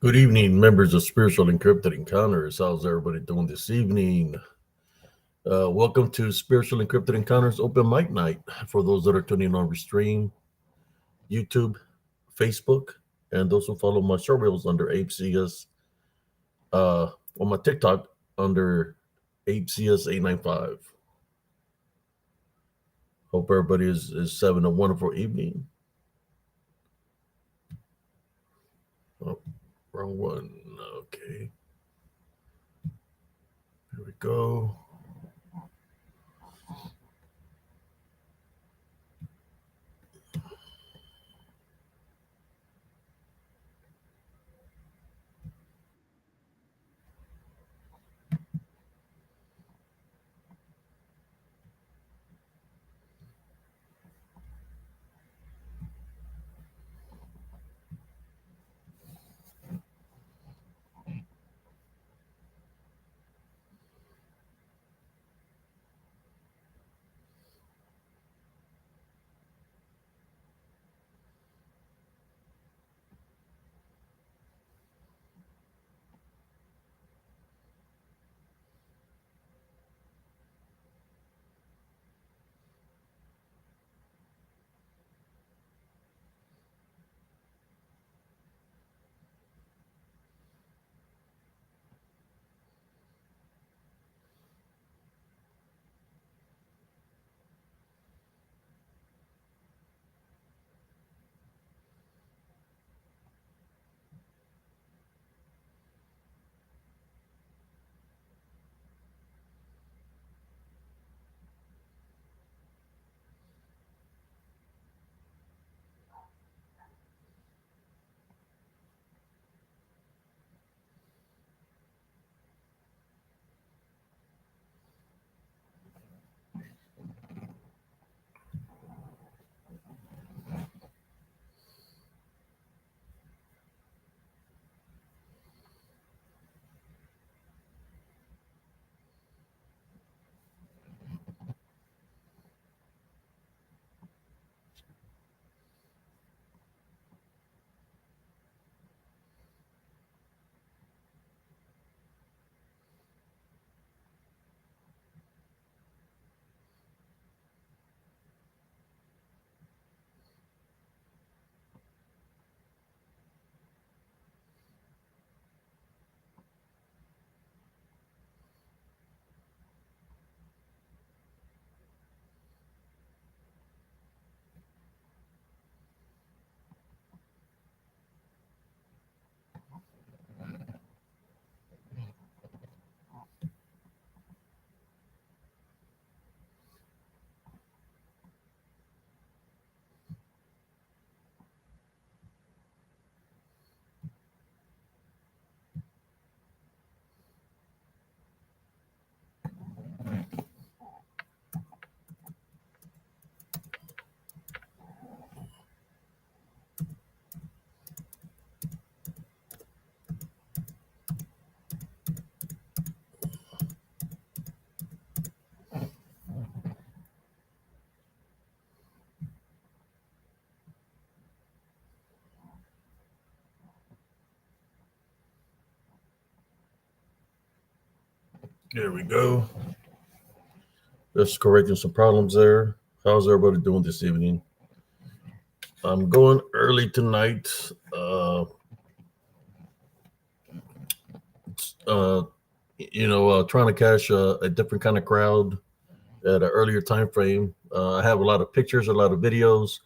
Good evening, members of Spiritual and Cryptid Encounters. How's everybody doing this evening? Welcome to Spiritual and Cryptid Encounters Open Mic Night. For those that are tuning on Restream, YouTube, Facebook, and those who follow my show reels under ApeCS, on my TikTok under ApeCS895. Hope everybody is having a wonderful evening. Oh, wrong one. Okay. Here we go. There we go. Just correcting some problems there. How's everybody doing this evening? I'm going early tonight. Uh, Trying to catch a different kind of crowd at an earlier time frame. I have a lot of pictures, a lot of videos,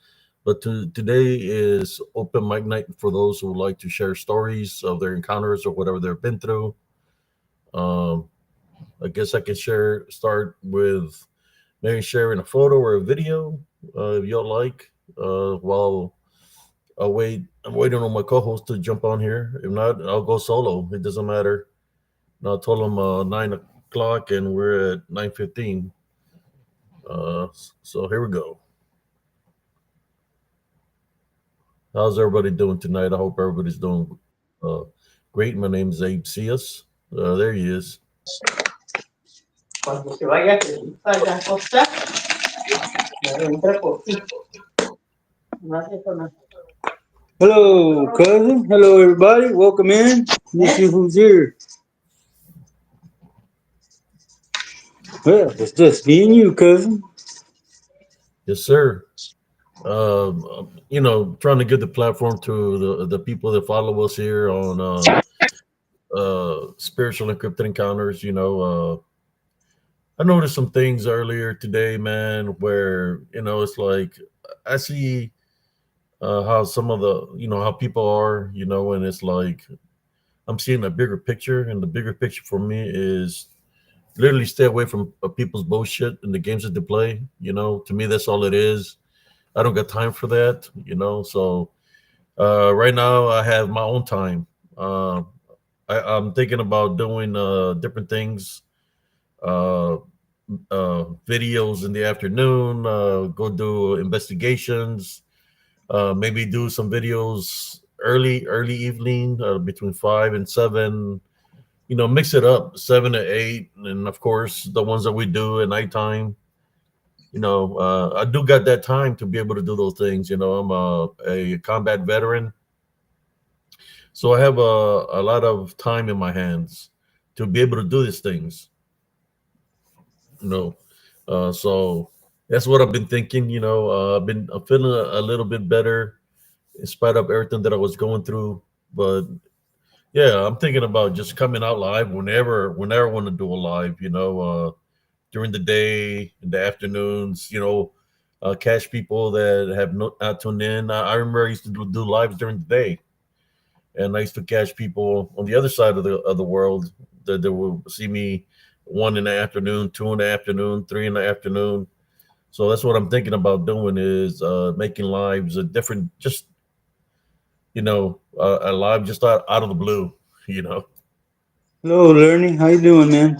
but today is open mic night for those who like to share stories of their encounters or whatever they've been through. Um, I guess I can start with maybe sharing a photo or a video if y'all like. While I'm waiting on my co-host to jump on here. If not, I'll go solo. It doesn't matter. And I told him 9 o'clock, and we're at 9:15. So here we go. How's everybody doing tonight? I hope everybody's doing uh, great. My name is Abe Cias. There he is. Cuando se vaya a acostar, me entra poquito. No hace eso, no. Hello, cousin. Hello, everybody. Welcome in. Let's see who's here. Well, it's just me and you, cousin. Yes, sir. Trying to give the platform to the people that follow us here on spiritual and cryptid encounters. I noticed some things earlier today, man, where it's like I see how some of the how people are, and it's like I'm seeing a bigger picture, and the bigger picture for me is literally stay away from people's bullshit and the games that they play. To me, that's all it is. I don't got time for that. So right now I have my own time. Uh, I'm thinking about doing different things, uh, videos in the afternoon, go do investigations, maybe do some videos early evening between 5 and 7. Mix it up 7 to 8, and of course the ones that we do at nighttime. I do got that time to be able to do those things. I'm a combat veteran, so I have a lot of time in my hands to be able to do these things. You know, so that's what I've been thinking. I'm feeling a little bit better in spite of everything that I was going through. But yeah, I'm thinking about just coming out live whenever I want to do a live. During the day, in the afternoons. Catch people that have not tuned in. I remember I used to do lives during the day, and I used to catch people on the other side of the world that will see me 1 in the afternoon, 2 in the afternoon, 3 in the afternoon. So that's what I'm thinking about doing is making lives a different, just a live just out of the blue. You know. Hello, Learning. How you doing, man?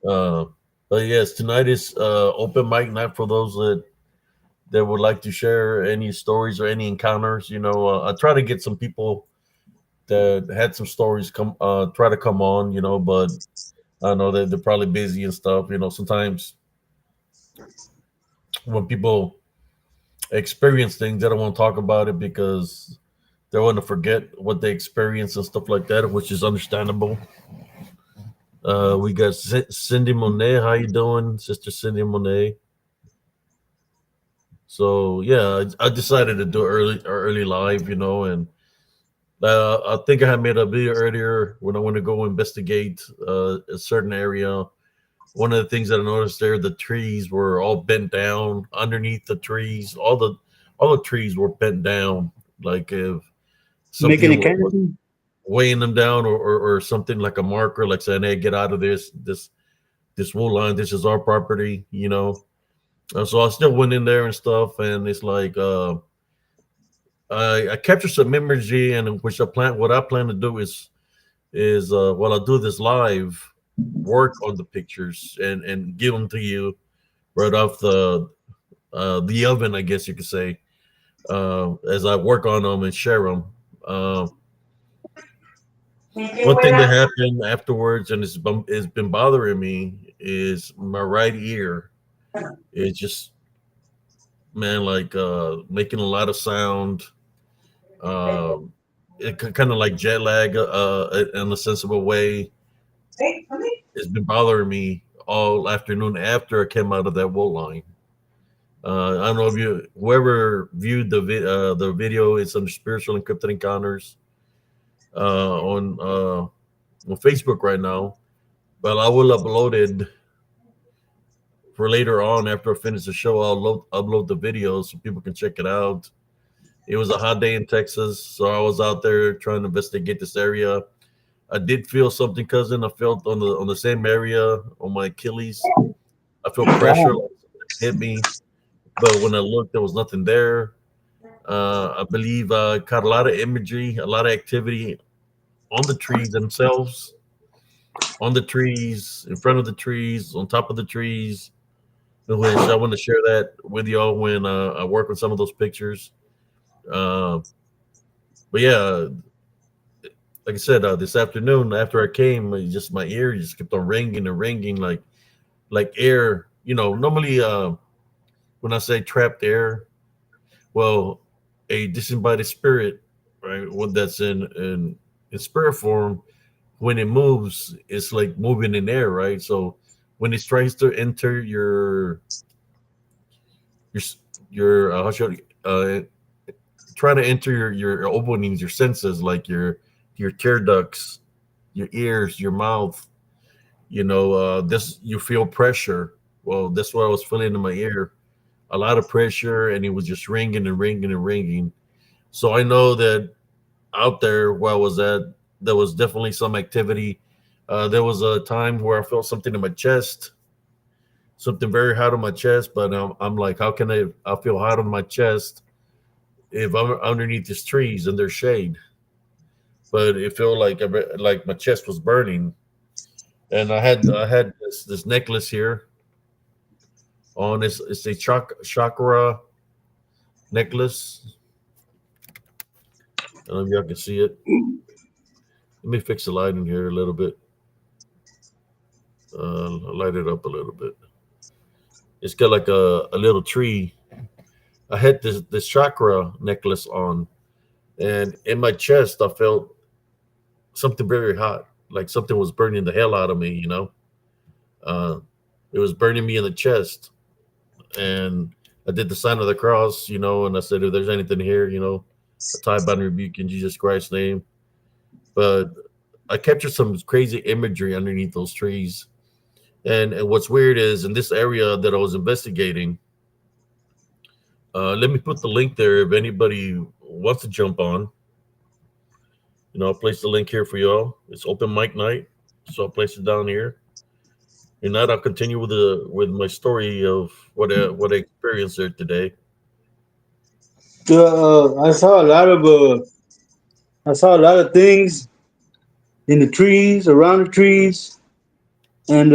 Uh, but yes, tonight is open mic night for those that would like to share any stories or any encounters. I try to get some people that had some stories try to come on. But I know that they're probably busy and stuff. Sometimes when people experience things, they don't want to talk about it because they want to forget what they experienced and stuff like that, which is understandable. We got Cindy Monet. How you doing, Sister Cindy Monet? So yeah, I decided to do early live, and I think I had made a video earlier when I want to go investigate a certain area. One of the things that I noticed there, the trees were all bent down underneath the trees. All the trees were bent down, like if Making something a was canopy? weighing them down, or something like a marker, like saying, "Hey, get out of this wool line. This is our property." So I still went in there and stuff, and it's like I captured some imagery, and which what I plan to do is while I do this live, work on the pictures and give them to you right off the oven, I guess you could say, as I work on them and share them. Uh, One thing that happened afterwards, and it's been bothering me, is my right ear. It's just, man, like making a lot of sound. Um, it kind of like jet lag, in a sensible way. It's been bothering me all afternoon after I came out of that wool line. I don't know if whoever viewed the video. It's under spiritual and cryptid encounters on Facebook right now. But I will upload it for later on after I finish the show. Upload the video so people can check it out. It was a hot day in Texas, so I was out there trying to investigate this area. I did feel something, cousin. I felt on the same area on my Achilles. I felt pressure Wow. like something hit me, but when I looked, there was nothing there. I believe I caught a lot of imagery, a lot of activity on the trees themselves, on the trees, in front of the trees, on top of the trees. Which I want to share that with y'all when I work with some of those pictures. Uh, but yeah, like I said, this afternoon after I came, just my ear just kept on ringing and ringing, like air. Normally when I say trapped air, well, a disembodied spirit, right? One that's in spirit form. When it moves, it's like moving in air, right? So when it tries to enter your your how should try to enter your openings, your senses, like your tear ducts, your ears, your mouth. This you feel pressure. Well, that's what I was feeling in my ear, a lot of pressure, and it was just ringing and ringing and ringing. So I know that out there where I was at, there was definitely some activity. There was a time where I felt something in my chest, something very hot on my chest. But I'm like, how can I feel hot on my chest if I'm underneath these trees and there's shade? But it felt like my chest was burning, and I had this necklace here on. It's a chakra necklace. I don't know if y'all can see it. Let me fix the light in here a little bit. Light it up a little bit. It's got like a little tree. I had this chakra necklace on, and in my chest, I felt something very hot, like something was burning the hell out of me. Uh, it was burning me in the chest, and I did the sign of the cross, and I said, if there's anything here, a tie bond rebuke in Jesus Christ's name. But I captured some crazy imagery underneath those trees. And what's weird is in this area that I was investigating, let me put the link there if anybody wants to jump on. I'll place the link here for y'all. It's open mic night, so I'll place it down here. And now I'll continue with my story of what I experienced there today. I saw a lot of things in the trees, around the trees, and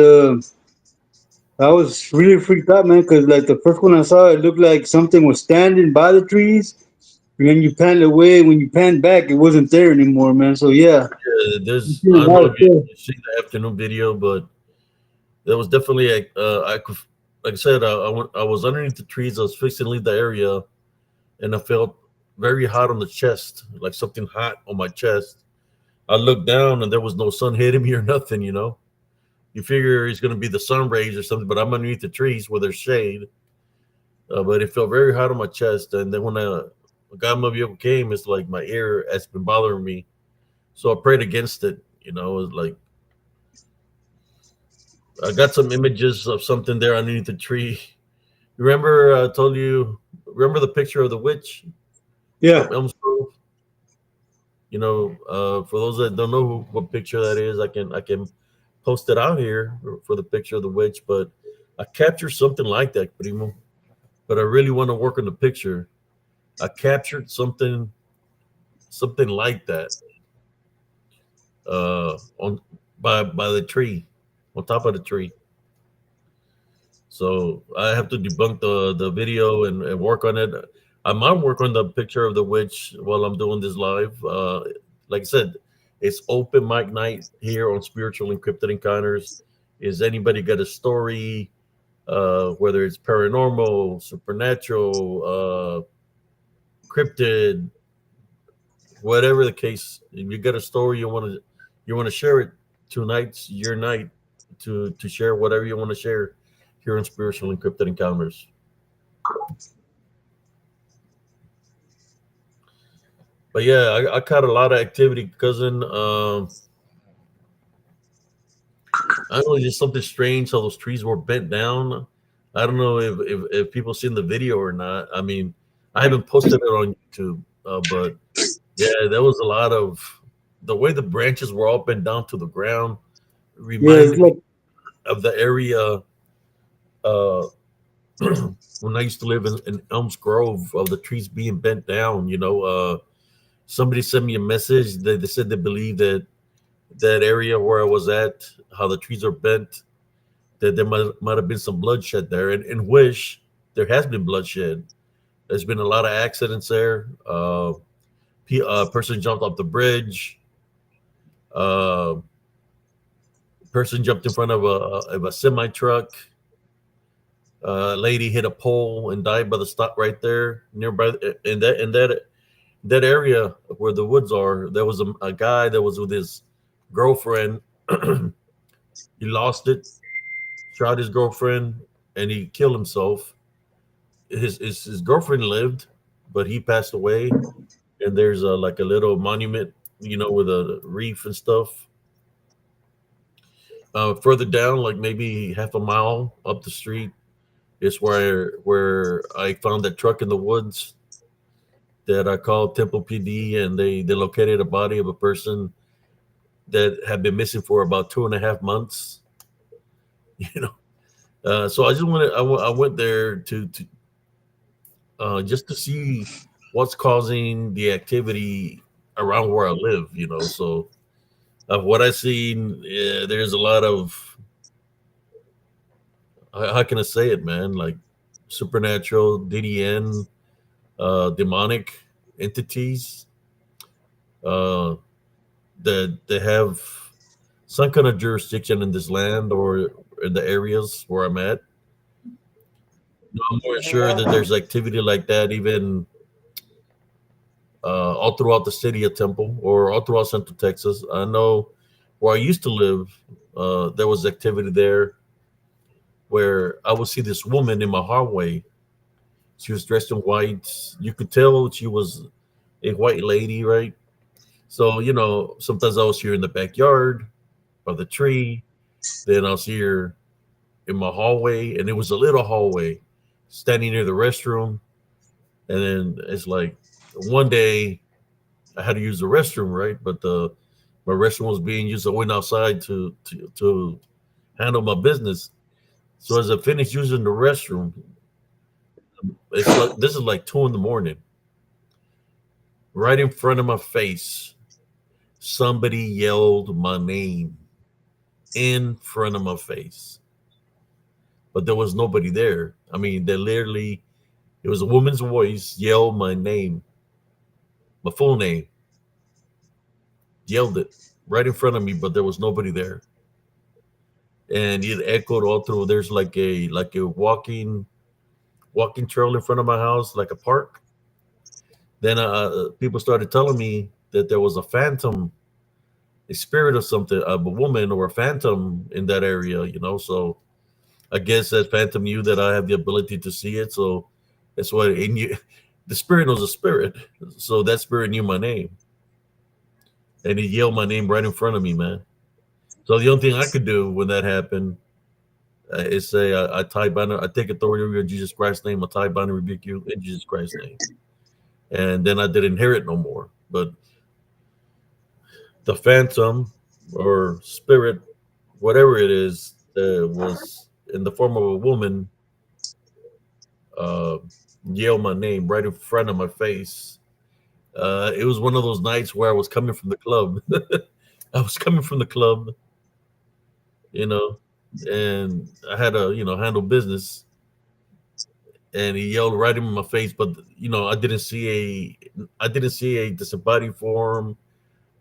I was really freaked out, man, because like the first one I saw, it looked like something was standing by the trees, and then you panned away. When you panned back, it wasn't there anymore, man. So yeah, I'm There's seeing I a don't lot know of if you stuff. you seen the afternoon video, but there was definitely I could, like I said, I was underneath the trees. I was fixing to leave the area, and I felt very hot on the chest, like something hot on my chest. I looked down, and there was no sun hitting me or nothing. You figure it's going to be the sun rays or something, but I'm underneath the trees where there's shade. But it felt very hot on my chest, and then when a guy in my vehicle came, it's like my ear has been bothering me, so I prayed against it. It's like I got some images of something there underneath the tree. You remember I told you? Remember the picture of the witch Yeah, from Elm's Grove? For those that don't know what picture that is, I can post it out here for the picture of the witch. But I captured something like that, primo. But I really want to work on the picture. I captured something like that on by the tree, on top of the tree. So I have to debunk the video and work on it. I might work on the picture of the witch while I'm doing this live. Like I said, it's open mic night here on Spiritual Encrypted Encounters. Is anybody got a story, whether it's paranormal, supernatural, cryptid, whatever the case? If you got a story you want to share it, tonight's your night to share whatever you want to share here on Spiritual Encrypted Encounters. But yeah, I caught a lot of activity, cousin. I don't know, just something strange how those trees were bent down. I don't know if people seen the video or not. I mean, I haven't posted it on YouTube, but yeah, there was a lot of the way the branches were all bent down to the ground. yeah, it's Reminded me like of the area uh, when I used to live in Elms Grove, of the trees being bent down. Somebody sent me a message that they said they believe that area where I was at, how the trees are bent, that there might have been some bloodshed there, and wish there has been bloodshed. There's been a lot of accidents there. A person jumped off the bridge. Uh, person jumped in front of a semi truck. Lady hit a pole and died by the stop right there nearby. In that area where the woods are, there was a guy that was with his girlfriend. He lost it, shot his girlfriend, and he killed himself. His girlfriend lived, but he passed away. And there's like a little monument, with a reef and stuff. Further down, like maybe half a mile up the street, is where I found that truck in the woods that I called Temple PD, and they located a body of a person that had been missing for about 2.5 months. You know, so I just I went there to just to see what's causing the activity around where I live. So of what I've seen, there's a lot of, how can I say it, man? Like supernatural, DDN, demonic entities uh, that have some kind of jurisdiction in this land or in the areas where I'm at. I'm more sure that there's activity like that even all throughout the city of Temple or all throughout Central Texas. I know where I used to live, there was activity there where I would see this woman in my hallway. She was dressed in white. You could tell she was a white lady, right? So, sometimes I'll see her in the backyard by the tree. Then I'll see her in my hallway, and it was a little hallway standing near the restroom. And then it's like one day I had to use the restroom, right? But my restroom was being used. I went outside to handle my business. So as I finished using the restroom, it's like this is like 2 a.m. Right in front of my face, somebody yelled my name in front of my face, but there was nobody there. I mean, it was a woman's voice yelled my name, my full name, yelled it right in front of me, but there was nobody there. And it echoed all through. There's like a walking trail in front of my house, like a park. Then people started telling me that there was a phantom, a spirit of something, of a woman or a phantom in that area. So I guess that phantom knew that I have the ability to see it. So that's why it knew. The spirit knows a spirit, so that spirit knew my name, and he yelled my name right in front of me, man. So the only thing I could do when that happened is say, I take authority over Jesus Christ's name. I tie, bind, and rebuke you in Jesus Christ's name, and then I didn't hear it no more. But the phantom or spirit, whatever it is, was in the form of a woman, uh, yelled my name right in front of my face. It was one of those nights where I was coming from the club. I was coming from the club, you know, and I had to, handle business. And he yelled right in my face, but I didn't see a disembodied form,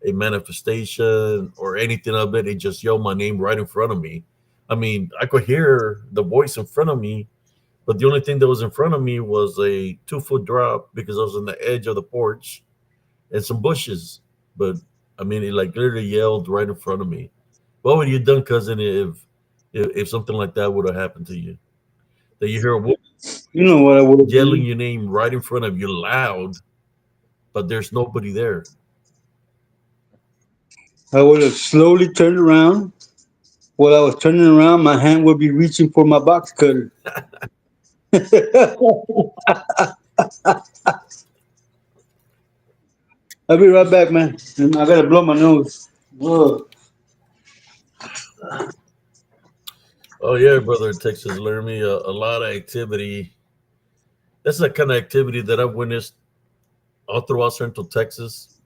a manifestation, or anything of it. It just yelled my name right in front of me. I mean, I could hear the voice in front of me, but the only thing that was in front of me was a 2 foot drop because I was on the edge of the porch and some bushes. But I mean, it like literally yelled right in front of me. What would you have done, cousin, if something like that would have happened to you? That you hear a woman You know what I would have yelling done? your name right in front of you loud, but there's nobody there. I would have slowly turned around. While I was turning around, my hand would be reaching for my box cutter. I'll be right back, man. I gotta blow my nose. Whoa. Oh yeah, brother, Texas learned me a lot of activity. That's the kind of activity that I've witnessed all throughout Central Texas.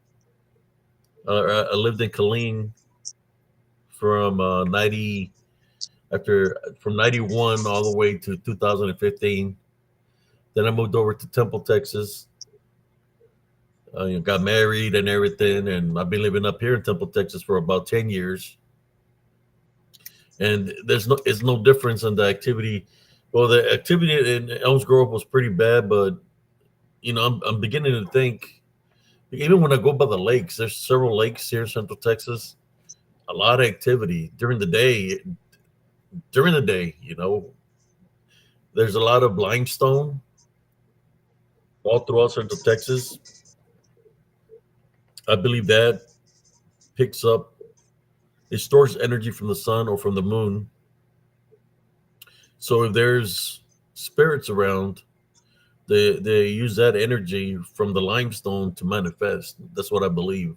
I lived in Killeen from 91 all the way to 2015. Then I moved over to Temple, Texas. Got married and everything, and I've been living up here in Temple, Texas for about 10 years. And it's no difference in the activity Well, the activity in Elms Grove was pretty bad, but I'm beginning to think. Even when I go by the lakes, there's several lakes here in Central Texas. A lot of activity during the day. During the day, there's a lot of limestone all throughout Central Texas. I believe that picks up. It stores energy from the sun or from the moon. So if there's spirits around, they use that energy from the limestone to manifest. That's what I believe.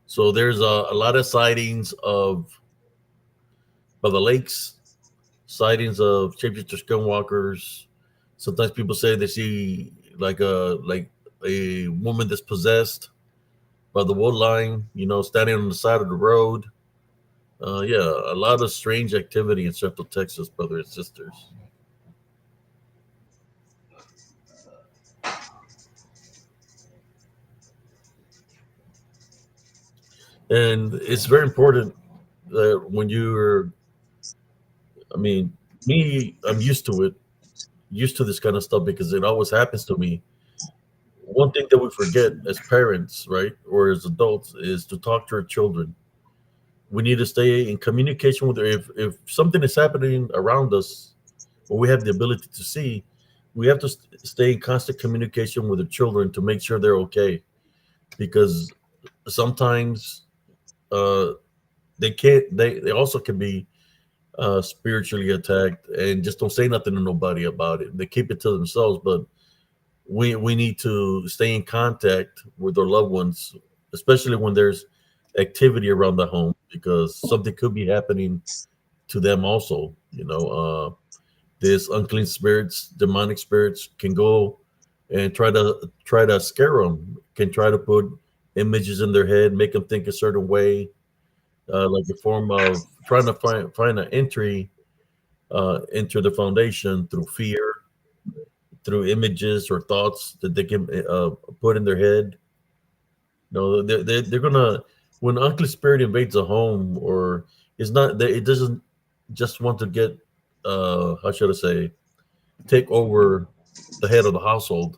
So there's a lot of sightings of by the lakes, sightings of shapeshifter skinwalkers. Sometimes people say they see like a woman that's possessed by the wood line, standing on the side of the road. Yeah, a lot of strange activity in Central Texas, brothers and sisters. And it's very important that when you're, I mean, me, I'm used to it, used to this kind of stuff because it always happens to me. One thing that we forget as parents, right, or as adults, is to talk to our children. We need to stay in communication with her. If something is happening around us, or we have the ability to see, we have to stay in constant communication with the children to make sure they're okay. Because sometimes uh, they can't. They also can be spiritually attacked, and just don't say nothing to nobody about it. They keep it to themselves. But we need to stay in contact with our loved ones, especially when there's activity around the home, because something could be happening to them also. This unclean spirits, demonic spirits can go and try to scare them, can try to put images in their head, make them think a certain way, like a form of trying to find an entry into the foundation through fear, through images or thoughts that they can put in their head. No, they're gonna when unclean spirit invades a home, or it's not that it doesn't just want to get how should I say, take over the head of the household.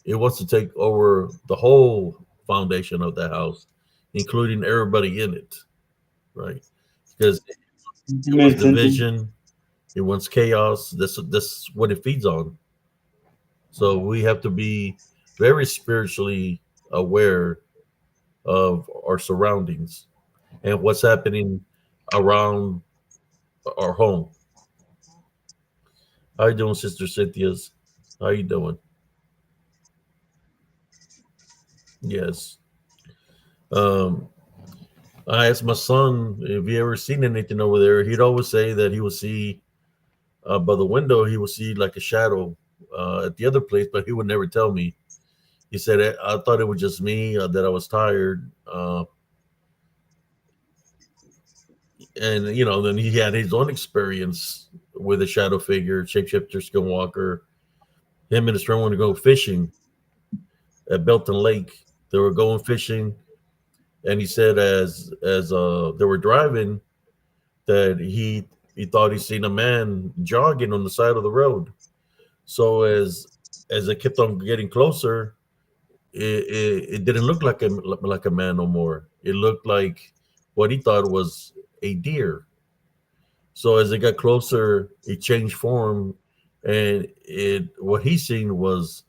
It wants to take over the whole foundation of the house, including everybody in it, right? Because it wants Makes sense. division, it wants chaos. That's what it feeds on. So we have to be very spiritually aware of our surroundings and what's happening around our home. How you doing, Sister Cynthia's? How you doing? Yes. Um, I asked my son if he ever seen anything over there. He'd always say that he would see by the window. He would see like a shadow at the other place, but he would never tell me. He said, I thought it was just me, that I was tired." And then he had his own experience with a shadow figure, shapeshifter, skinwalker. Him and his friend wanted to go fishing at Belton Lake. They were going fishing, and he said as they were driving that he thought he seen a man jogging on the side of the road. So as it kept on getting closer, it didn't look like a man no more. It looked like what he thought was a deer. So as it got closer, it changed form, and it what he seen was,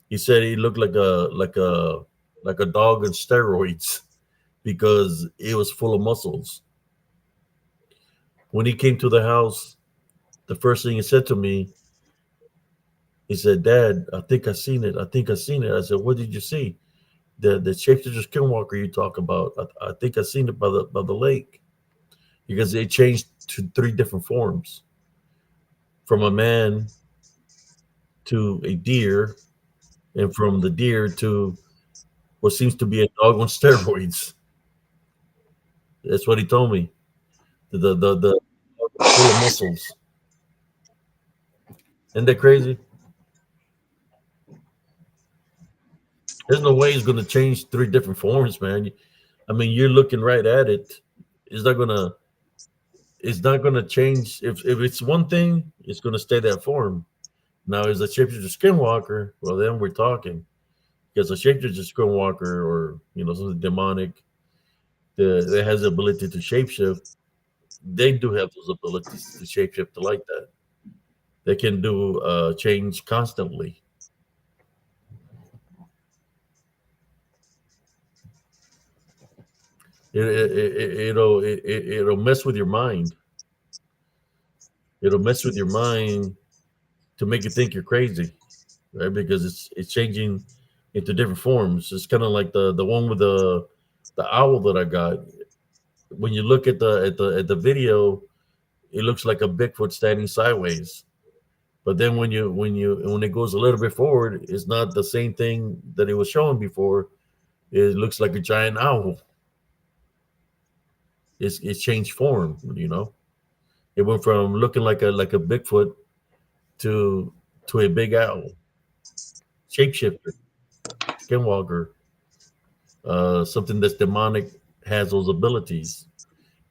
he said he looked like a dog on steroids because it was full of muscles. When he came to the house, the first thing he said to me, he said, "Dad, I think I seen it. I think I seen it." I said, "What did you see?" The shapeshifter skinwalker you talk about. I think I seen it by the lake, because it changed to three different forms, from a man to a deer, and from the deer to what seems to be a dog on steroids. That's what he told me. The full of muscles. Isn't that crazy? There's no way it's going to change three different forms, man. I mean, you're looking right at it. It's not gonna. it's not going to change. If it's one thing, it's going to stay that form. Now, is a shapeshifter skinwalker? Well, then we're talking, because a shapeshifter skinwalker, or something demonic that has the ability to shapeshift, they do have those abilities to shapeshift like that. They can do change constantly. It'll mess with your mind. It'll mess with your mind to make you think you're crazy, right? Because it's changing into different forms. It's kind of like the one with the owl that I got. When you look at the video, it looks like a Bigfoot standing sideways. But then when it goes a little bit forward, it's not the same thing that it was showing before. It looks like a giant owl. It's changed form. It went from looking like a Bigfoot to a big owl, shapeshifter, skinwalker, something that's demonic, has those abilities.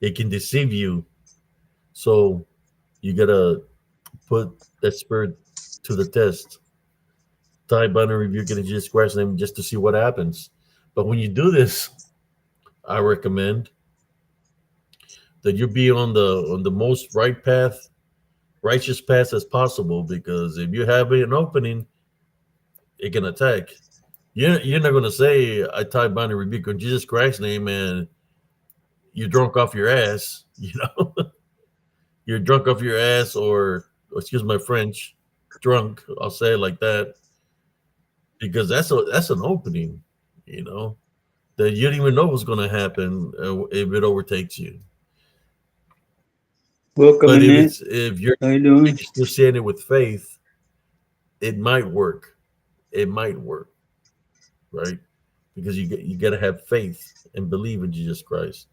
It can deceive you, so you gotta put that spirit to the test. Tie, bind, and rebuke it in Jesus Christ's name, just to see what happens. But when you do this, I recommend that you be on the most righteous path as possible. Because if you have an opening, it can attack. You're not gonna say, "I tie, bind, and rebuke in Jesus Christ's name," and you're drunk off your ass. You're drunk off your ass, or excuse my French, drunk. I'll say it like that, because that's an opening, you know, that you don't even know what's going to happen if it overtakes you. Welcome, But Annette. if you're How you doing? still saying it with faith, it might work. It might work, right? Because you got to have faith and believe in Jesus Christ.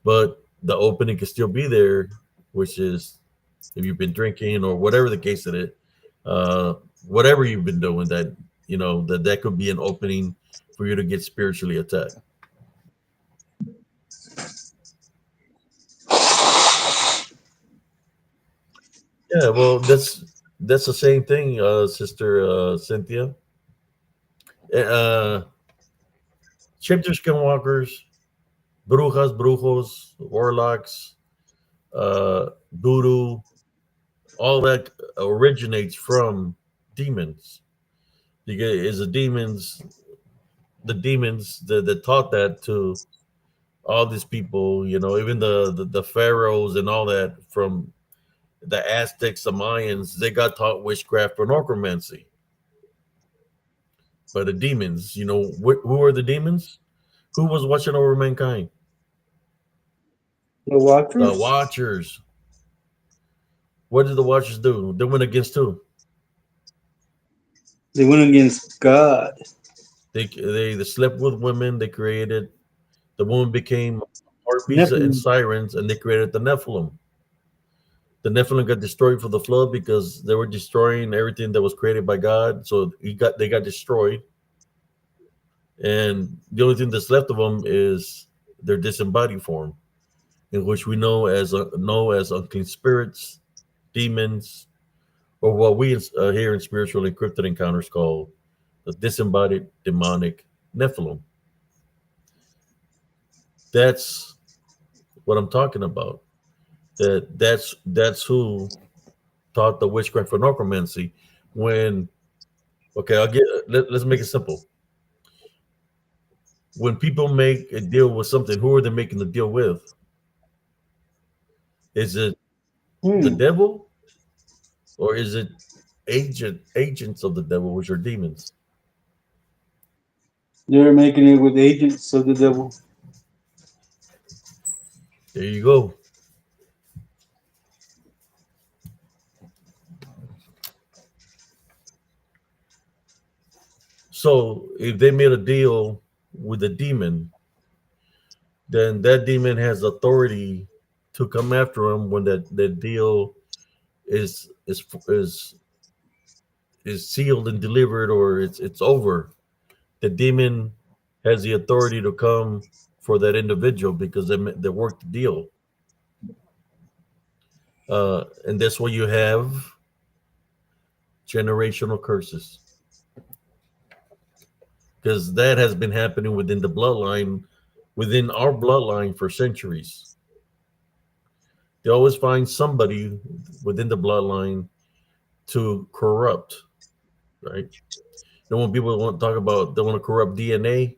But the opening can still be there, which is if you've been drinking or whatever the case it is, uh, whatever you've been doing, that that could be an opening for you to get spiritually attacked. Yeah, well, that's the same thing, Sister Cynthia. Uh, Shifter skinwalkers, brujas, brujos, warlocks, voodoo, all that originates from demons. Because it's the demons that taught that to all these people, even the pharaohs and all that, from the Aztecs, the Mayans. They got taught witchcraft or necromancy by the demons. Who are the demons? Who was watching over mankind? The The Watchers, Watchers. What did the Watchers do? They went against who? they went against God. They slept with women. They created, the woman became harpies and Nephilim. sirens, and they created the Nephilim. The Nephilim got destroyed for the flood because they were destroying everything that was created by God. So they got destroyed, and the only thing that's left of them is their disembodied form, in which we know as unclean spirits, demons, or what we here in spiritual and cryptid encounters call the disembodied demonic Nephilim. That's what I'm talking about. That's who taught the witchcraft for necromancy. When Okay, let's make it simple. When people make a deal with something, who are they making the deal with? Is it the Hmm. devil, or is it agents of the devil, which are demons? They're making it with agents of the devil. There you go. So if they made a deal with a demon, then that demon has authority to come after him when that deal is is is is sealed and delivered, or it's over. The demon has the authority to come for that individual because they worked the deal. And that's where you have generational curses, because that has been happening within the bloodline, within our bloodline for centuries. They always find somebody within the bloodline to corrupt, right? Then when people want to talk about they want to corrupt DNA,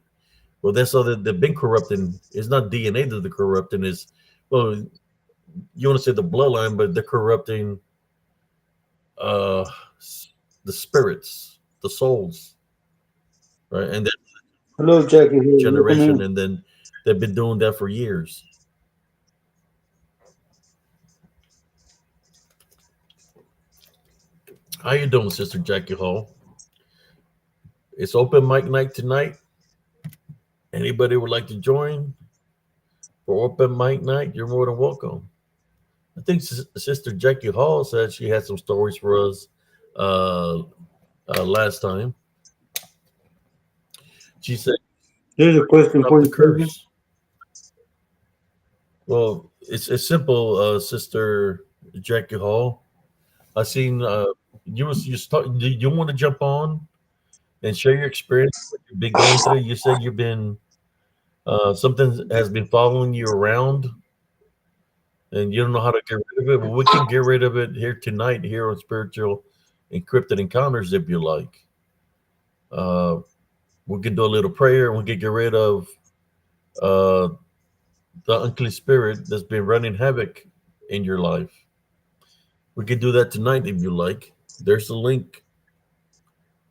well, that's all that they've been corrupting. It's not DNA that they're corrupting. Is, well, you want to say the bloodline, but they're corrupting uh the spirits, the souls, right? And that Hello, Jackie. Here. Welcome generation, in. and then they've been doing that for years. How you doing, Sister Jackie Hall? It's open mic night tonight. Anybody would like to join for open mic night? You're more than welcome. I think Sister Jackie Hall said she had some stories for us uh, last time. She said, Here's a question "Drop for the you, President. curse." Well, it's simple, Sister Jackie Hall. I seen you start. Do you want to jump on and share your experience? What you've been going through. You said you've been something has been following you around, and you don't know how to get rid of it. But we can get rid of it here tonight, here on Spiritual Encrypted Encounters, if you like. Uh, we can do a little prayer, and we can get rid of uh, the unclean spirit that's been running havoc in your life. We can do that tonight if you like. There's the link.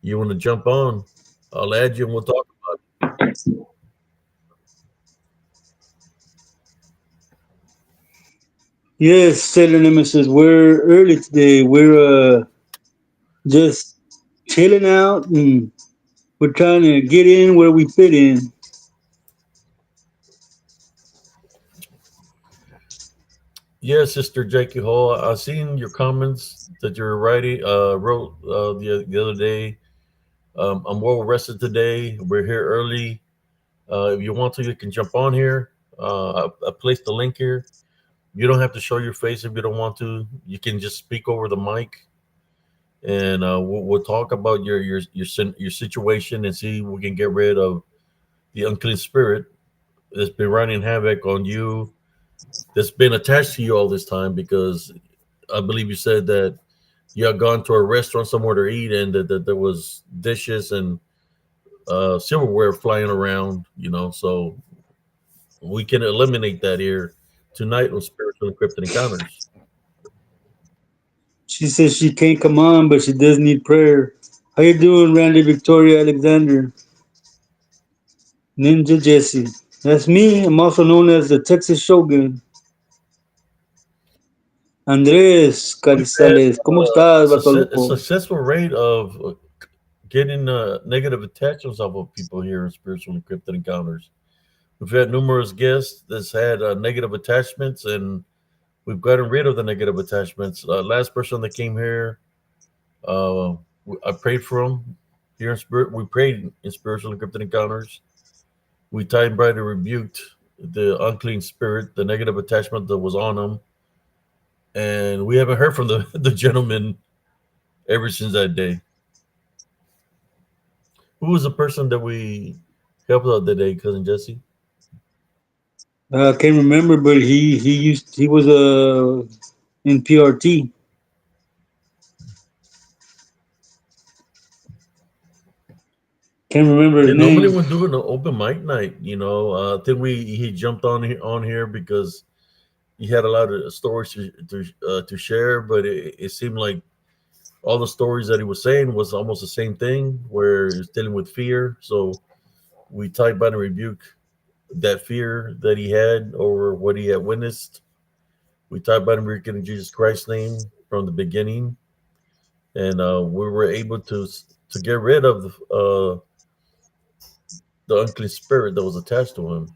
You want to jump on? I'll add you, and we'll talk about Yes, Sailor Nemesis. We're early today. We're just chilling out and we're trying to get in where we fit in. it. Yeah, Sister Jackie Hall. I seen your comments that you were writing. Wrote the other day. I'm well rested today. We're here early. If you want to, you can jump on here. I placed the link here. You don't have to show your face if you don't want to. You can just speak over the mic, and we'll talk about your situation and see if we can get rid of the unclean spirit that's been running havoc on you, that's been attached to you all this time. Because I believe you said that you had gone to a restaurant somewhere to eat, and that there was dishes and silverware flying around. So we can eliminate that here tonight on Spiritual Encrypted Encounters. She says she can't come on, but she does need prayer. How you doing, Randy Victoria Alexander? Ninja Jesse. That's me. I'm also known as the Texas Shogun. Andrés We've had Carizales. ¿Cómo estás, Vato a Loco? successful rate of getting negative attachments off of people here in Spiritual Encrypted Encounters. We've had numerous guests that's had negative attachments, and we've gotten rid of the negative attachments. Last person that came here, uh, I prayed for him here in spirit. We prayed in Spiritual Encrypted Encounters. We tied bright and rebuked the unclean spirit, the negative attachment that was on him, and we haven't heard from the gentleman ever since that day. Who was the person that we helped out that day, cousin Jesse? I can't remember, but he was in PRT. Can't remember his Yeah, normally name. when doing an open mic night, I think he jumped on here because he had a lot of stories to share, but it seemed like all the stories that he was saying was almost the same thing, where he's dealing with fear. So we type out and rebuke that fear that he had over what he had witnessed. We type out and rebuke it in Jesus Christ's name from the beginning, and we were able to get rid of the unclean spirit that was attached to him.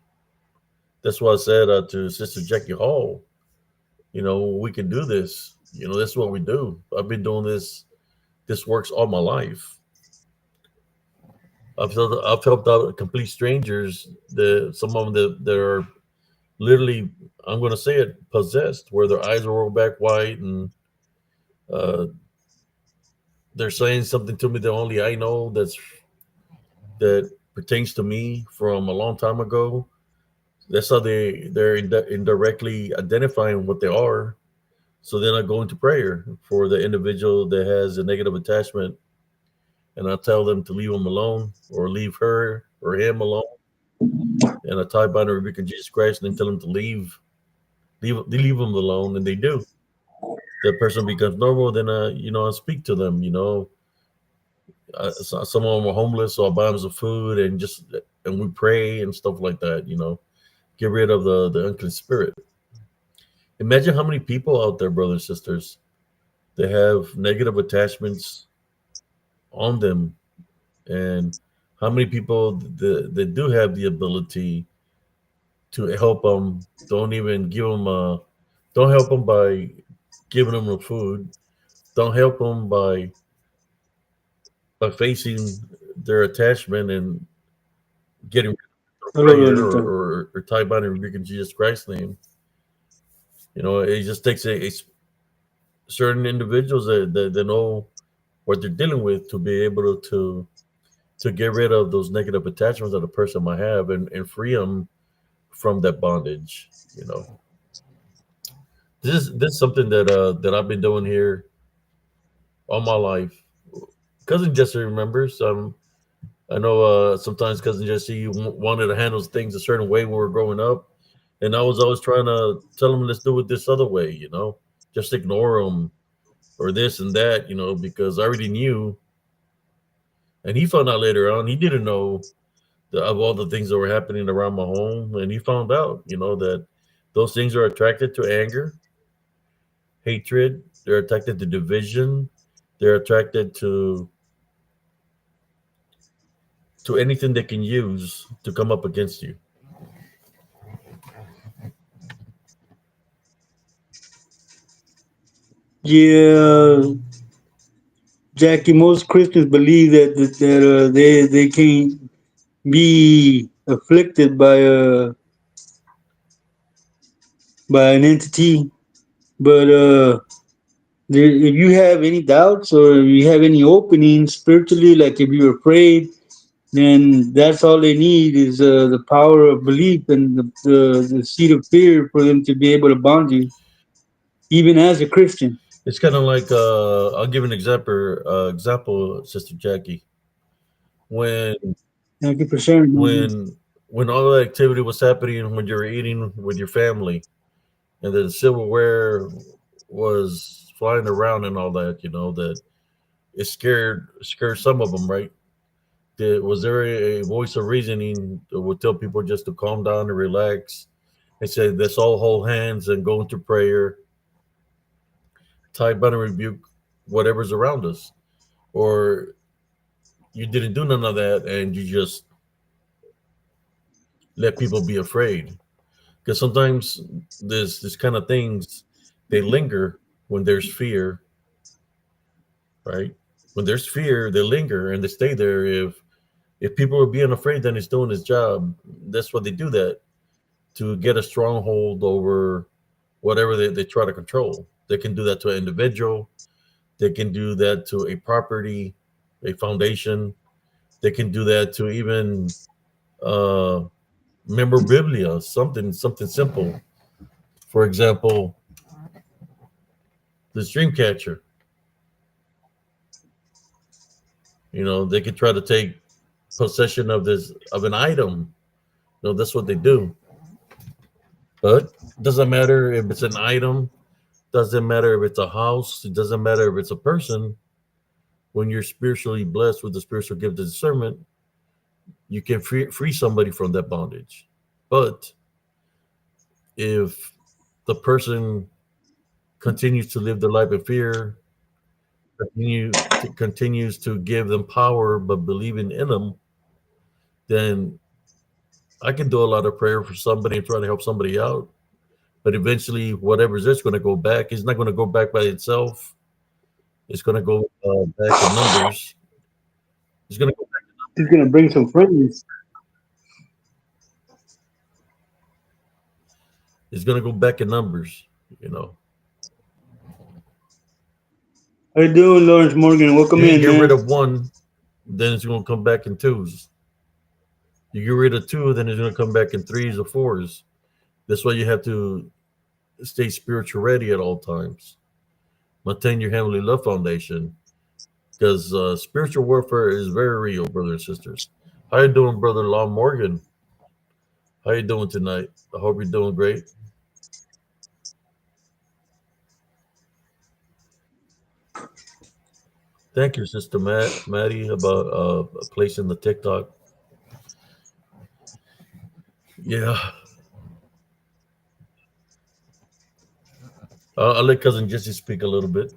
That's why I said to Sister Jackie Hall, we can do this. This is what we do. I've been doing this. This works all my life. I've helped out complete strangers. Some of them that are literally, I'm going to say it, possessed, where their eyes are rolled back white, and uh, they're saying something to me that only I know, that pertains to me from a long time ago. That's how they're indirectly identifying what they are. So then I go into prayer for the individual that has a negative attachment, and I tell them to leave them alone, or leave her or him alone. And I tie bind and rebuke in Jesus Christ, and then tell them to leave them alone, and they do. The person becomes normal. Then I speak to them. Some of them are homeless, so I buy them some food, and we pray and stuff like that. Get rid of the unclean spirit. Imagine how many people out there, brothers and sisters, that have negative attachments on them, and how many people that do have the ability to help them don't help them by giving them the food, don't help them by facing their attachment and getting rid of I don't prayer, or, understand. or tie bind and rebuke in Jesus Christ's name. It just takes a certain individuals that know what they're dealing with to be able to get rid of those negative attachments that a person might have, and free them from that bondage. This is something that I've been doing here all my life. Cousin Jesse remembers. I know sometimes Cousin Jesse wanted to handle things a certain way when we were growing up, and I was always trying to tell him, let's do it this other way. Just ignore him, or this and that. Because I already knew, and he found out later on. He didn't know of all the things that were happening around my home, and he found out, that those things are attracted to anger, hatred. They're attracted to division. They're attracted to anything they can use to come up against you. Yeah, Jackie. Most Christians believe that they can't be afflicted by an entity, but if you have any doubts or if you have any openings spiritually, like if you're afraid, then that's all they need is the power of belief and the seed of fear for them to be able to bond you, even as a Christian. It's kind of like I'll give an example, Sister Jackie. When Thank you for sharing that. when all the activity was happening, when you were eating with your family, and the silverware was flying around and all that, that it scared some of them, right? Was there a voice of reasoning that would tell people just to calm down and relax, and say, let's all hold hands and go into prayer, tie bind and rebuke whatever's around us? Or you didn't do none of that, and you just let people be afraid? Because sometimes this kind of things, they linger when there's fear, right? When there's fear, they linger and they stay there. If people are being afraid, then it's doing its job. That's why they do that, to get a stronghold over whatever they try to control. They can do that to an individual. They can do that to a property, a foundation. They can do that to even uh, memorabilia, something simple. For example, the dream catcher. They could try to take possession of an item. That's what they do. But it doesn't matter if it's an item. Doesn't matter if it's a house. It doesn't matter if it's a person. When you're spiritually blessed with the spiritual gift of discernment, you can free somebody from that bondage. But if the person continues to live their life in fear, continues to give them power but believing in them, then I can do a lot of prayer for somebody and try to help somebody out. But eventually, whatever's there's going to go back. It's not going to go back by itself. It's going to go back in numbers. It's going to go back. He's gonna bring some friends. It's gonna go back in numbers. You know, How you doing, Lawrence Morgan? Welcome you in, get rid man. of one, then it's gonna come back in twos. You get rid of two, then it's gonna come back in threes or fours. That's why you have to stay spiritual ready at all times. Maintain your heavenly love foundation, because spiritual warfare is very real, brothers and sisters. How you doing, brother Law Morgan? How you doing tonight? I hope you're doing great. Thank you, Sister Maddie, about placing the TikTok. Yeah, I'll let cousin Jesse speak a little bit.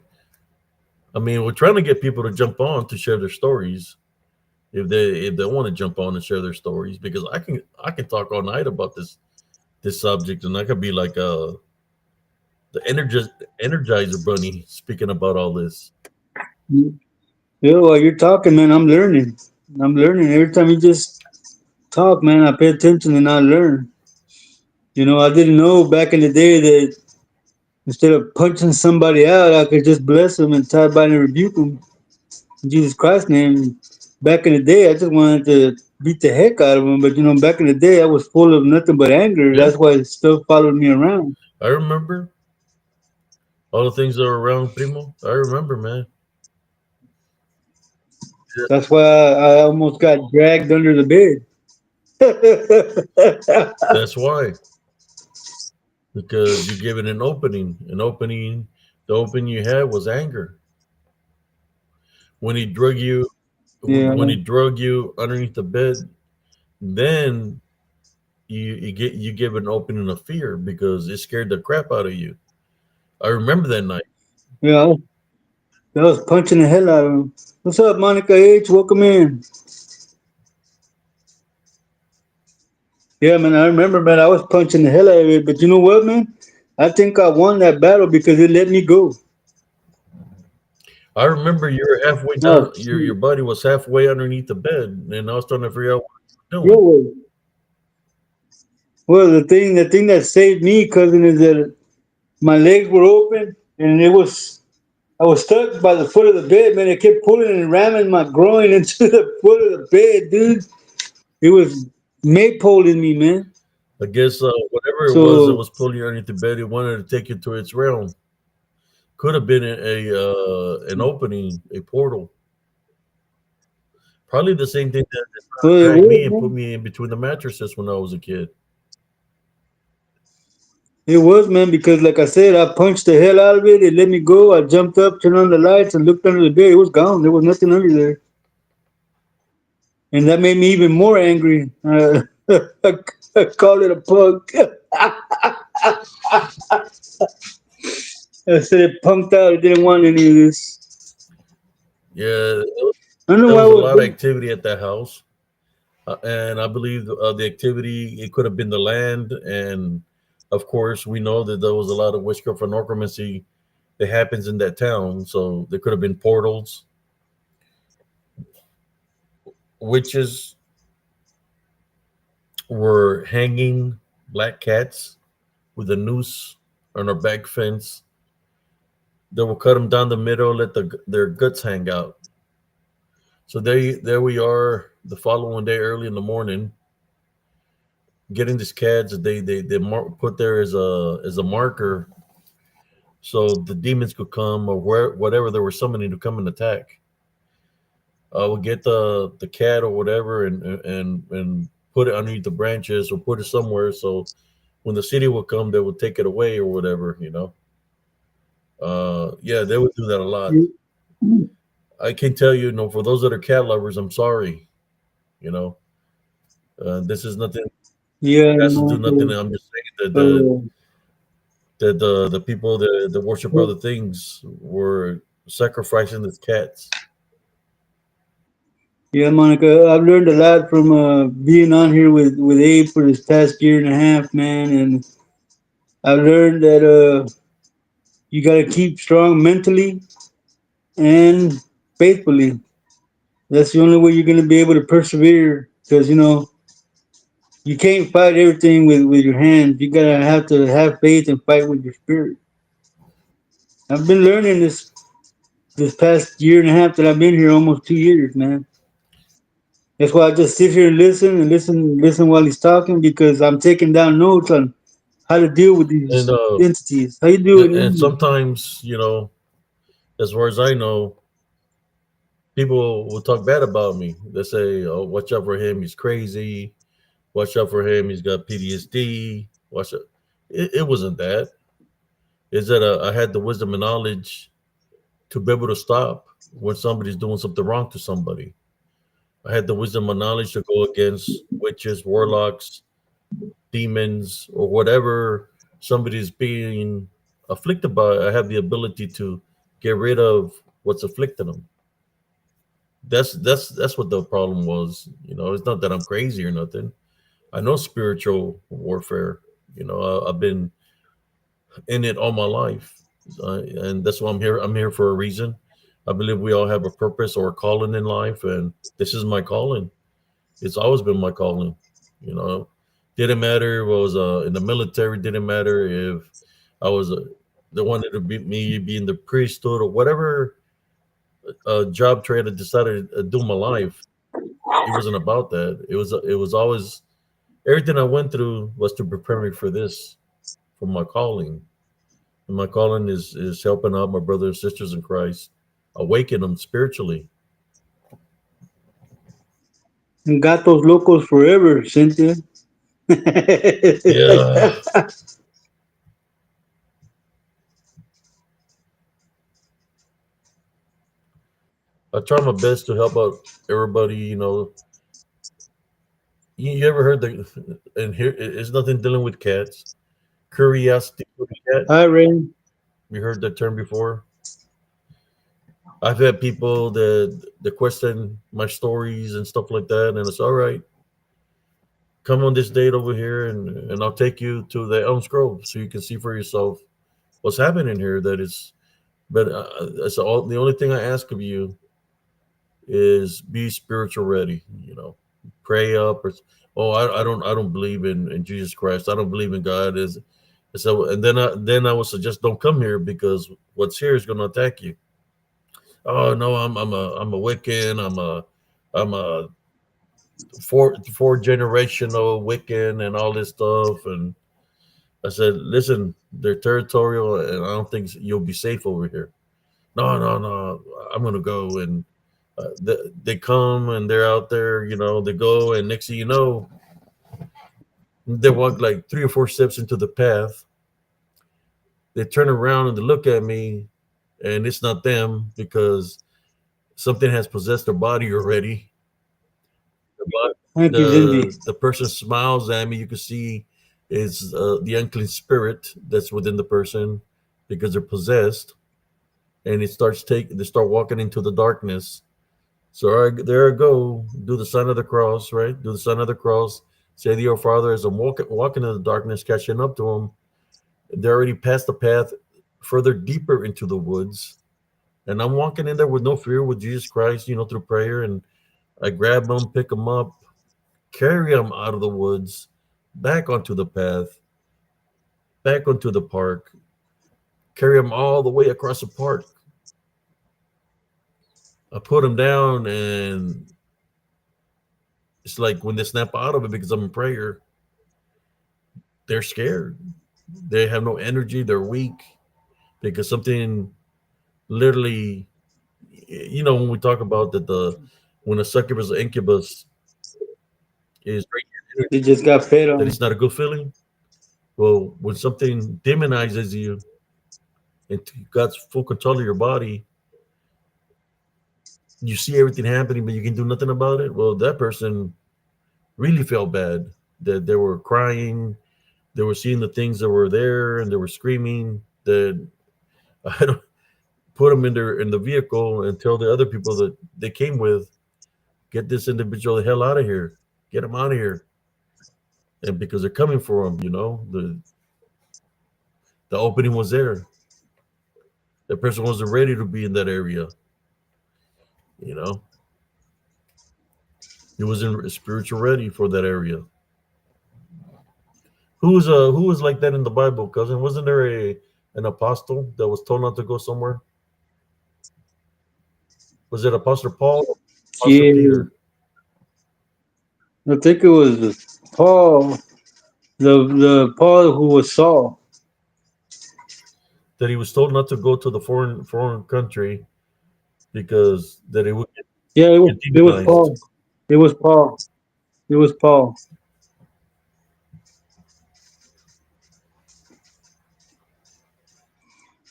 I mean, we're trying to get people to jump on to share their stories if they want to jump on and share their stories, because I can talk all night about this subject, and I could be like the energizer bunny speaking about all this. Yeah, while you're talking, man, I'm learning. I'm learning. Every time you just talk, man, I pay attention and I learn. I didn't know back in the day that instead of punching somebody out, I could just bless them and tie by and rebuke them in Jesus Christ's name. Back in the day, I just wanted to beat the heck out of them. But, back in the day, I was full of nothing but anger. Yeah, That's why stuff followed me around. I remember all the things that were around Primo. I remember, man. Yeah, That's why I almost got dragged under the bed. that's why, because you gave it an opening. The opening you had was anger. When he drug you, Yeah, when he drug you underneath the bed, then you give an opening of fear because it scared the crap out of you. I remember that night. yeah, I was punching the hell out of him. What's up, Monica H? Welcome in. Yeah, man, I remember, man, I was punching the hell out of it. But you know what, man? I think I won that battle because it let me go. I remember you were halfway Oh, down. Your body was halfway underneath the bed, and I was trying to figure out what you were yeah, doing. well, the thing that saved me, cousin, is that my legs were open and I was stuck by the foot of the bed, man. It kept pulling and ramming my groin into the foot of the bed, dude. It was maypoling me, man. I guess whatever it was that So was pulling you underneath the bed, it wanted to take you to its realm. Could have been an opening, a portal. Probably the same thing that well, it dragged was, me and put man. me in between the mattresses when I was a kid. It was, man, because like I said, I punched the hell out of it. It let me go. I jumped up, turned on the lights, and looked under the bed. It was gone. There was nothing under there. And that made me even more angry. I called it a punk. I said it punked out. It didn't want any of this. Yeah, I don't know there why I was a was lot of big. activity at that house, and I believe the activity it could have been the land, and of course we know that there was a lot of witchcraft and necromancy that happens in that town. So there could have been portals, witches were hanging black cats with a noose on our back fence. They will cut them down the middle, let their guts hang out. So there we are the following day, early in the morning, getting these cats. Put there as a marker, so the demons could come or whatever they were summoning to come and attack. We'll get the cat or whatever and put it underneath the branches or put it somewhere so when the city would come, they would take it away or whatever. Yeah, they would do that a lot. I can tell you, for those that are cat lovers, I'm sorry. You know, this is nothing. Yeah, Has to do nothing. I'm just saying that the uh, that the people that worship other things were sacrificing these cats. yeah, Monica. I've learned a lot from being on here with Abe for this past year and a half, man. And I've learned that you got to keep strong mentally and faithfully. That's the only way you're going to be able to persevere. Because You can't fight everything with your hands. You gotta have to have faith and fight with your spirit. I've been learning this past year and a half that I've been here, almost 2 years, man. That's why I just sit here and listen while he's talking because I'm taking down notes on how to deal with And these entities. How you doing? and Andy? sometimes, as far as I know, people will talk bad about me. They say, "Oh, watch out for him. He's crazy. Watch out for him. He's got PTSD. Watch out." It wasn't that. Is that I had the wisdom and knowledge to be able to stop when somebody's doing something wrong to somebody. I had the wisdom and knowledge to go against witches, warlocks, demons, or whatever somebody's being afflicted by. I have the ability to get rid of what's afflicting them. That's what the problem was. It's not that I'm crazy or nothing. I know spiritual warfare. I've been in it all my life, and that's why I'm here. I'm here for a reason. I believe we all have a purpose or a calling in life, and this is my calling. It's always been my calling. You know, didn't matter if I was in the military. Didn't matter if I was the one that would be in the priesthood or whatever job trade I decided to do in my life. It wasn't about that. It was always everything I went through was to prepare me for this, for my calling. And my calling is helping out my brothers and sisters in Christ, awaken them spiritually. And got those locals forever, Cynthia. Yeah, I try my best to help out everybody. You ever heard and here it's nothing dealing with cats. Curiosity for the cat. Hi, Ray. You heard that term before? I've had people that question my stories and stuff like that, and it's all right. Come on this date over here, and I'll take you to the Elms Grove so you can see for yourself what's happening here. That is, but that's all. The only thing I ask of you is be spiritual ready. Pray up. Oh, I don't believe in Jesus Christ. I don't believe in God. Is so, and then I would suggest don't come here because what's here is going to attack you. Oh no, I'm a Wiccan. I'm a four generational Wiccan and all this stuff. And I said, listen, they're territorial, and I don't think you'll be safe over here. No, no, no, I'm gonna go. And they come and they're out there. They go, and next thing you know, they walk like 3 or 4 steps into the path. They turn around and they look at me, and it's not them because something has possessed their body already. The Thank you, Cindy. the person smiles at me. You can see is the unclean spirit that's within the person because they're possessed, and they start walking into the darkness. So there I go. Do the sign of the cross, right? Do the sign of the cross. Say the Our Father as I'm walking in the darkness, catching up to them. They're already past the path, further deeper into the woods, and I'm walking in there with no fear, with Jesus Christ, through prayer, and I grab them, pick them up, carry them out of the woods, back onto the path, back onto the park, carry them all the way across the park. I put them down, and it's like when they snap out of it because I'm in prayer, they're scared. They have no energy. They're weak because something literally, when we talk about that when a succubus or incubus is draining energy, He just got fed that on. it's not a good feeling. Well, when something demonizes you and got full control of your body, you see everything happening, but you can do nothing about it. Well, that person really felt bad that they were crying, they were seeing the things that were there, and they were screaming. That I don't put them in the vehicle and tell the other people that they came with, get this individual the hell out of here, get him out of here, and because they're coming for him, the opening was there. The person wasn't ready to be in that area. You know, he wasn't spiritual ready for that area. who was like that in the Bible, cousin? Wasn't there a an apostle that was told not to go somewhere? Was it Apostle Paul or Apostle Yeah, Peter I think it was Paul, the Paul who was Saul. that he was told not to go to the foreign country because that he would Yeah, get it was demonized? Paul. It was Paul. It was Paul.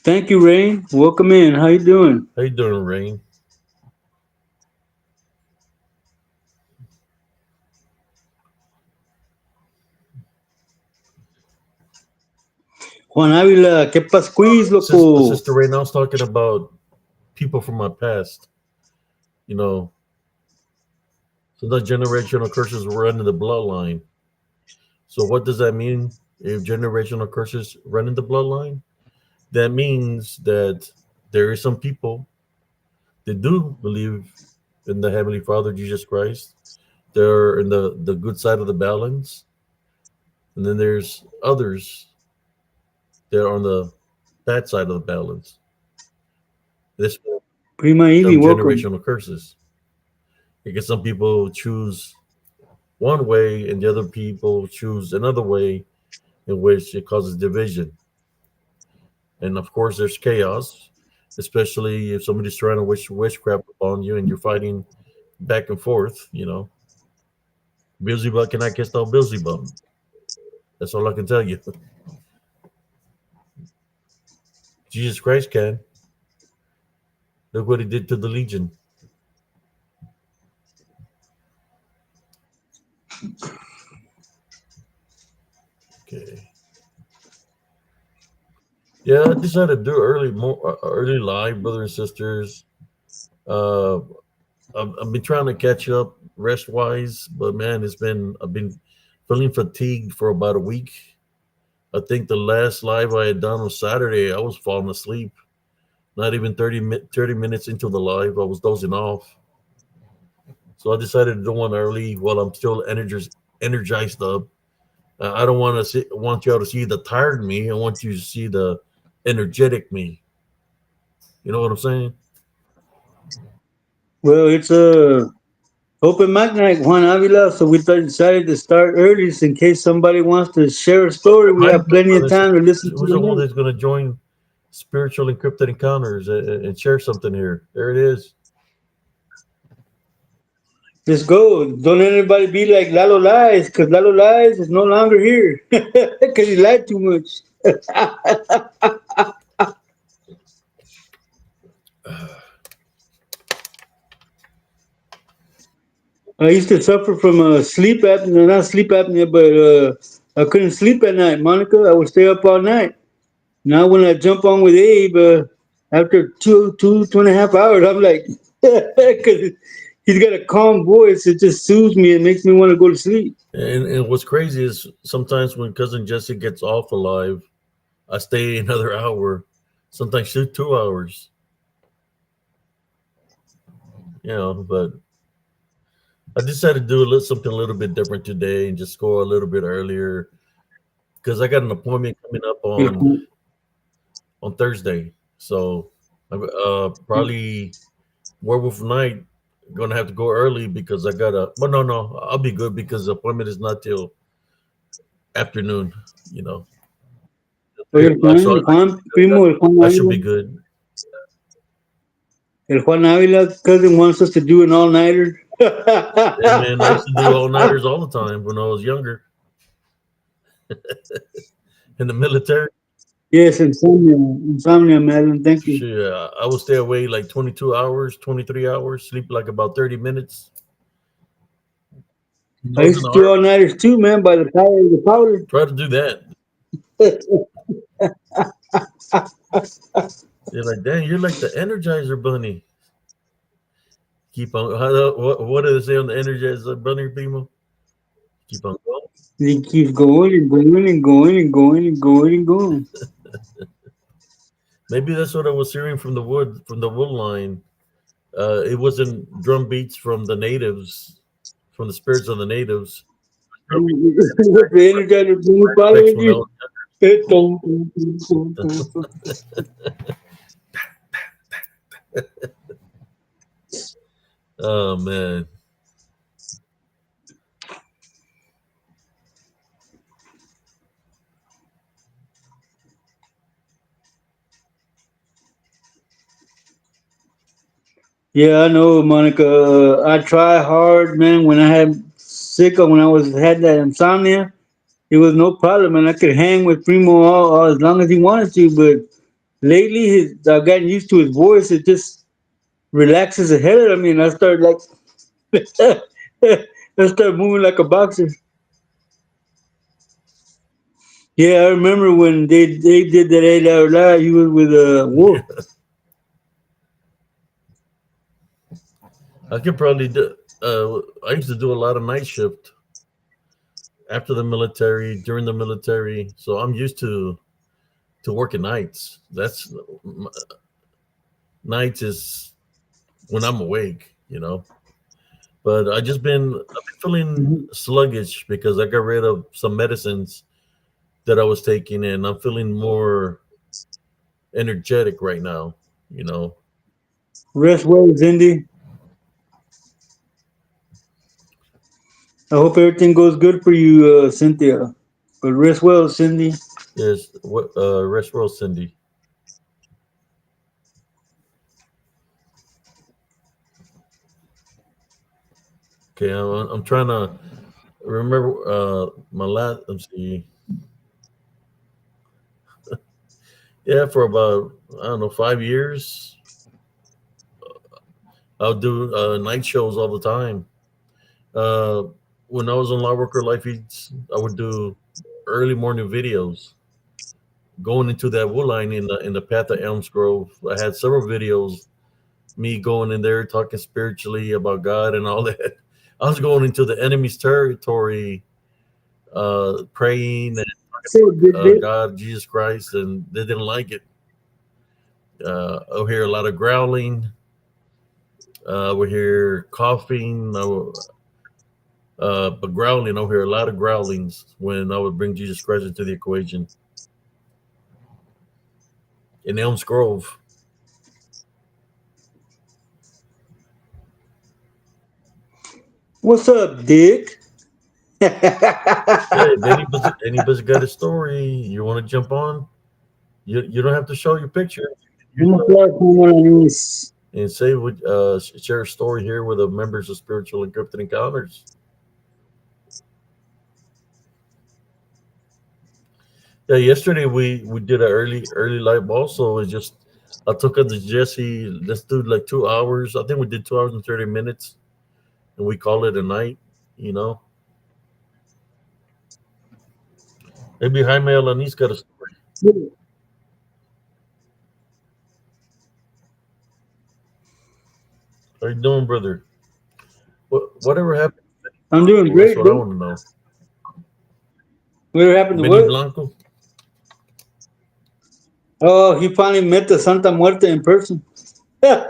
Thank you, Rain. Welcome in. How you doing? How you doing, Rain? Juan Ávila, ¿qué pascuis, loco? Sister Rain, I was talking about people from my past. You know, so the generational curses run in the bloodline. So what does that mean? If generational curses run in the bloodline, that means that there is some people that do believe in the Heavenly Father Jesus Christ. They're in the good side of the balance, and then there's others that are on the bad side of the balance. This Prima Evie, of welcome. generational curses because some people choose one way and the other people choose another way in which it causes division. And of course, there's chaos, especially if somebody's trying to wish witchcraft upon you and you're fighting back and forth. You know, Beelzebub cannot cast out Beelzebub. That's all I can tell you. Jesus Christ can. Look what he did to the Legion. Okay. Yeah, I decided to do early live, brothers and sisters. Uh, I've been trying to catch up rest wise, but man, I've been feeling fatigued for about a week. I think the last live I had done was Saturday. I was falling asleep. Not even 30 minutes into the live, I was dozing off. So I decided to do one early while I'm still energized up. I don't want y'all to see the tired me. I want you to see the energetic me. You know what I'm saying? Well, it's a open mic night, Juan Avila, so we decided to start early just in case somebody wants to share a story. We Remind have me, plenty of brothers and time to sisters, listen to who's the the one man. that's going to join Spiritual Encrypted Encounters and share something here? There it is. Just go. Don't let anybody be like Lalo Lies, because Lalo Lies is no longer here because he lied too much. I used to suffer from sleep apnea, not sleep apnea, but I couldn't sleep at night, Monica. I would stay up all night. Now when I jump on with Abe, after 2.5 hours, I'm like, because he's got a calm voice. It just soothes me and makes me want to go to sleep. And what's crazy is sometimes when cousin Jesse gets off alive, I stay another hour, sometimes 2 hours. You know, but I decided to do something a little bit different today and just go a little bit earlier because I got an appointment coming up on Thursday. So probably Werewolf Night gonna have to go early because I gotta. But no, I'll be good because the appointment is not till afternoon. You know, Oye, 3 o'clock. So El Juan, primo, I should be good. El Juan Avila cousin wants us to do an all nighter. Yeah, man, I used to do all nighters all the time when I was younger in the military. Yes, insomnia, Madeline. Thank you. Shit, I would stay away like 22 hours, 23 hours, sleep like about 30 minutes. I I was in used the to do all army. nighters too, man, by the power of the powder. Try to do that. They're like, dang, you're like the Energizer Bunny. Keep on. What do they say on the Energizer Bunny, people? Keep on going. He keeps going and going and going and going and going and going. Maybe that's what I was hearing from the wood line. It wasn't drum beats from the natives, from the spirits of the natives. The Energizer Bunny Specs following when I you. was, oh man. Yeah, I know, Monica. I try hard, man. When I had when I was had that insomnia, it was no problem, and I could hang with Primo all as long as he wanted to. But lately, I've gotten used to his voice. It just relaxes the hell out of me, and I start like, I start moving like a boxer. Yeah, I remember when they did that 8 hour live. He was with Wolf. Yeah. I could probably do. I used to do a lot of night shift after the military, during the military, so I'm used to working nights. Nights is when I'm awake. But I've been feeling Mhm. sluggish because I got rid of some medicines that I was taking, and I'm feeling more energetic right now. Rest well, Cindy. I hope everything goes good for you, Cynthia. But rest well, Cindy. Yes, what rest well, Cindy. Okay, I'm trying to remember my last. Let's see. Yeah, for about I don't know 5 years, I'll do night shows all the time. Uh, when I was on Law Worker Life Feeds, I would do early morning videos going into that wood line in the path of Elms Grove. I had several videos me going in there talking spiritually about God and all that. I was going into the enemy's territory, praying and So, did God, Jesus Christ, and they didn't like it. I hear a lot of growling. We hear coughing. But growling, I'll hear a lot of growlings when I would bring Jesus Christ into the equation in Elms Grove. what's up, Dick? Yeah, if anybody's got a story you want to jump on, you don't have to show your picture. You ¿Cómo estás, Luis? and say what share a story here with the members of Spiritual and Cryptid Encounters. Yeah, yesterday we did an early live also. It's just I took up to Jesse. Let's do like 2 hours. I think we did 2 hours and 30 minutes, and we call it a night. You know, maybe Jaime Alanis got a story. How you doing, brother? Whatever happened? I'm doing Well, that's great, what I dude. want to know. What happened to Benny what? Blanco. Oh, he finally met the Santa Muerte in person. Yeah,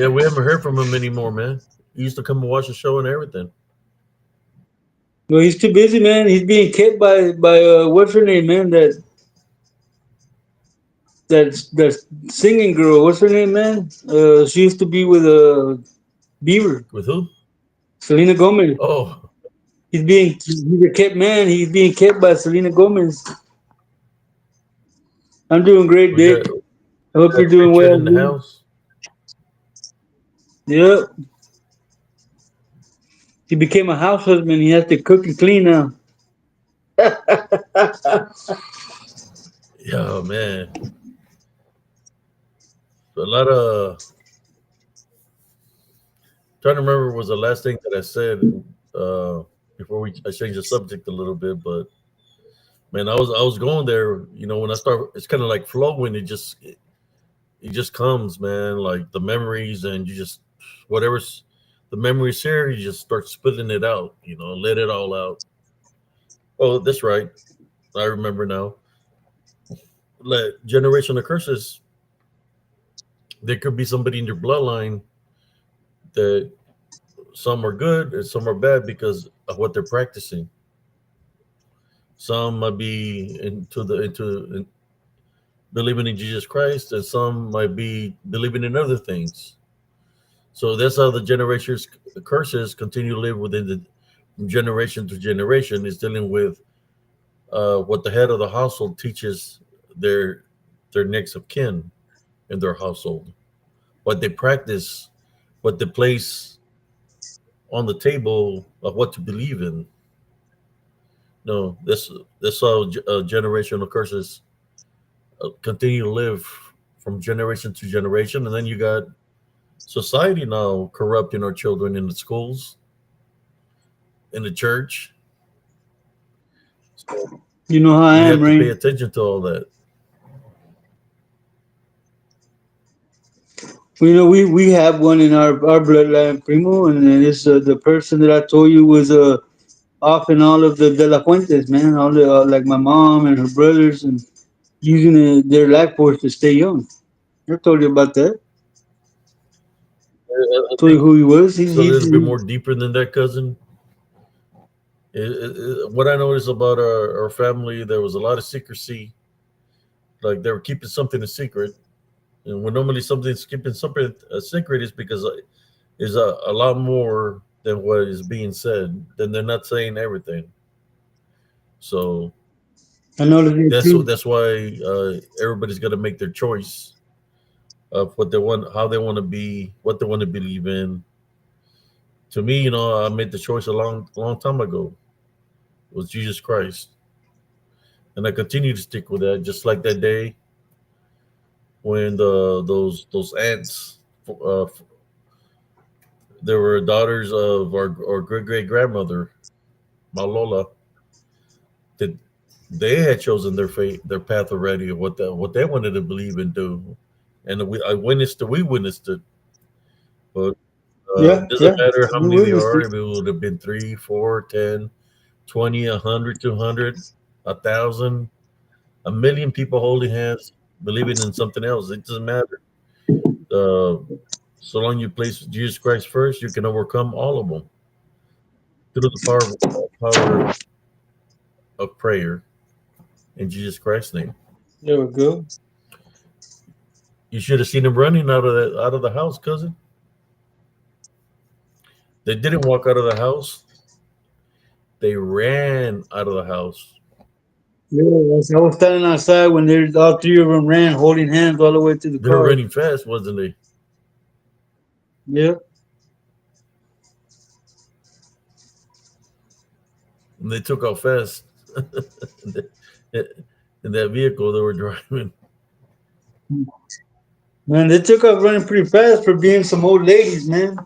we haven't heard from him anymore, man. He used to come and watch the show and everything. Well, he's too busy, man. He's being kept by what's her name, man? That singing girl. What's her name, man? She used to be with Beaver, With who? Selena Gomez. Oh, He's a kept man. He's being kept by Selena Gomez. I'm doing great, we Dick. got I hope you're doing Richard well. in the Dude. house. Yep. He became a house husband. He has to cook and clean now. Yeah, man. A lot of trying to remember was the last thing that I said uh, before I changed the subject a little bit. But man, I was going there. When I start, it's kind of like flowing. It just comes, man. Like the memories, and you just whatever's the memories here, you just start spitting it out. Let it all out. Oh, that's right. I remember now. Like generational curses. There could be somebody in your bloodline that some are good and some are bad because of what they're practicing. Some might be believing in Jesus Christ, and some might be believing in other things. So that's how the generations curses continue to live within the from generation to generation. Is dealing with what the head of the household teaches their their next of kin in their household, what they practice, what they place on the table of what to believe in. No, this how generational curses continue to live from generation to generation, and then you got society now corrupting our children in the schools, in the church. So You know how I we am, have to pay Rain. attention to all that. You know, we have one in our bloodline, Primo, and then it's the person that I told you was off in all of the De La Fuentes, man. All the like my mom and her brothers, and using their life force to stay young. I told you about that. I Told you think who he was. it's a little bit more deeper than that, cousin. What I noticed about our family, there was a lot of secrecy. Like they were keeping something a secret, and when normally something's keeping something a secret is because is a lot more than what is being said. Then they're not saying everything. So I know that too. that's why everybody's got to make their choice of what they want, how they want to be, what they want to believe in. To me, I made the choice a long time ago. It was Jesus Christ, and I continue to stick with that. Just like that day when those aunts, uh, they were daughters of our great grandmother, Malola, that they had chosen their fate, their path already, of what they wanted to believe and do, and we witnessed it. But Yeah, it doesn't yeah. matter how We many there witnessed are. it. If it would have been 3, 4, 10, 20, 100, 200, 1,000, a million people holding hands, believing in something else. It doesn't matter. Uh, so long you place Jesus Christ first, you can overcome all of them through the power of prayer in Jesus Christ's name. There we go. You should have seen him running out of the house, cousin. They didn't walk out of the house. They ran out of the house. Yeah, I was standing outside when there's all three of them ran, holding hands all the way to the They were car. running fast, wasn't they? Yeah. And they took off fast in that vehicle they were driving. Man, they took off running pretty fast for being some old ladies, man.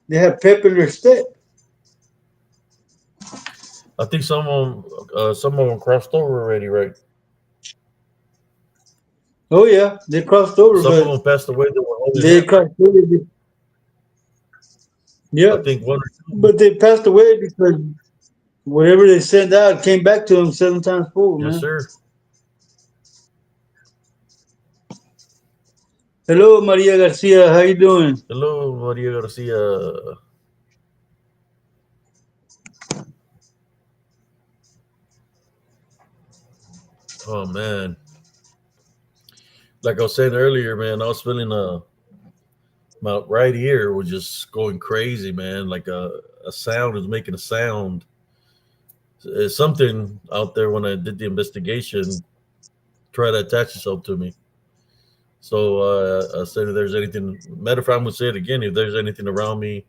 They had pep in their step. I think some of them crossed over already, right? Oh yeah, they crossed over, Some of but them passed away that were holding they hands. crossed over. I Yeah, think one or two. but they passed away because whatever they sent out came back to them 7 times full, Yes, man. sir. Hello, Maria Garcia. How you doing? Hello, Maria Garcia. Oh man, like I was saying earlier, man, I was feeling my right ear was just going crazy, man. Like a sound was making a sound. It's something out there when I did the investigation try to attach itself to me. So I said, if there's anything, matter of fact, I'm gonna say it again. If there's anything around me,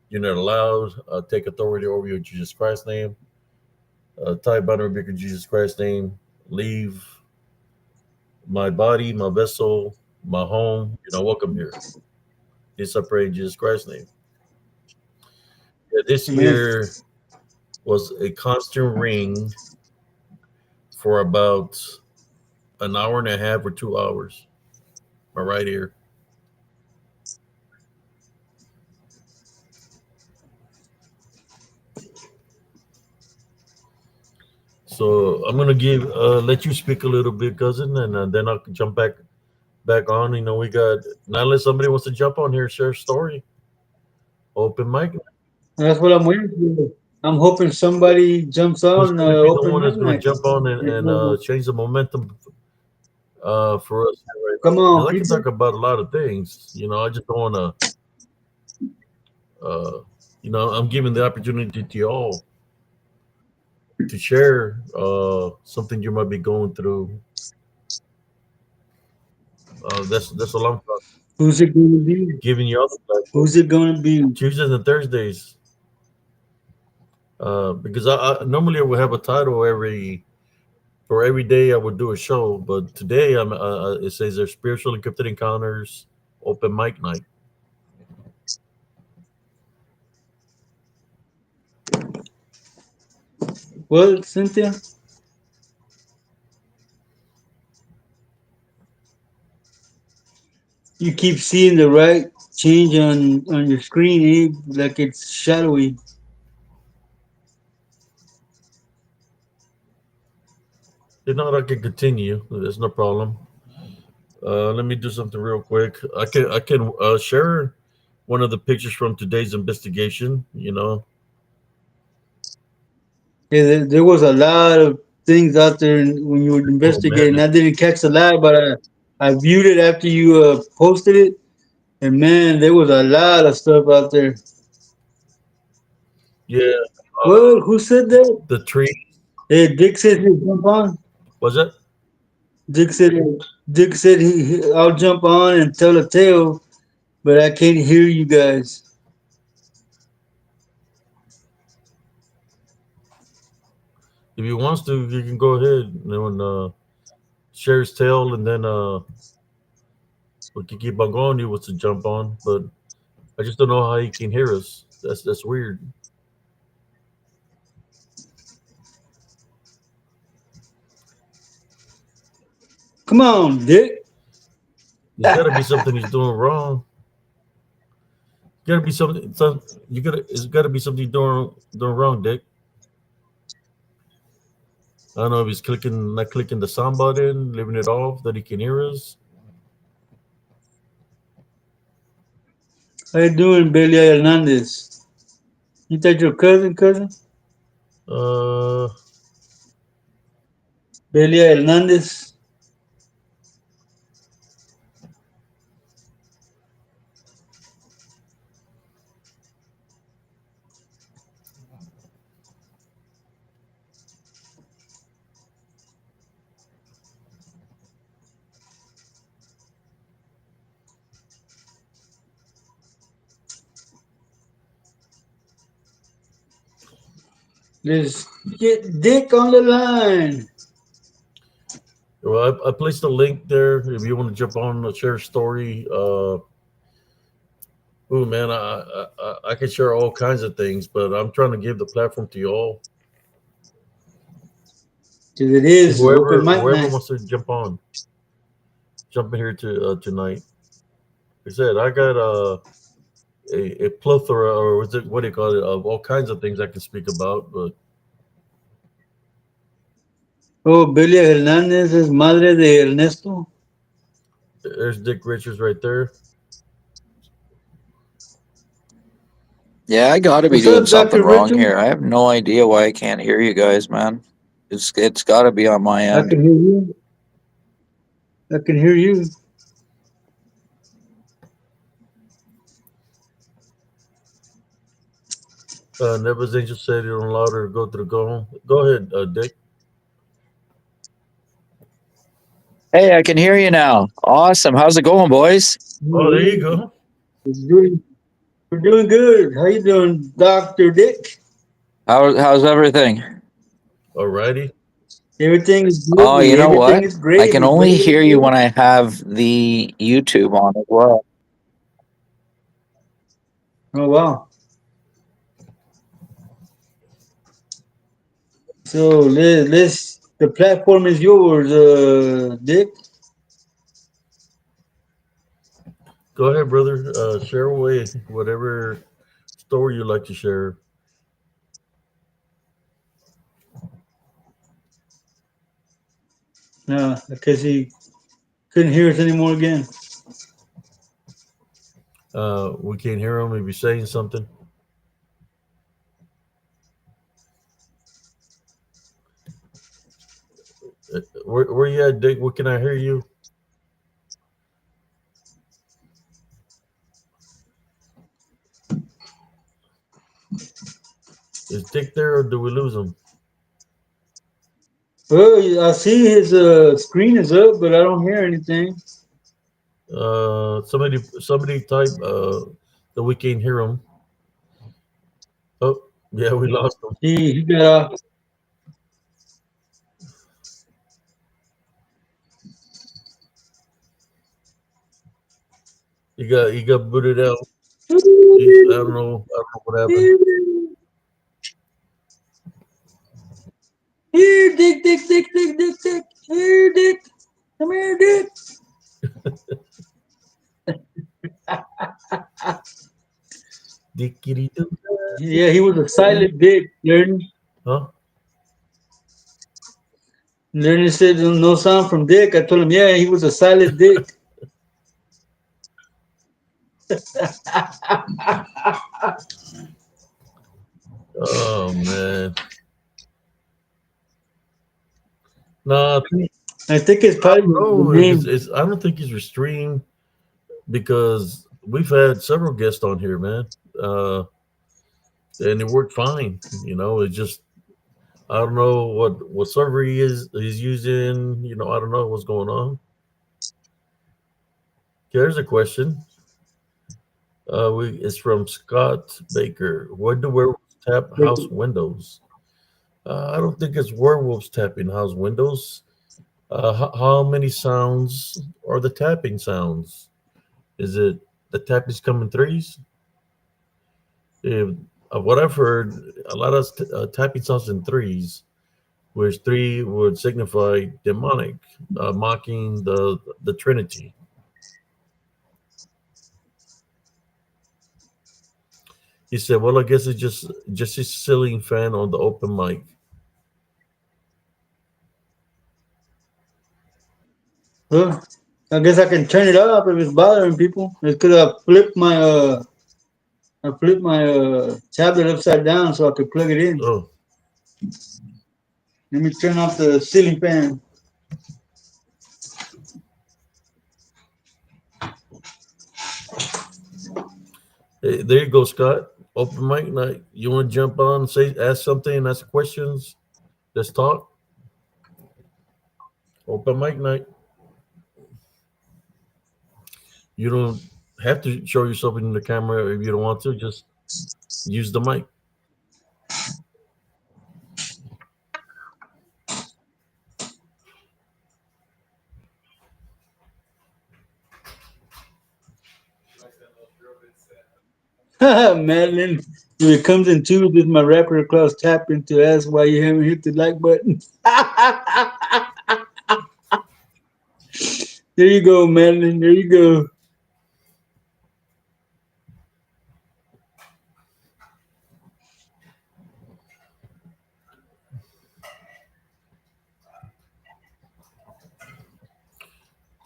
you're not allowed. Take authority over you in Jesus Christ's name. Tie bound and rebuke in Jesus Christ's name. Leave my body, my vessel, my home. You're not welcome here. This I pray in Jesus Christ's name. Yeah, this Amen. ear was a constant ring for about an hour and a half or 2 hours. My right ear. So I'm gonna let you speak a little bit, cousin, and then I'll jump back on. We got now unless somebody wants to jump on here, share a story Open mic. That's what I'm waiting for. I'm hoping somebody jumps Who's on going to be the open one mic that's going to night. jump on and change the momentum for us here right Come now? Because on, I can people. talk about a lot of things. I just don't want to. I'm giving the opportunity to y'all to share something you might be going through. That's all I'm Who's it going to be? giving you all the platform. Who's it going to be? Tuesdays and Thursdays. Because I normally I would have a title every day I would do a show, but today it says there's spiritual and cryptid encounters open mic night. Well, Cynthia, you keep seeing the right change on your screen, like it's shadowy. If not, I can continue. There's no problem. Let me do something real quick. I can share one of the pictures from today's investigation. Yeah, there was a lot of things out there when you were Oh investigating. man, I didn't catch the live, but I viewed it after you posted it, and man, there was a lot of stuff out there. yeah. Well, who said that? The tree Hey, Dick said he'd jump on. was it? Dick said Dick said I'll jump on and tell a tale, but I can't hear you guys. If he wants to, you can go ahead and share his tale, and then we can keep on going. He wants to jump on, but I just don't know how he can hear us. That's weird. Come on, Dick. There's got to be something he's doing wrong. Got to be something. You got to. It's got to be something you're doing wrong, Dick. I don't know if he's not clicking the sound button, leaving it off that he can hear us. How you doing, Belia Hernandez? You that your cousin? Uh, Belia Hernandez. Let's get Dick on the line. well, I placed a link there if you want to jump on and share a story. Oh man, I can share all kinds of things, but I'm trying to give the platform to you all. Cause it is open mic Whoever night. wants to jump in here tonight. Like I said, I got a plethora, or what do you call it, of all kinds of things I can speak about. But Oh, Belia Hernandez es madre de Ernesto. there's Dick Richards right there. Yeah, I gotta be doing something wrong here. I have no What's idea up, why I Dr. can't hear Richard? you guys, man. It's gotta be on my end. I can hear you. I can hear you. Never's Angel said you don't allow her to go through go home. Go ahead, Dick. Hey, I can hear you now. Awesome. How's it going, boys? Oh, there you go. We're doing, we're doing good. How you doing, Dr. Dick? How's everything? Alrighty. Everything is Oh, gravy. you know Everything what? is I can gravy, only hear you baby. when I have the YouTube on as well. Oh wow. So let's the platform is yours, Dick. Go ahead, brother. Share away whatever story you like to share. No, because he couldn't hear us anymore again. We can't hear him if he's saying something. Where you at, Dick? What can I hear you? Is Dick there or do we lose him? Well, I see his screen is up, but I don't hear anything. Somebody type that we can't hear him. Oh, yeah, we lost him. He got off. He got booted out. I don't know what happened. Here, Dick, Dick, Dick, Dick, Dick, Dick. Here, Dick. Come here, Dick. Dickity doo. Yeah, he was a silent Dick. Huh? Learning said no sound from Dick. I told him, yeah, he was a silent Dick. Oh man. No, I think it's I probably don't the know. name. I don't think he's restrained because we've had several guests on here, man. And it worked fine. It's just I don't know what server he's using. I don't know what's going on. Here's a question. It's from Scott Baker. When do werewolves tap house windows? I don't think it's werewolves tapping house windows. How many sounds are the tapping sounds? Is it the tappings come in threes? If, what I've heard, a lot of tapping sounds in threes, which three would signify demonic, mocking the Trinity. He said, "Well, I guess it's just a ceiling fan on the open mic." Huh? I guess I can turn it off if it's bothering people. It could have flipped my tablet upside down so I could plug it in. Oh, Let me turn off the ceiling fan. hey, there you go, Scott. Open mic night. You want to jump on, ask something, ask questions. Let's talk. Open mic night. You don't have to show yourself in the camera if you don't want to. Just use the mic. Madeline, if it comes in two, this my rapper across tapping to ask why you haven't hit the like button. There you go, Madeline. There you go.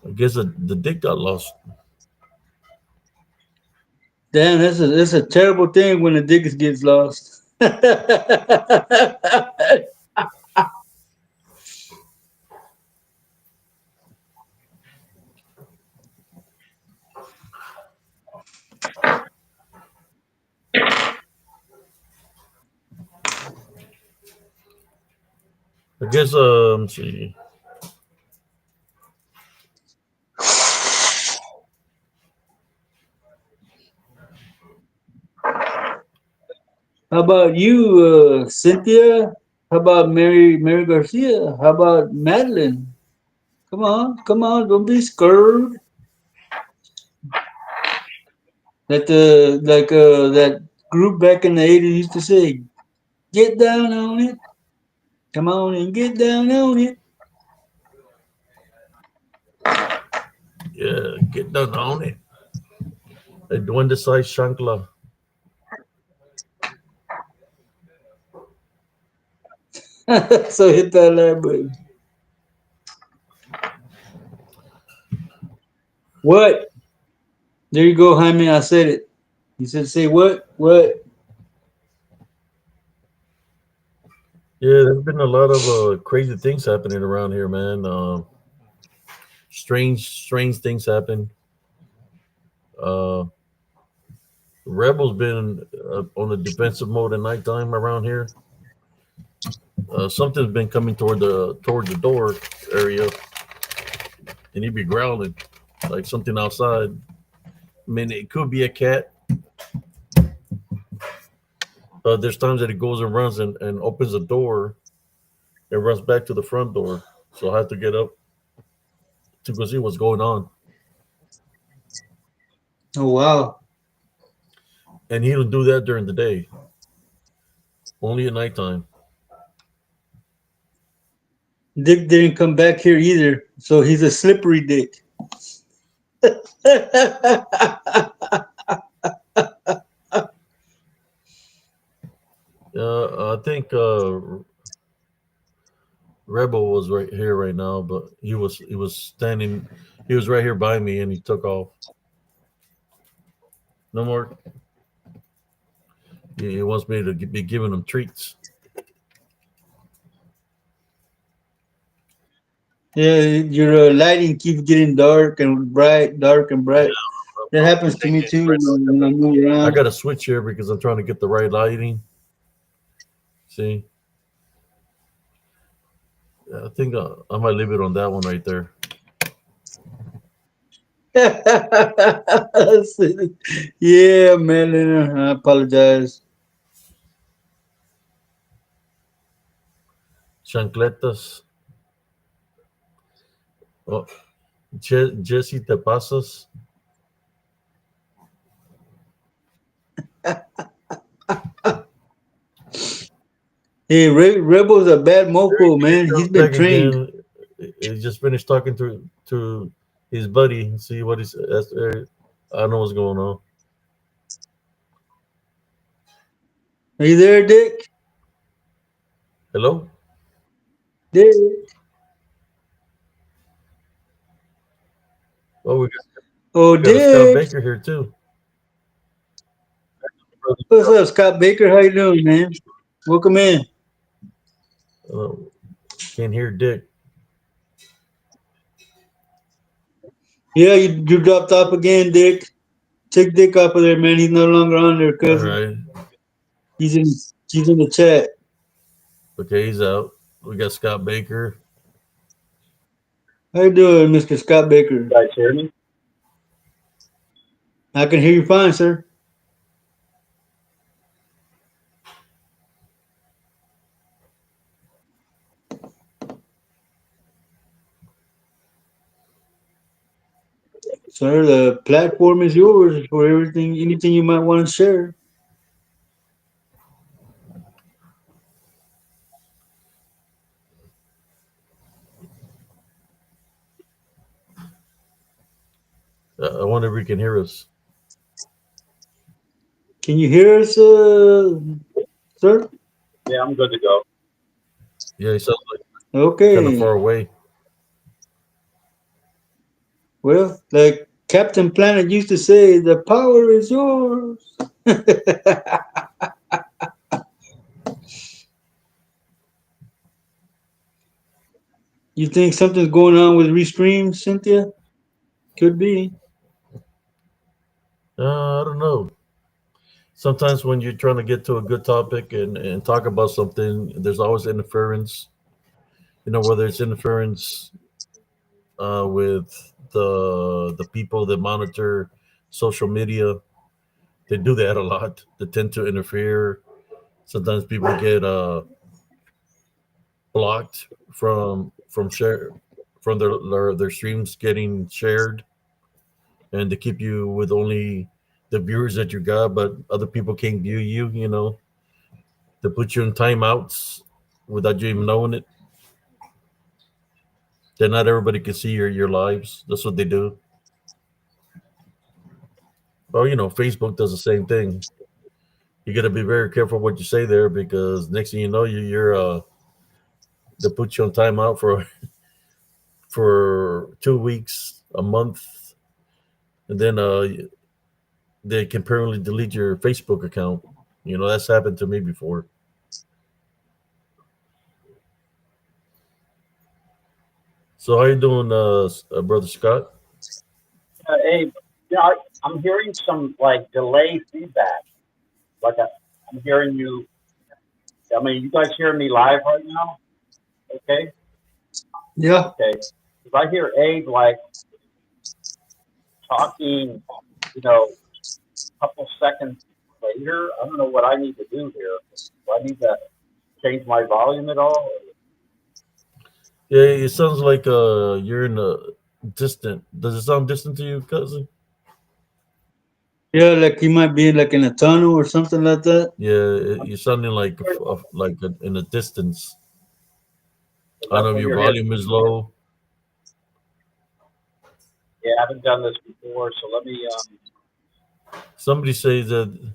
I guess the dick got lost. Damn, that's a terrible thing when the diggers gets lost. I guess let's see. How about you, Cynthia? How about Mary Garcia? How about Madeline? Come on, don't be scared. That group back in the 80s used to say, get down on it. Come on and get down on it. Yeah, get down on it. Doing the size shankla. So hit that like button. What? There you go, Jaime. I said it. You said, say what? What? Yeah, there's been a lot of crazy things happening around here, man. Strange things happen. Uh, Rebels been on the defensive mode at nighttime around here. Something's been coming toward the door area, and he'd be growling like something outside. I mean, it could be a cat. There's times that it goes and runs and opens the door and runs back to the front door. So I have to get up to go see what's going on. Oh wow. And he don't do that during the day, only at nighttime. Dick didn't come back here either, so he's a slippery dick. I think Rebel was right here right now, but he was standing. He was right here by me, and he took off. No more. He wants me to be giving him treats. Yeah, your lighting keeps getting dark and bright, dark and bright. That happens to me too when I move I around. got to switch here because I'm trying to get the right lighting. See, I think I might leave it on that one right there. Yeah, man. I apologize. Chancletas. Oh, Jesse, te pasas. Hey, Rebel's a bad mofo, man. He's been Back trained. again. He just finished talking to his buddy. See what he's. I know what's going on. Are you there, Dick? Hello. Dick. Oh, Oh, we got a Scott Dick. Baker here too. What's up, Scott Baker? How you doing, man? Welcome in. Uh, can't hear Dick. Yeah, you dropped off again, Dick. Take Dick off of there, man. He's no longer on there, All cousin. right. He's in the chat. Okay, he's out. We got Scott Baker. How you doing, Mr. Scott Baker? You guys hear me? I can hear you fine, sir. Sir, the platform is yours for anything you might want to share. I wonder if he can hear us. Can you hear us, sir? Yeah, I'm good to go. Yeah, he sounds like Okay. kind of far away. Well, like Captain Planet used to say, the power is yours. You think something's going on with Restream, Cynthia? Could be. I don't know. Sometimes when you're trying to get to a good topic and talk about something, there's always interference. You know, whether it's interference with the people that monitor social media, they do that a lot. They tend to interfere. Sometimes people get blocked from share from their streams getting shared, and they keep you with only the viewers that you got, but other people can't view you. You know, they put you in timeouts without you even knowing it. Then not everybody can see your lives. That's what they do. Well, you know, Facebook does the same thing. You got to be very careful what you say there because next thing you know, you're they put you on timeout for 2 weeks, a month, and then they can permanently delete your Facebook account. You know, that's happened to me before. So how you doing, brother Scott? Hey, I'm hearing some like delay feedback. Like I'm hearing you. I mean, you guys hearing me live right now? Okay. Yeah. Okay. If I hear Abe like talking, a couple seconds later, I don't know what I need to do here. Do I need to change my volume at all? Yeah, it sounds like you're in a distant. Does it sound distant to you, cousin? Yeah, like he might be like in a tunnel or something like that. Yeah, you're sounding in a distance. Is I don't that know if what your you're hearing? volume is low. Yeah, I haven't done this before, so let me. Somebody say that.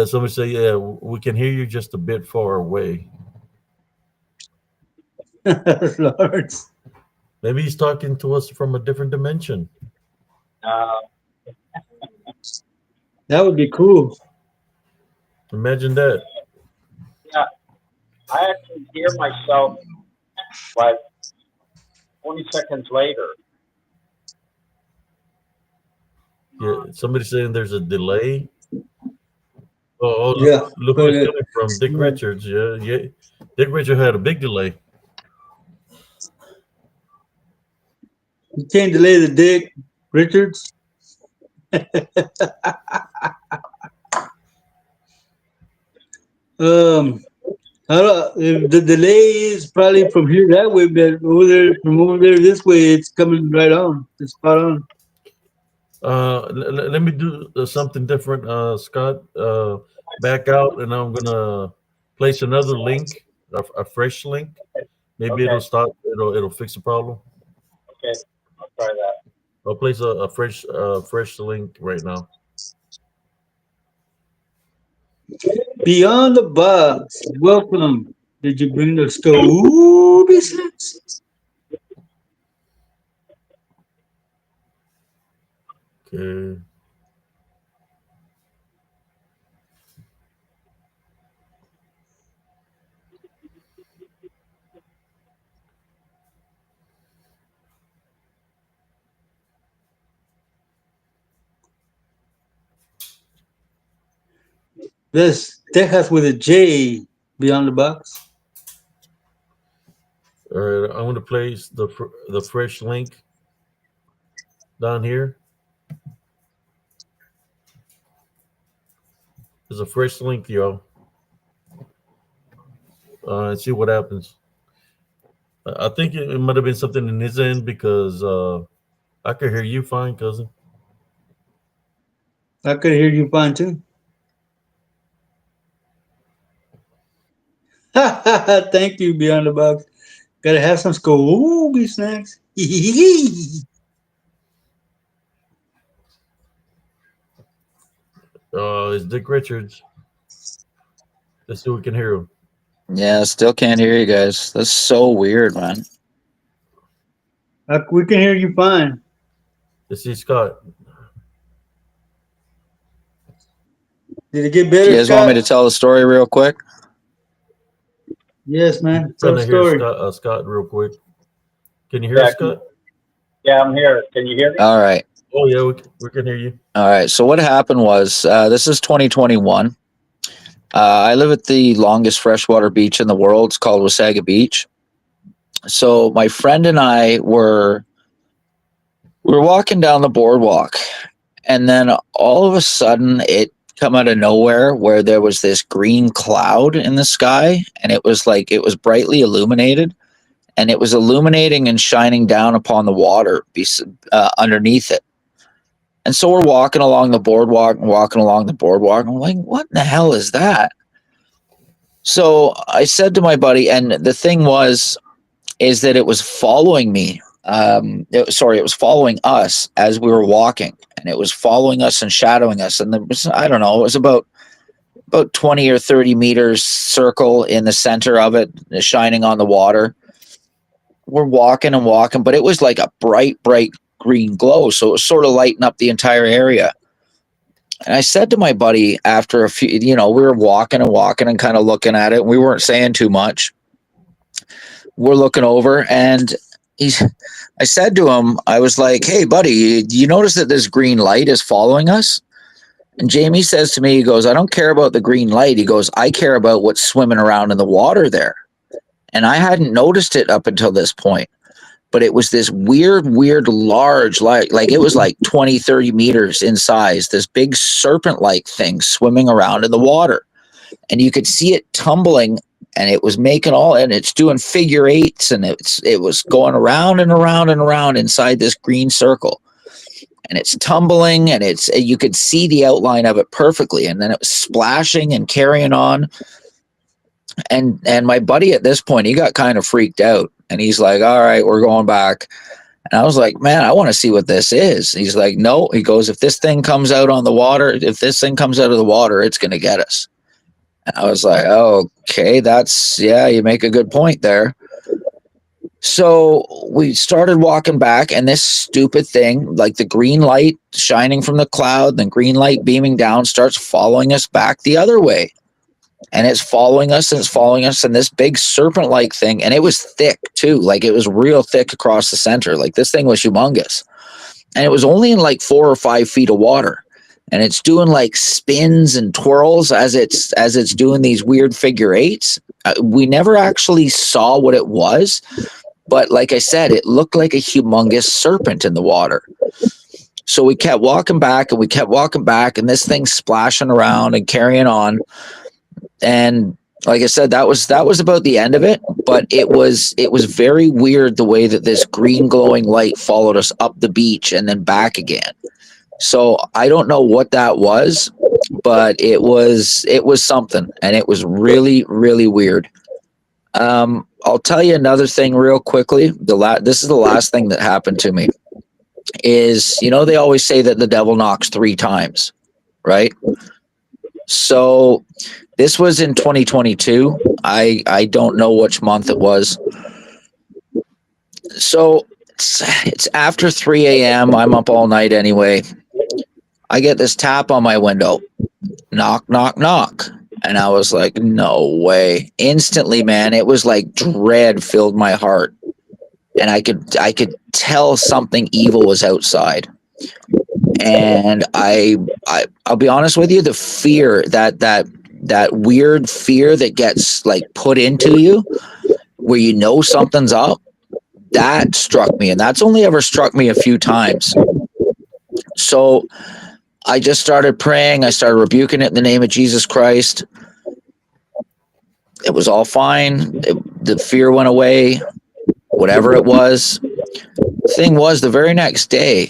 Somebody say, yeah, we can hear you just a bit far away. Lord. Maybe he's talking to us from a different dimension. Uh, That would be cool. Imagine that. yeah, I actually hear myself like 20 seconds later. Yeah, somebody saying there's a delay. Oh, Yeah, look who but it's coming from. Dick Richards. Yeah, yeah. Dick Richards had a big delay. you can't delay the Dick Richards. Um, if the delay is probably from here that way, but over there, from over there this way, it's coming right on. It's spot on. Let me do something different, Scott. Back out, and I'm gonna place another link, a fresh link. Maybe Okay, it'll stop. It'll fix the problem. okay, I'll try that. I'll place a fresh link right now. Beyond the box. Welcome. Did you bring the Scooby snacks? Okay. This Texas with a J. Beyond the box. All right. I'm gonna place the fresh link down here. There's a fresh link, y'all. And see what happens. I think it might have been something in his end because I could hear you fine, cousin. I could hear you fine too. Thank you, Beyond the box. Gotta have some Scooby snacks. It's Dick Richards. Let's see if we can hear him. Yeah, still can't hear you guys. That's so weird, man. We can hear you fine. Let's see Scott. Did it get Do better, you guys want me Scott? to tell the story real quick? Yes, man. Trying Tell the to hear story. Scott real quick. Can you hear Yeah, us, Scott? yeah, I'm here. Can you hear me? All right. Oh yeah, we can hear you. All right. So what happened was this is 2021. I live at the longest freshwater beach in the world. It's called Wasaga Beach. So my friend and I were walking down the boardwalk, and then all of a sudden it come out of nowhere where there was this green cloud in the sky, and it was brightly illuminated, and it was illuminating and shining down upon the water underneath it. And so we're walking along the boardwalk, and I'm like, what in the hell is that? So I said to my buddy, and the thing is that it was following me. It was following us as we were walking, and it was following us and shadowing us. And there was, I don't know, it was about 20 or 30 meters circle in the center of it, shining on the water. We're walking, but it was like a bright green glow. So it was sort of lighting up the entire area. And I said to my buddy after a few, we were walking and kind of looking at it. We weren't saying too much. We're looking over, and I said to him, I was like, "Hey, buddy, you notice that this green light is following us?" And Jamie says to me, he goes, "I don't care about the green light." He goes, "I care about what's swimming around in the water there." And I hadn't noticed it up until this point. But it was this weird, large light. Like it was like 20, 30 meters in size, this big serpent-like thing swimming around in the water. And you could see it tumbling, and it was making and it's doing figure eights, and it was going around and around and around inside this green circle. And it's tumbling, and you could see the outline of it perfectly. And then it was splashing and carrying on. And my buddy at this point, he got kind of freaked out, and he's like, "All right, we're going back." And I was like, "Man, I want to see what this is." He's like, "No," he goes, "if this thing comes out of the water, it's going to get us." And I was like, "Oh, okay, you make a good point there." So we started walking back, and this stupid thing, like the green light shining from the cloud, then green light beaming down, starts following us back the other way. And it's following us, and this big serpent-like thing, and it was thick too. Like it was real thick across the center. Like this thing was humongous. And it was only in like 4 or 5 feet of water. And it's doing like spins and twirls as it's doing these weird figure eights. We never actually saw what it was, but like I said, it looked like a humongous serpent in the water. So we kept walking back, and this thing's splashing around and carrying on. And like I said, that was about the end of it. But it was very weird the way that this green glowing light followed us up the beach and then back again. So I don't know what that was, but it was something, and it was really, really weird. I'll tell you another thing real quickly. This is the last thing that happened to me. Is they always say that the devil knocks 3 times, right? So this was in 2022. I don't know which month it was. So it's after 3 a.m. I'm up all night anyway. I get this tap on my window. Knock, knock, knock. And I was like, no way. Instantly, man, it was like dread filled my heart. And I could tell something evil was outside. And I'll be honest with you, the fear, that weird fear that gets like put into you where something's up, that struck me. And that's only ever struck me a few times. So I just started praying. I started rebuking it in the name of Jesus Christ. It was all fine. The fear went away, whatever it was. The thing was, the very next day,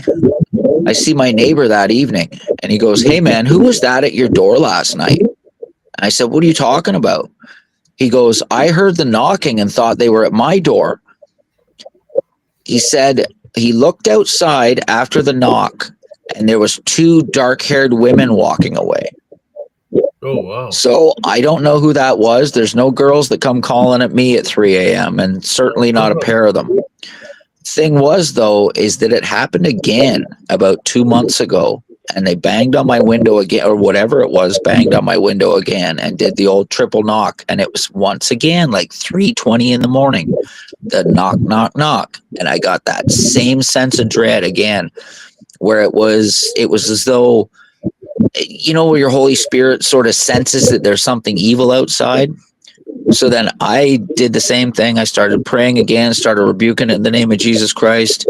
I see my neighbor that evening, and he goes, "Hey, man, who was that at your door last night?" And I said, "What are you talking about?" He goes, "I heard the knocking and thought they were at my door." He said he looked outside after the knock, and there was 2 dark-haired women walking away. Oh, wow. So I don't know who that was. There's no girls that come calling at me at 3 a.m. and certainly not a pair of them. Thing was, though, is that it happened again about 2 months ago, and they banged on my window again, or whatever it was, banged on my window again and did the old triple knock. And it was once again like 3:20 in the morning, the knock, knock, knock. And I got that same sense of dread again, where it was as though, where your Holy Spirit sort of senses that there's something evil outside. So then I did the same thing. I started praying again, started rebuking it in the name of Jesus Christ,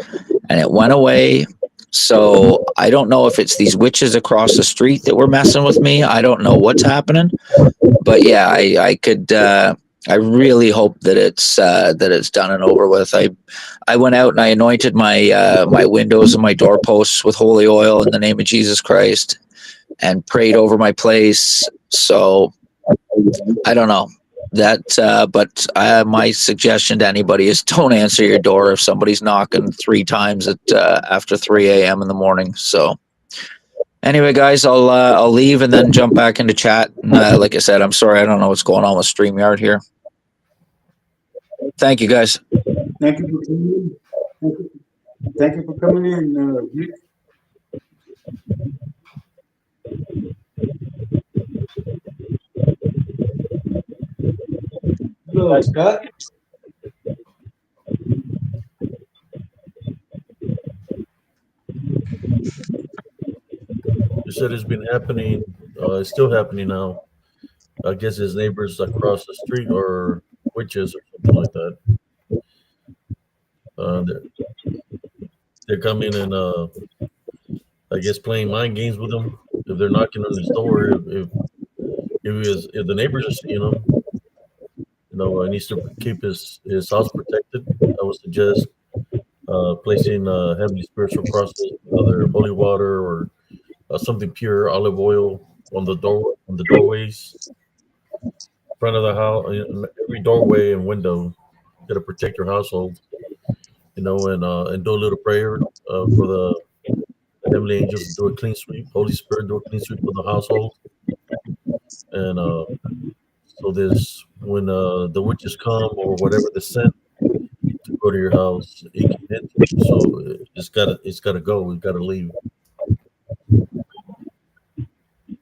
and it went away. So I don't know if it's these witches across the street that were messing with me. I don't know what's happening, but yeah, I really hope that it's done and over with. I went out and I anointed my my windows and my doorposts with holy oil in the name of Jesus Christ, and prayed over my place. So I don't know that, but my suggestion to anybody is don't answer your door if somebody's knocking 3 times at after 3 a.m. in the morning. So anyway, guys, I'll leave and then jump back into chat. Like I said, I'm sorry, I don't know what's going on with StreamYard here. Thank you, guys. Thank you for coming in. Thank you for coming in. Hello, Scott. You said it's been happening. It's still happening now. I guess his neighbors across the street are witches or something like that. They're, they're coming and I guess playing mind games with him. If they're knocking on his door, if the neighbors are seeing him, he needs to keep his house protected. I would suggest placing heavily spiritual crosses, either holy water or something pure, olive oil on the doorways, front of the house, every doorway and window. To protect your household, and do a little prayer for the heavenly angels to do a clean sweep. Holy Spirit do a clean sweep of the household, and so this when the witches come or whatever the sent to go to your house, it can hit you. So it's gotta go. We gotta leave.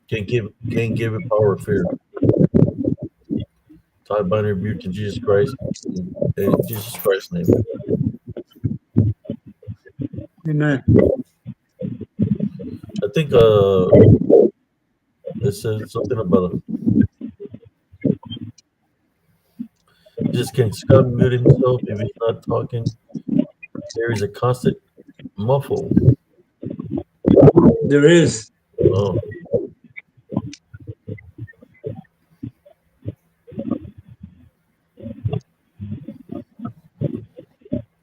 Can't give it power of fear. Tie bind and rebuke in Jesus Christ, in Jesus Christ's name. Amen. I think it says something about just can Scott mute himself if he's not talking. There is a constant muffle. There is. Oh,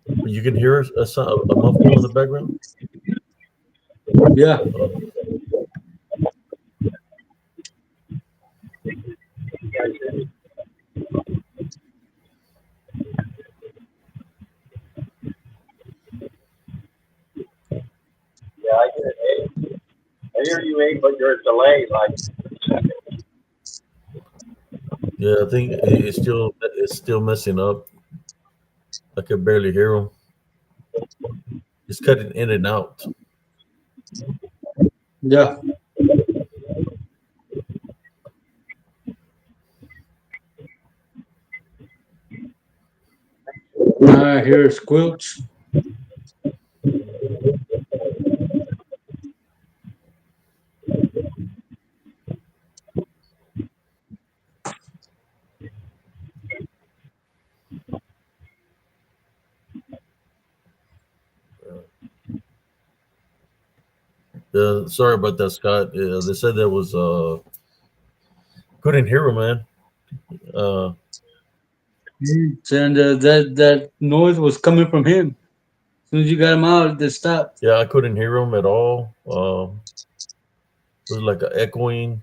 but you can hear a sound, a muffle in the background. Yeah. Oh, Yeah, I get it, Abe. I hear you, Abe, but you're delayed, like. yeah, I think it's still messing up. I can barely hear him. It's cutting in and out. Yeah. I hear squelch. Sorry about that, Scott. They said there was couldn't hear him, man. Uh, And that noise was coming from him. As soon as you got him out, it stopped. yeah, I couldn't hear him at all. It was like an echoing.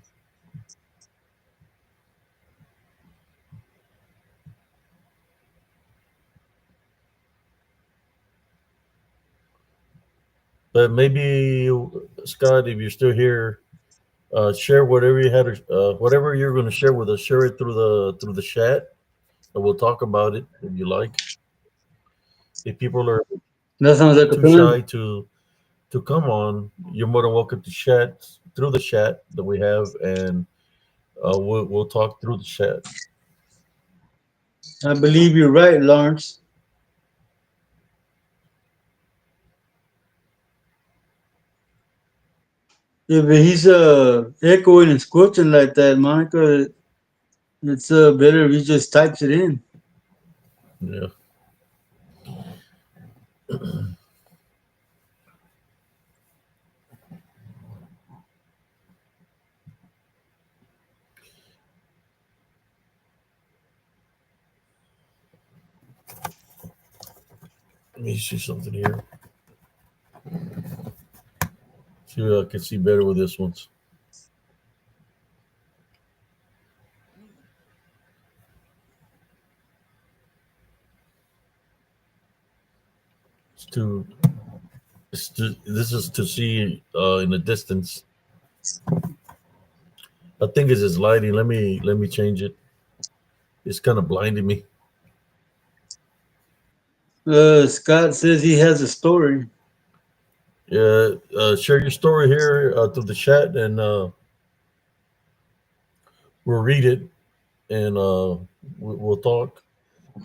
But maybe Scott, if you're still here, share whatever you had, whatever you're going to share with us. Share it through the chat, and we'll talk about it if you like. If people are That sounds like a too shy plan. to come on, you're more than welcome to chat through the chat that we have, and we'll talk through the chat. I believe you're right, Lawrence. If he's echoing and squelching like that, Monica, it's better if he just types it in. Yeah. Let me see something here. See if I can see better with this one. It's to this is to see in the distance. I think it's his lighting. Let me change it. It's kind of blinding me. Scott says he has a story. Yeah, share your story here through the chat, and we'll read it, and we'll talk.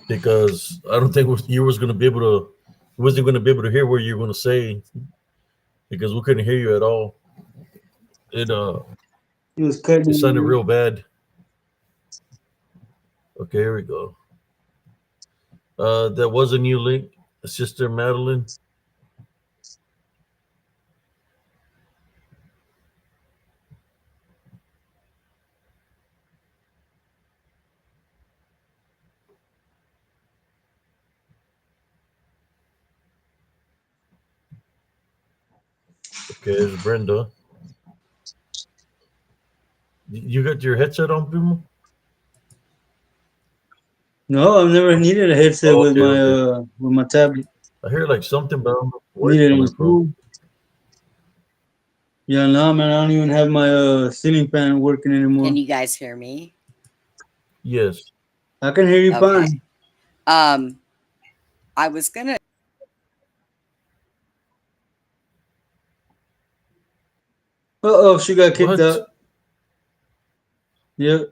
Because I don't think you was going to be able to, wasn't going to be able to hear what you were going to say because we couldn't hear you at all. It He was cutting it sounded me. real bad. Okay, here we go. That was a new link, Sister Madeline. Okay, there's Brenda. You got your headset on, Puma? No, I've never needed a headset Oh, okay, okay. with my tablet. I hear like something, but I don't know where it's Needed it in coming from. school. Yeah, no, man, I don't even have my ceiling fan working Can anymore. you guys hear me? Yes. I can hear you Okay. fine. I was gonna. Uh-oh, she got kicked What? out. Yep.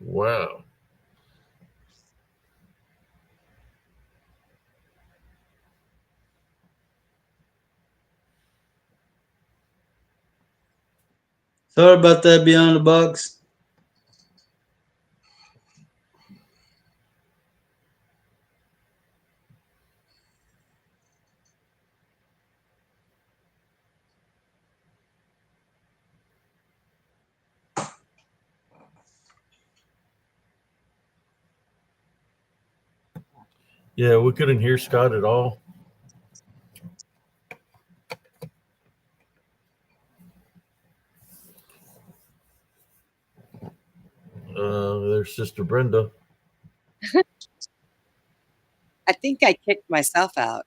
Wow. Sorry about that, Beyond the Box. Yeah, we couldn't hear Scott at all. There's Sister Brenda. I think I kicked myself out.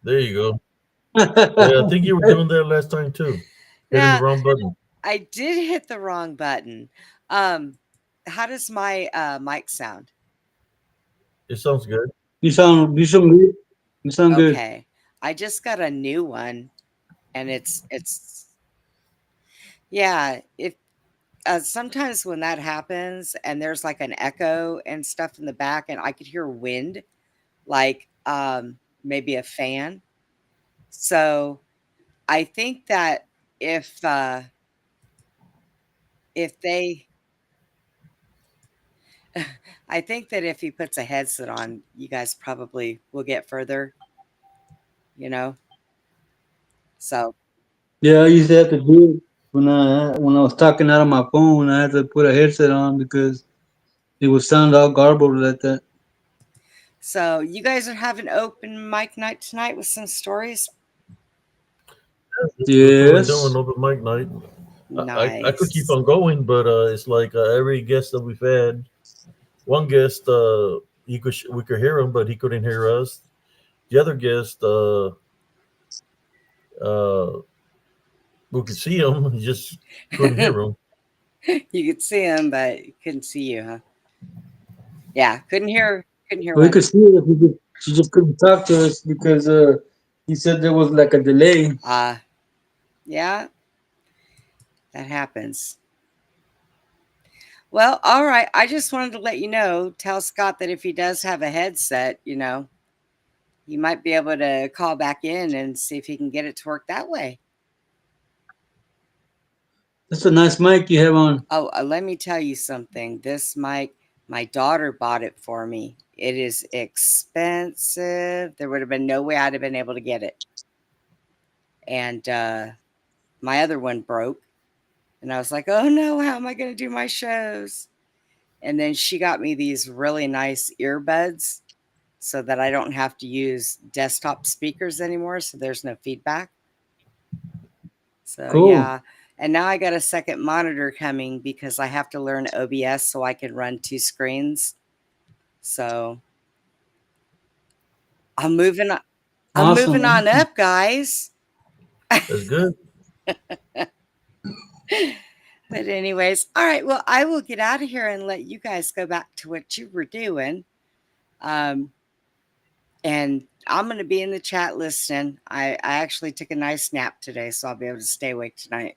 There you go. Yeah, I think you were doing that last time too. Hitting the Yeah, wrong button. I did hit the wrong button. How does my mic sound? It sounds good. You sound good. You sound good. Okay, I just got a new one, and it's yeah. If sometimes when that happens, and there's like an echo and stuff in the back, and I could hear wind, like maybe a fan. So I think that if if they I think that if he puts a headset on, you guys probably will get further, you know? So, Yeah, I used to have to do it when I was talking out of my phone. I had to put a headset on because it would sound all garbled like that. so you guys are having open mic night tonight with some stories? That's what we're doing, Yes. open mic night. I could keep Nice. on going, but it's like every guest that we've had, one guest, we could hear him, but he couldn't hear us. The other guest, uh, we could see him, he just couldn't hear him. You could see him, but you couldn't see you, huh? Yeah, couldn't hear We what? could see it. She just couldn't talk to us because he said there was like a delay. Yeah, that happens. Well, all right. I just wanted to let you know, tell Scott that if he does have a headset, you might be able to call back in and see if he can get it to work that way. That's a nice mic you have on. Oh, let me tell you something. This mic, my daughter bought it for me. It is expensive. There would have been no way I'd have been able to get it. And my other one broke. And I was like, oh no, how am I going to do my shows? And then she got me these really nice earbuds so that I don't have to use desktop speakers anymore. So there's no feedback. So Cool. yeah. And now I got a second monitor coming because I have to learn OBS so I can run two screens. So I'm moving on. I'm moving on Awesome. up, guys. That's good. But anyways, all right. Well, I will get out of here and let you guys go back to what you were doing. And I'm going to be in the chat listening. I actually took a nice nap today, so I'll be able to stay awake tonight.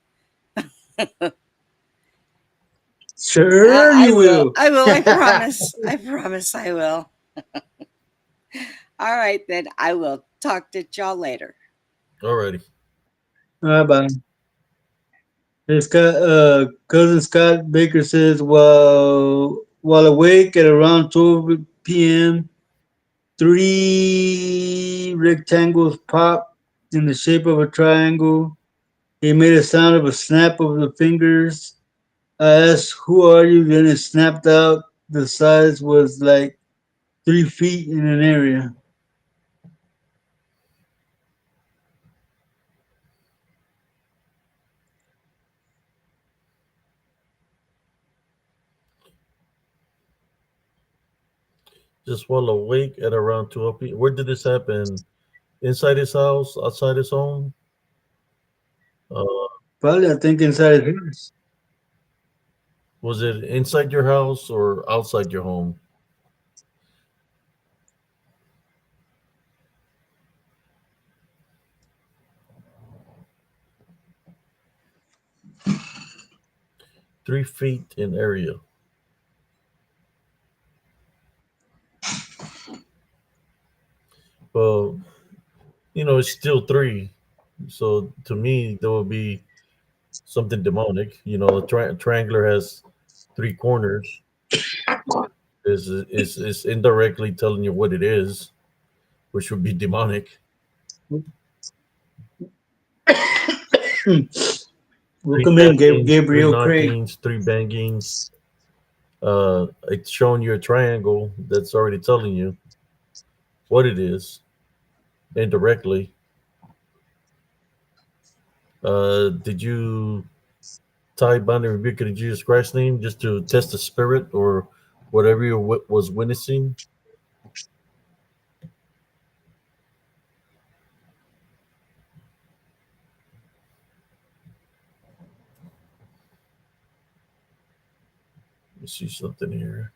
Sure, I you will. I will. I promise. I promise I will. All right, then. I will talk to y'all later. Alrighty. All right, bye. Hey, Scott, cousin Scott Baker says, while awake at around 12 p.m., three rectangles popped in the shape of a triangle. It made a sound of a snap of the fingers. I asked, "Who are you?" Then it snapped out. The size was like 3 feet in an area. Just while awake at around 12 p.m. Where did this happen? Inside his house? Outside his home? Uh, Probably, I think, inside his house. was it inside your house or outside your home? Three feet in area. Well, it's still three. So to me, there would be something demonic. A triangular has three corners. Is indirectly telling you what it is, which would be demonic. Three Welcome in, tappings, three Gabriel Craig. knockings, three bangings. It's showing you a triangle that's already telling you what it is indirectly. Did you tie bind and rebuke in Jesus Christ's name just to test the spirit or whatever you was witnessing? Let me see something here.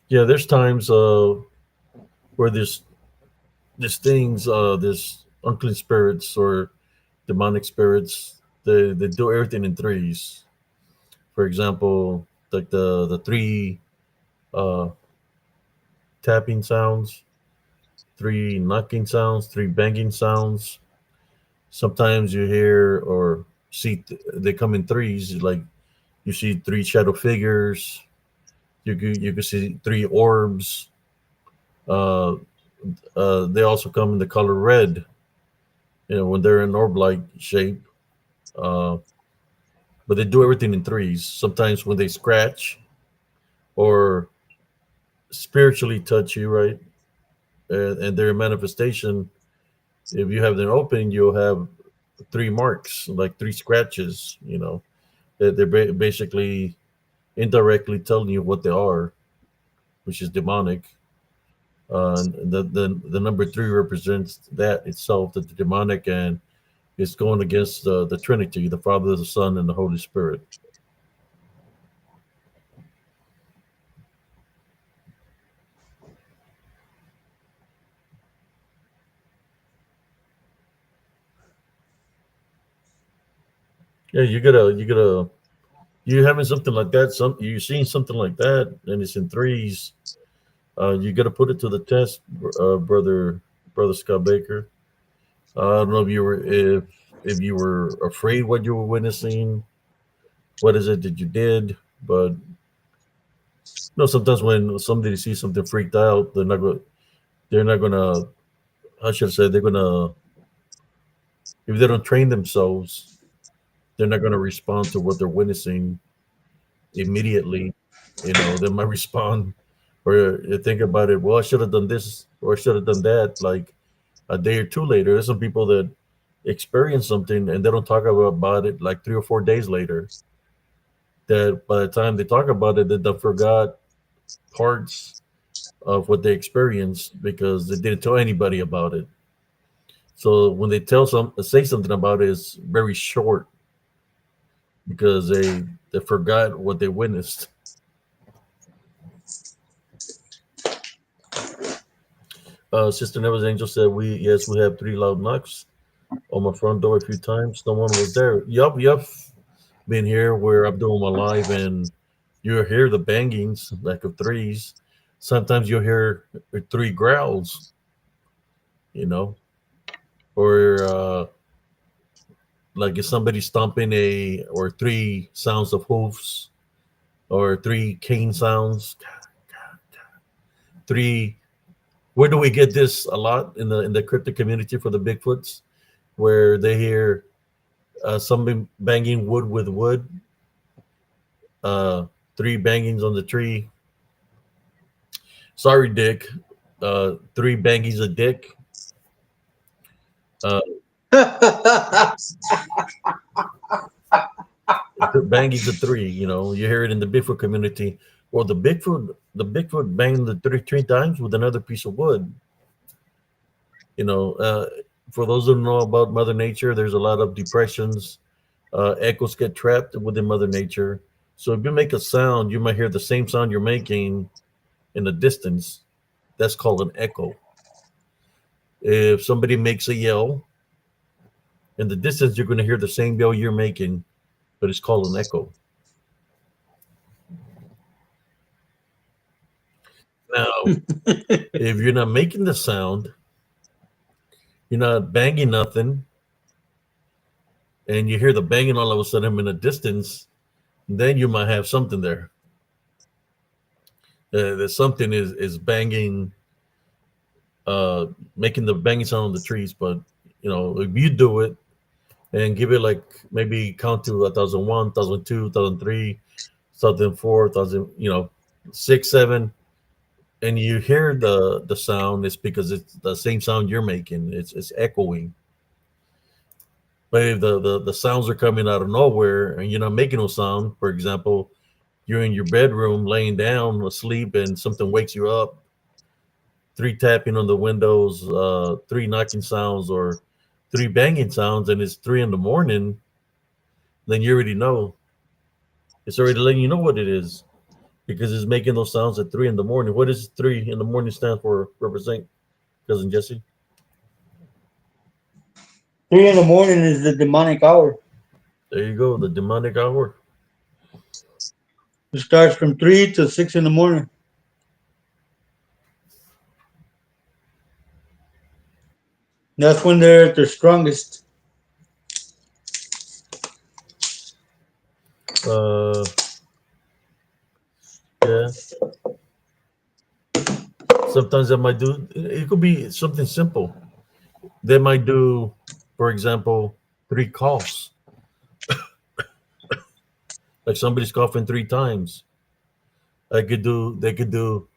Yeah, there's times where there's things, there's unclean spirits or demonic spirits. They do everything in threes. For example, like the three uh, tapping sounds, three knocking sounds, three banging sounds. Sometimes you hear or see they come in threes. Like you see three shadow figures. You could see three orbs. Uh, they also come in the color red. When they're in orb-like shape. Uh, but they do everything in threes. Sometimes when they scratch or spiritually touch you, right, and their manifestation, if you have them open, you'll have three marks, like three scratches. They're basically indirectly telling you what they are, which is demonic. The number three represents that itself, that the demonic, and it's going against the Trinity, the Father, the Son, and the Holy Spirit. Yeah, you having something like that. You seeing something like that, and it's in threes. You got to put it to the test, brother Scott Baker. I don't know if you were afraid what you were witnessing. What is it that you did? But sometimes when somebody sees something freaked out, they're not gonna. I should say they're gonna. If they don't train themselves, they're not gonna respond to what they're witnessing immediately. They might respond or you think about it. Well, I should have done this or I should have done that. Like a day or two later, there's some people that experience something and they don't talk about it like 3 or 4 days later. that by the time they talk about it, that they forgot parts of what they experienced because they didn't tell anybody about it. So when they say something about it, it's very short because they forgot what they witnessed. Sister Never's Angel said, we have 3 loud knocks on my front door a few times. No one was there. Yup. Been here where I'm doing my live and you hear the bangings like of threes. Sometimes you'll hear 3 growls, or like if somebody's stomping or 3 sounds of hoofs or 3 cane sounds. 3. Where do we get this a lot in the cryptid community for the Bigfoots, where they hear somebody banging wood with wood, 3 bangings on the tree. Sorry, Dick. 3 bangings a dick. Bangings a 3. You hear it in the Bigfoot community. Well, the Bigfoot banged the 3 times with another piece of wood. For those who know about Mother Nature, there's a lot of depressions. Echoes get trapped within Mother Nature. So if you make a sound, you might hear the same sound you're making in the distance. That's called an echo. If somebody makes a yell in the distance, you're going to hear the same yell you're making, but it's called an echo. Now, if you're not making the sound, you're not banging nothing, and you hear the banging all of a sudden in the distance, then you might have something there. That something is banging, making the banging sound on the trees. But if you do it and give it like maybe count to 1001, 1002, 1003, 1004, 1000, 6, 7, and you hear the sound, it's because it's the same sound you're making. It's echoing. But if the sounds are coming out of nowhere and you're not making no sound, for example, you're in your bedroom laying down asleep and something wakes you up, 3 tapping on the windows, 3 knocking sounds, or 3 banging sounds, and it's 3 in the morning, then you already know. It's already letting you know what it is because it's making those sounds at 3 in the morning. What does 3 in the morning stand for, represent, Cousin Jesse? 3 in the morning is the demonic hour. There you go, the demonic hour. It starts from 3 to 6 in the morning. That's when they're at their strongest. Yeah. Sometimes they might do. It could be something simple. They might do, for example, 3 coughs. Like somebody's coughing 3 times. They could do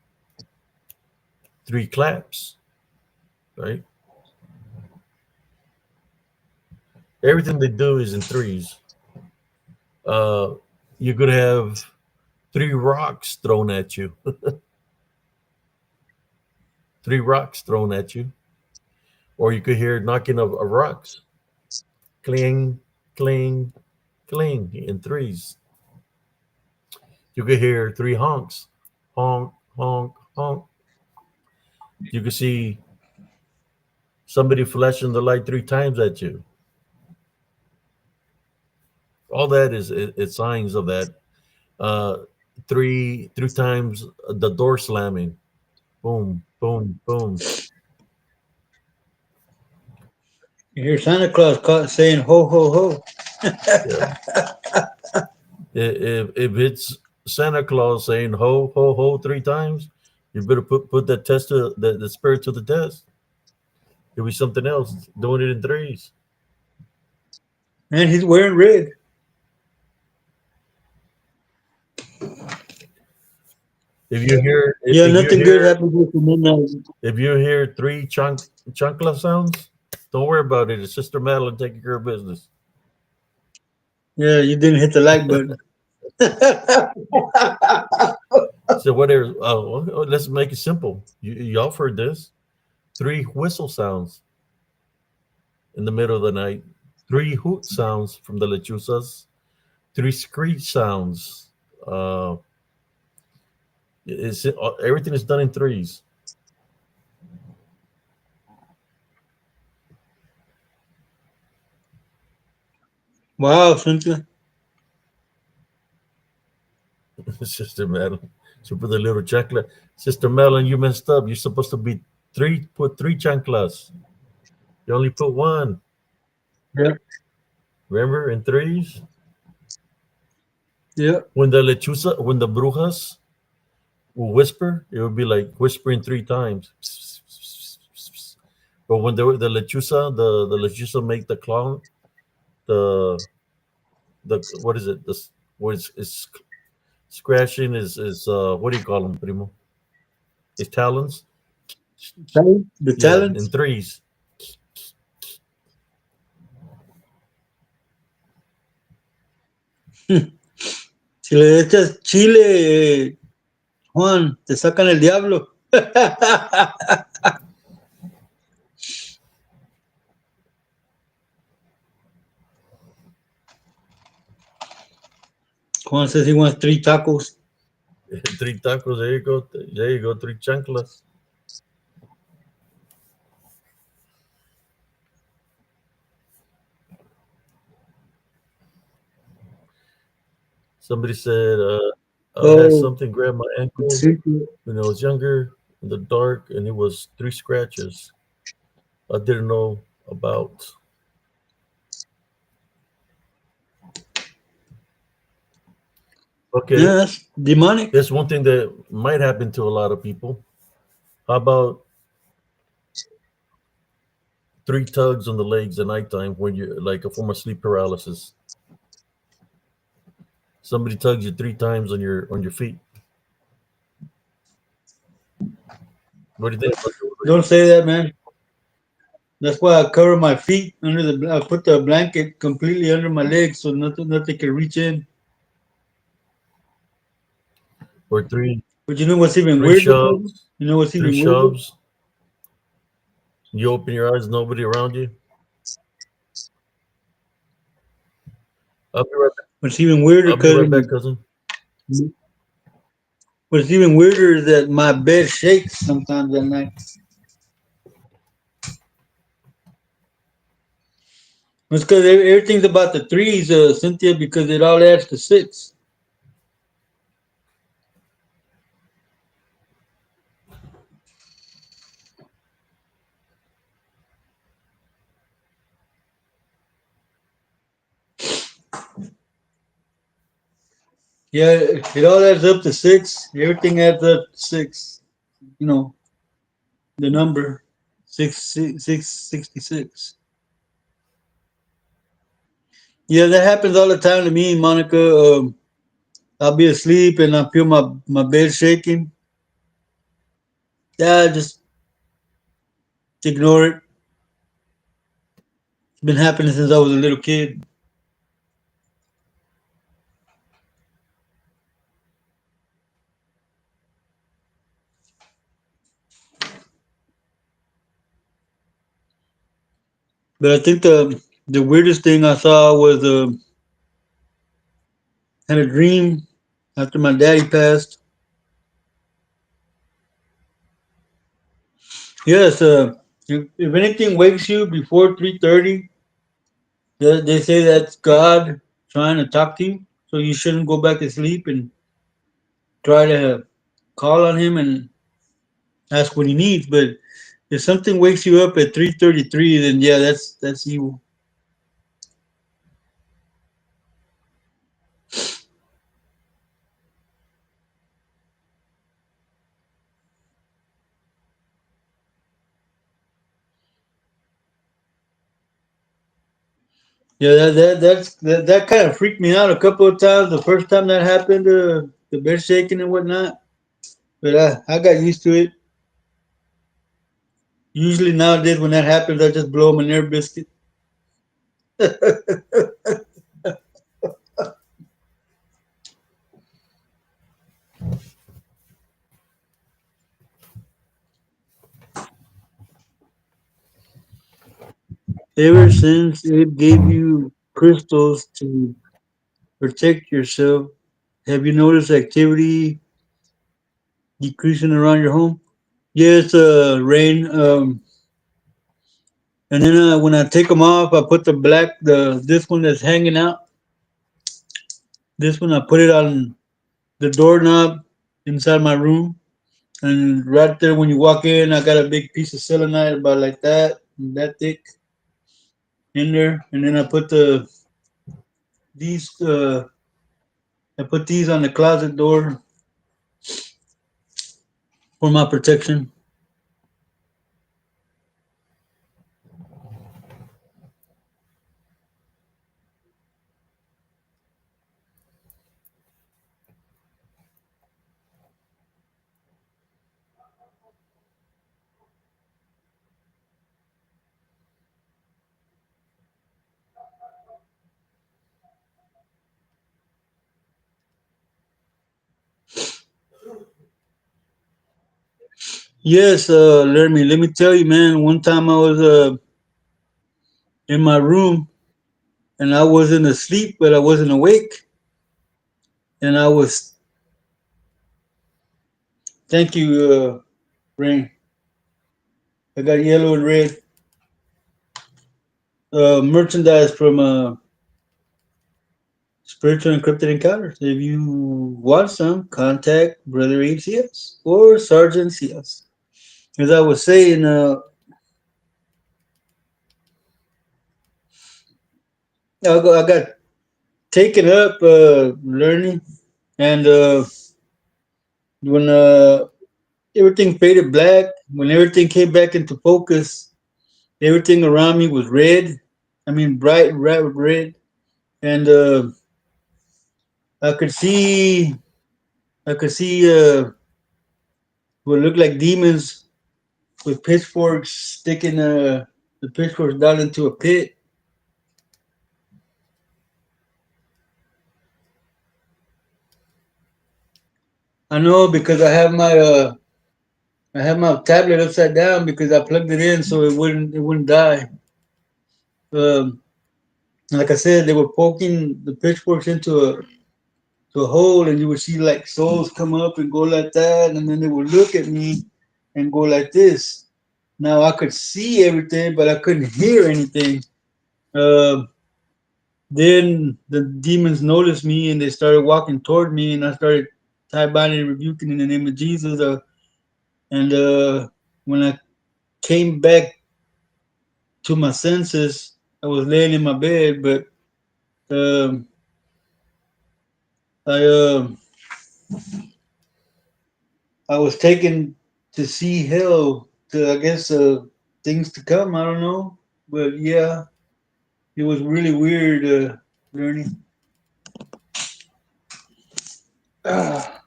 3 claps, right? Everything they do is in 3s. You could have 3 rocks thrown at you. 3 rocks thrown at you. Or you could hear knocking of rocks. Cling, cling, cling in 3s. You could hear 3 honks. Honk, honk, honk. You could see somebody flashing the light 3 times at you. All that is signs of that. 3 times the door slamming. Boom, boom, boom. You hear Santa Claus saying ho ho ho. Yeah. If it's Santa Claus saying ho ho ho 3 times, you better put that test to the spirit to the test. It'll be something else doing it in 3s. And he's wearing red. If you hear, Nothing good happens with the midnight. If you hear 3 chunkla sounds, don't worry about it. It's Sister Madeline taking care of business. Yeah, you didn't hit the like button. So whatever. Let's make it simple. Y'all have heard this. 3 whistle sounds in the middle of the night. 3 hoot sounds from the lechuzas. 3 screech sounds. Uh, everything is done in threes. Wow, Cynthia. Sister Madeline. She put the little chancla. Sister Madeline, you messed up. You're supposed to be put 3 chanclas. You only put 1. Yeah, Remember, in threes? yeah. When the brujas will whisper, it would be like whispering 3 times. But when the lechuza make the clown, the what is it? What is scratching is what do you call them, primo? His talons. The Yeah, in talents. threes. Si le echas chile, Juan, te sacan el diablo. Juan says he wants 3 tacos. 3 tacos. There you go. There you go. 3 chanclas. Somebody said, I had Oh, something grab my ankle when I was younger in the dark, and it was 3 scratches I didn't know about. Okay, yes, demonic. there's one thing that might happen to a lot of people. How about 3 tugs on the legs at nighttime when you're like a form of sleep paralysis? Somebody tugs you 3 times on your feet. What do you think about that? Don't say that, man. That's why I cover my feet under the. I put the blanket completely under my legs so nothing can reach in. Or 3 But you know what's even 3 weirder, cousin? shoves, You know what's 3 even weirder? shoves. You open your eyes, nobody around you. I'll be right back. What's even weirder, I'll be right back, cousin? cousin. What's even weirder is that my bed shakes sometimes at night. It's because everything's about the threes, Cynthia, because it all adds to 6. Yeah, it all adds up to 6. Everything adds up to 6. You know, the number 666. Yeah, that happens all the time to me, Monica. I'll be asleep and I feel my bed shaking. Yeah, just ignore it. It's been happening since I was a little kid. But I think the weirdest thing I saw was had a dream after my daddy passed. Yes, if anything wakes you before 3:30, they say that's God trying to talk to you. So you shouldn't go back to sleep and try to call on him and ask what he needs. But if something wakes you up at 3:33, then yeah, that's evil. Yeah, that kind of freaked me out a couple of times. The first time that happened, the bed shaking and whatnot. But I got used to it. Usually nowadays when that happens, I just blow them an air biscuit. ever since it gave you crystals to protect yourself, have you noticed activity decreasing around your home? Yes, rain. And then when I take them off, I put the this one that's hanging out. This one I put it on the doorknob inside my room, and right there when you walk in, I got a big piece of selenite about like that thick in there. And then these I put these on the closet door for my protection. Yes, let me tell you, man. One time I was in my room and I wasn't asleep, but I wasn't awake, and I was. Thank you, Rain. I got yellow and red merchandise from Spiritual and Cryptid Encounters. If you want some, contact Brother ACS or Sergeant CS. As I was saying, I got taken up learning, and when everything faded black, when everything came back into focus, everything around me was red. I mean, bright red, and I could see, I could see what looked like demons with pitchforks sticking the pitchforks down into a pit. I know because I have my tablet upside down because I plugged it in so it wouldn't die. Um, like I said, they were poking the pitchforks to a hole, and you would see like souls come up and go like that, and then they would look at me and go like this. Now I could see everything, but I couldn't hear anything. Uh, then the demons noticed me and they started walking toward me, and I started tie binding and rebuking in the name of Jesus. And when I came back to my senses, I was laying in my bed, but um, I I was taken to see hell, to I guess things to come. I don't know, but yeah, it was really weird learning. Ah,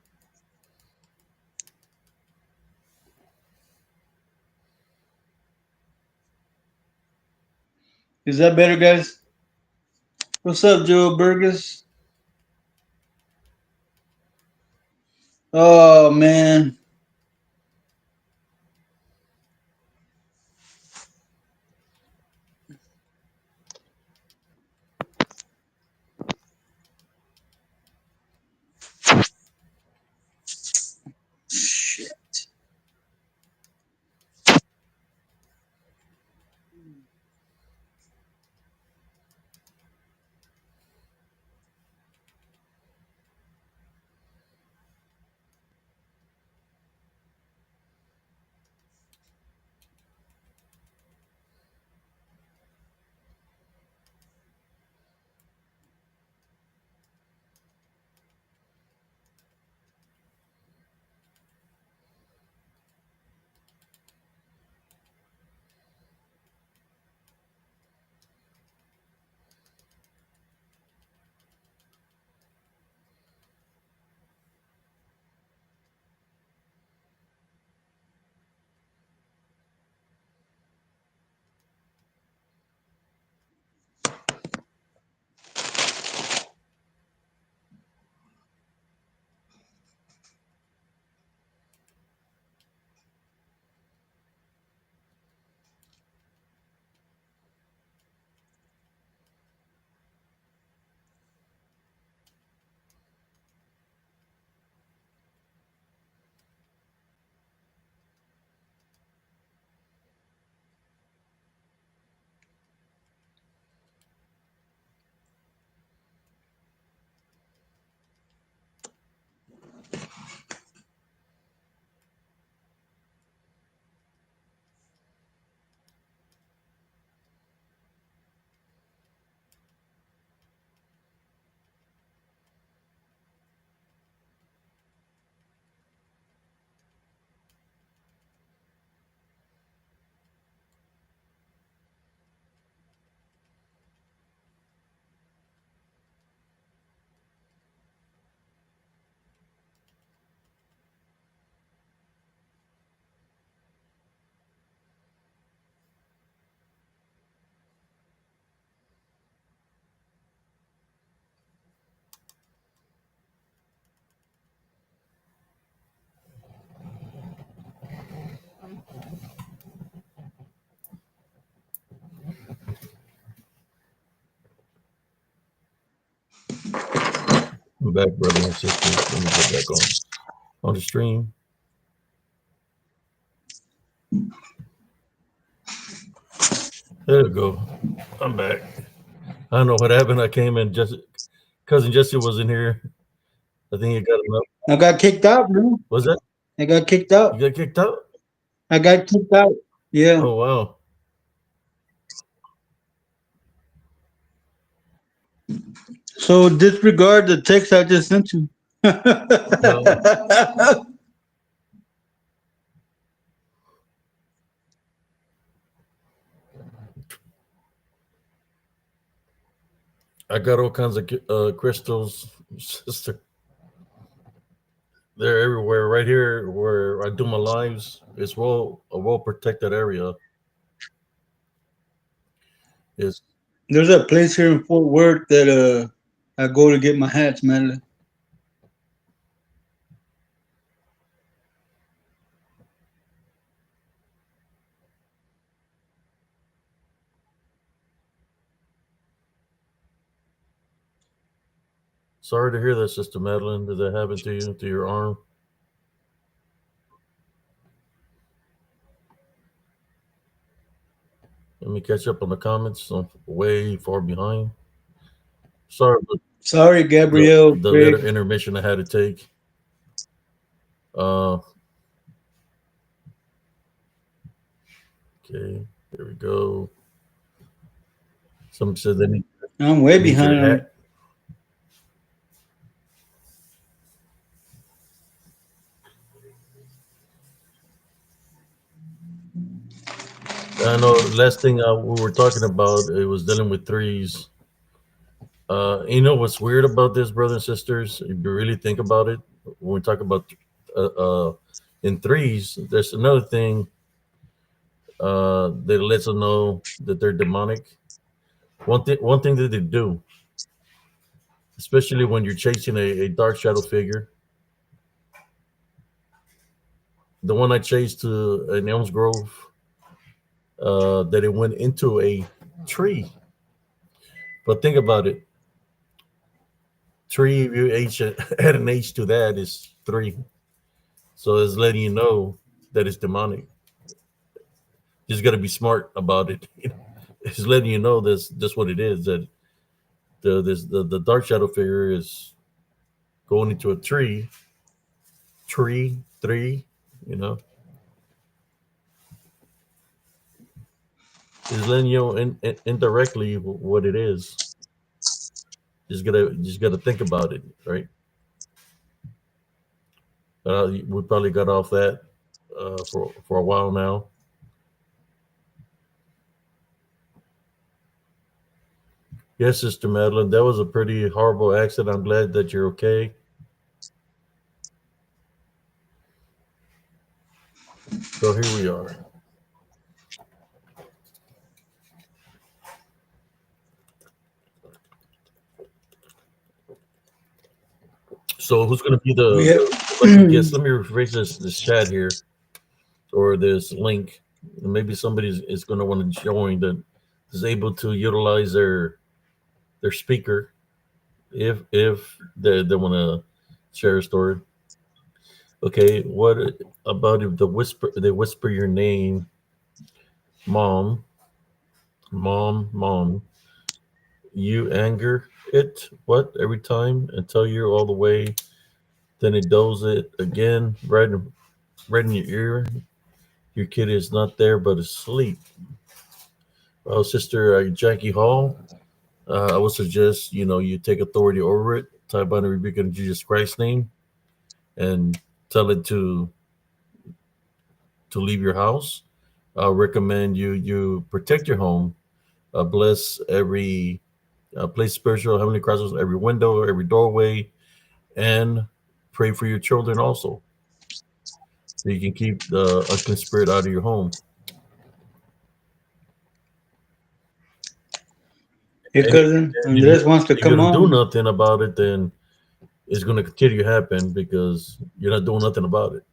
is that better, guys? What's up, Joe Burgess? Oh man, shit. I'm back, brother and sister. Let me get back on the stream. There we go. I'm back. I don't know what happened. I came in, cousin Jesse was in here. I think he got enough. I got kicked out, bro. Was that? I got kicked You out. got kicked out? I got kicked out. Yeah. Oh wow. So disregard the text I just sent you. I got all kinds of crystals, sister. They're everywhere. Right here where I do my lives, it's a well protected area. Is There's a place here in Fort Worth that I go to get my hats, man. sorry to hear that, Sister Madeline. Did that happen to you, to your arm? Let me catch up on the comments. I'm way far behind. Sorry, but Sorry, Gabrielle. the Craig. little intermission I had to take. Okay, there we go. Some said they need I'm way your behind. hat. I know. Last thing we were talking about, it was dealing with threes. You know what's weird about this, brothers and sisters? If you really think about it, when we talk about in threes, there's another thing that lets us know that they're demonic. One thing that they do, especially when you're chasing a dark shadow figure. The one I chased to an Elms Grove, that it went into a tree. But think about it. Tree, if you add an H to that, is 3. So it's letting you know that it's demonic. Just got to be smart about it. It's letting you know that's what it is. That the dark shadow figure is going into a tree. 3. You know, is letting you know indirectly what it is. Just gotta think about it, right? We probably got off that for a while now. Yes, Sister Madeline, that was a pretty horrible accident. I'm glad that you're okay. So here we are. So who's going to be the lucky guest? Let me rephrase this chat here, or this link. Maybe somebody is going to want to join that is able to utilize their speaker if they want to share a story. Okay, what about if they whisper your name, mom, you anger it what every time and tell you all the way, then it does it again right in your ear. Your kid is not there but asleep. Well, Sister Jackie Hall, I would suggest you take authority over it. Type on the rebuke in Jesus Christ's name, and tell it to leave your house. I recommend you protect your home. Bless every place spiritual heavenly crosses, every window, every doorway, and pray for your children also, so you can keep the unclean spirit out of your home. Hey, cousin, Andres wants to If you come don't do on. nothing about it, then it's going to continue to happen because you're not doing nothing about it.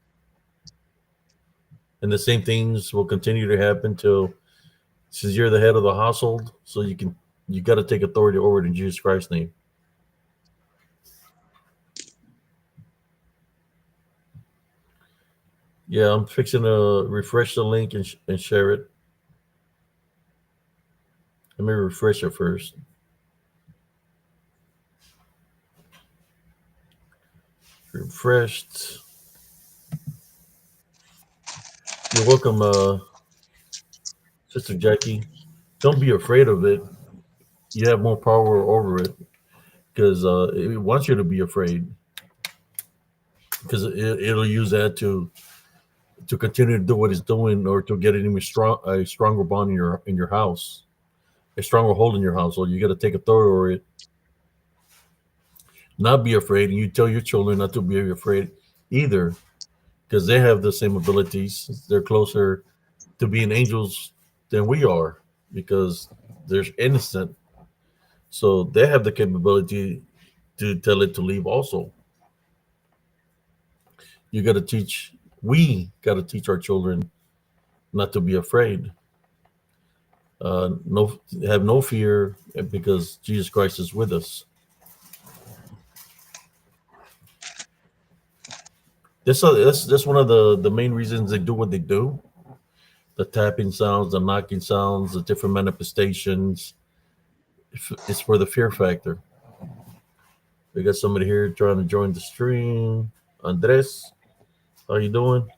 And the same things will continue to happen since you're the head of the household. So you got to take authority over it in Jesus Christ's name. Yeah, I'm fixing to refresh the link and share it. Let me refresh it first. Refreshed. You're welcome, Sister Jackie. Don't be afraid of it. You have more power over it because it wants you to be afraid because it'll use that to continue to do what it's doing or to get an even a stronger bond in your house, a stronger hold in your household. You got to take authority over it, not be afraid, and you tell your children not to be afraid either because they have the same abilities. They're closer to being angels than we are because they're innocent. So they have the capability to tell it to leave also. You got to teach, we got to teach our children not to be afraid. No, have no fear because Jesus Christ is with us. That's one of the main reasons they do what they do. The tapping sounds, the knocking sounds, the different manifestations. It's for the fear factor. We got somebody here trying to join the stream. Andres, how you doing?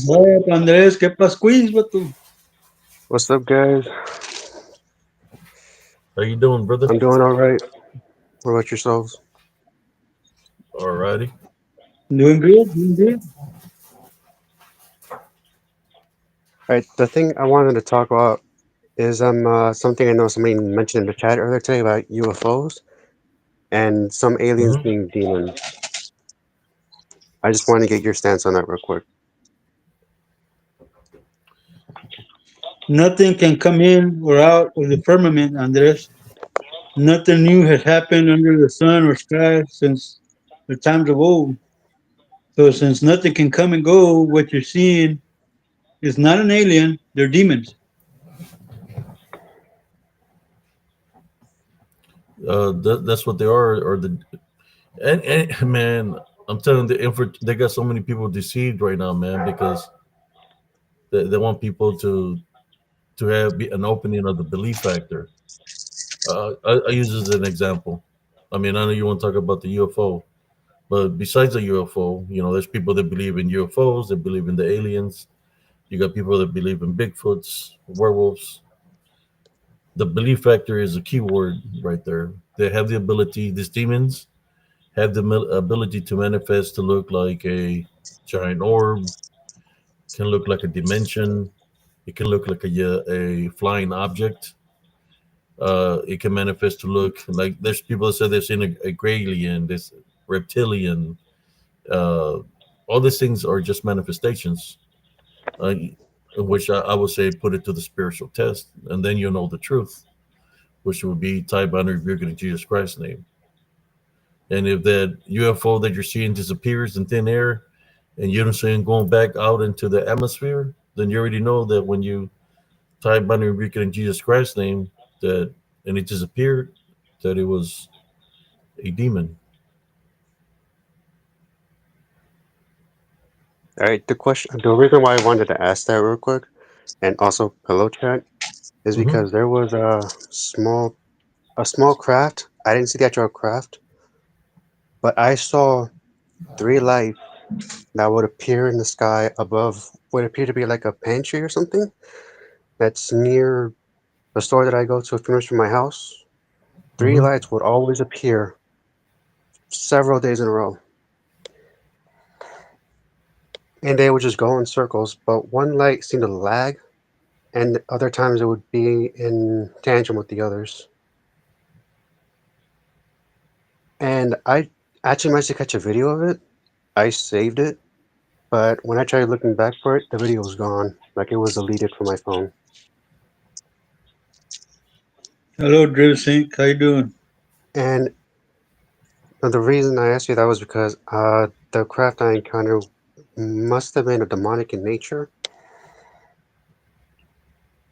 What up, Andres? ¿Qué pascuis, vato? What's up, guys? How you doing, brother? I'm doing all right. What about yourselves? Alrighty. Doing good, doing good. All right, the thing I wanted to talk about is something I know somebody mentioned in the chat earlier today about UFOs and some aliens Mm-hmm. being demons. I just wanted to get your stance on that real quick. Nothing can come in or out of the firmament, Andres. Nothing new has happened under the sun or sky since the times of old. So since nothing can come and go, what you're seeing is not an alien, they're demons. That's what they are, or and man, I'm telling they got so many people deceived right now, man, because they want people to have an opening of the belief factor. I use this as an example. I mean, I know you want to talk about the UFO, but besides the UFO, there's people that believe in UFOs, that believe in the aliens. You got people that believe in Bigfoots, werewolves. The belief factor is a key word right there. They have the ability, these demons have the ability to manifest to look like a giant orb, can look like a dimension, it can look like a flying object. It can manifest to look like there's people that say they've seen a graylian, this reptilian. Uh, all these things are just manifestations, in which I would say put it to the spiritual test, and then you'll know the truth, which would be tied by rebuking in Jesus Christ's name. And if that UFO that you're seeing disappears in thin air and you don't see it going back out into the atmosphere, then you already know that when you tie binary rebuking in Jesus Christ's name, that and it disappeared, that it was a demon. All right, the reason why I wanted to ask that real quick, and also hello chat, is Hmm. because there was a small craft. I didn't see the actual craft, but I saw three lights that would appear in the sky above what appeared to be like a pantry or something that's near the store that I go to finish from my house. Three Hmm. lights would always appear several days in a row, and they would just go in circles. But one light seemed to lag, and other times it would be in tangent with the others. And I actually managed to catch a video of it. I saved it, but when I tried looking back for it, the video was gone. Like it was deleted from my phone. Hello, Drill Sync. How you doing? And the reason I asked you that was because the craft I encountered must have been a demonic in nature,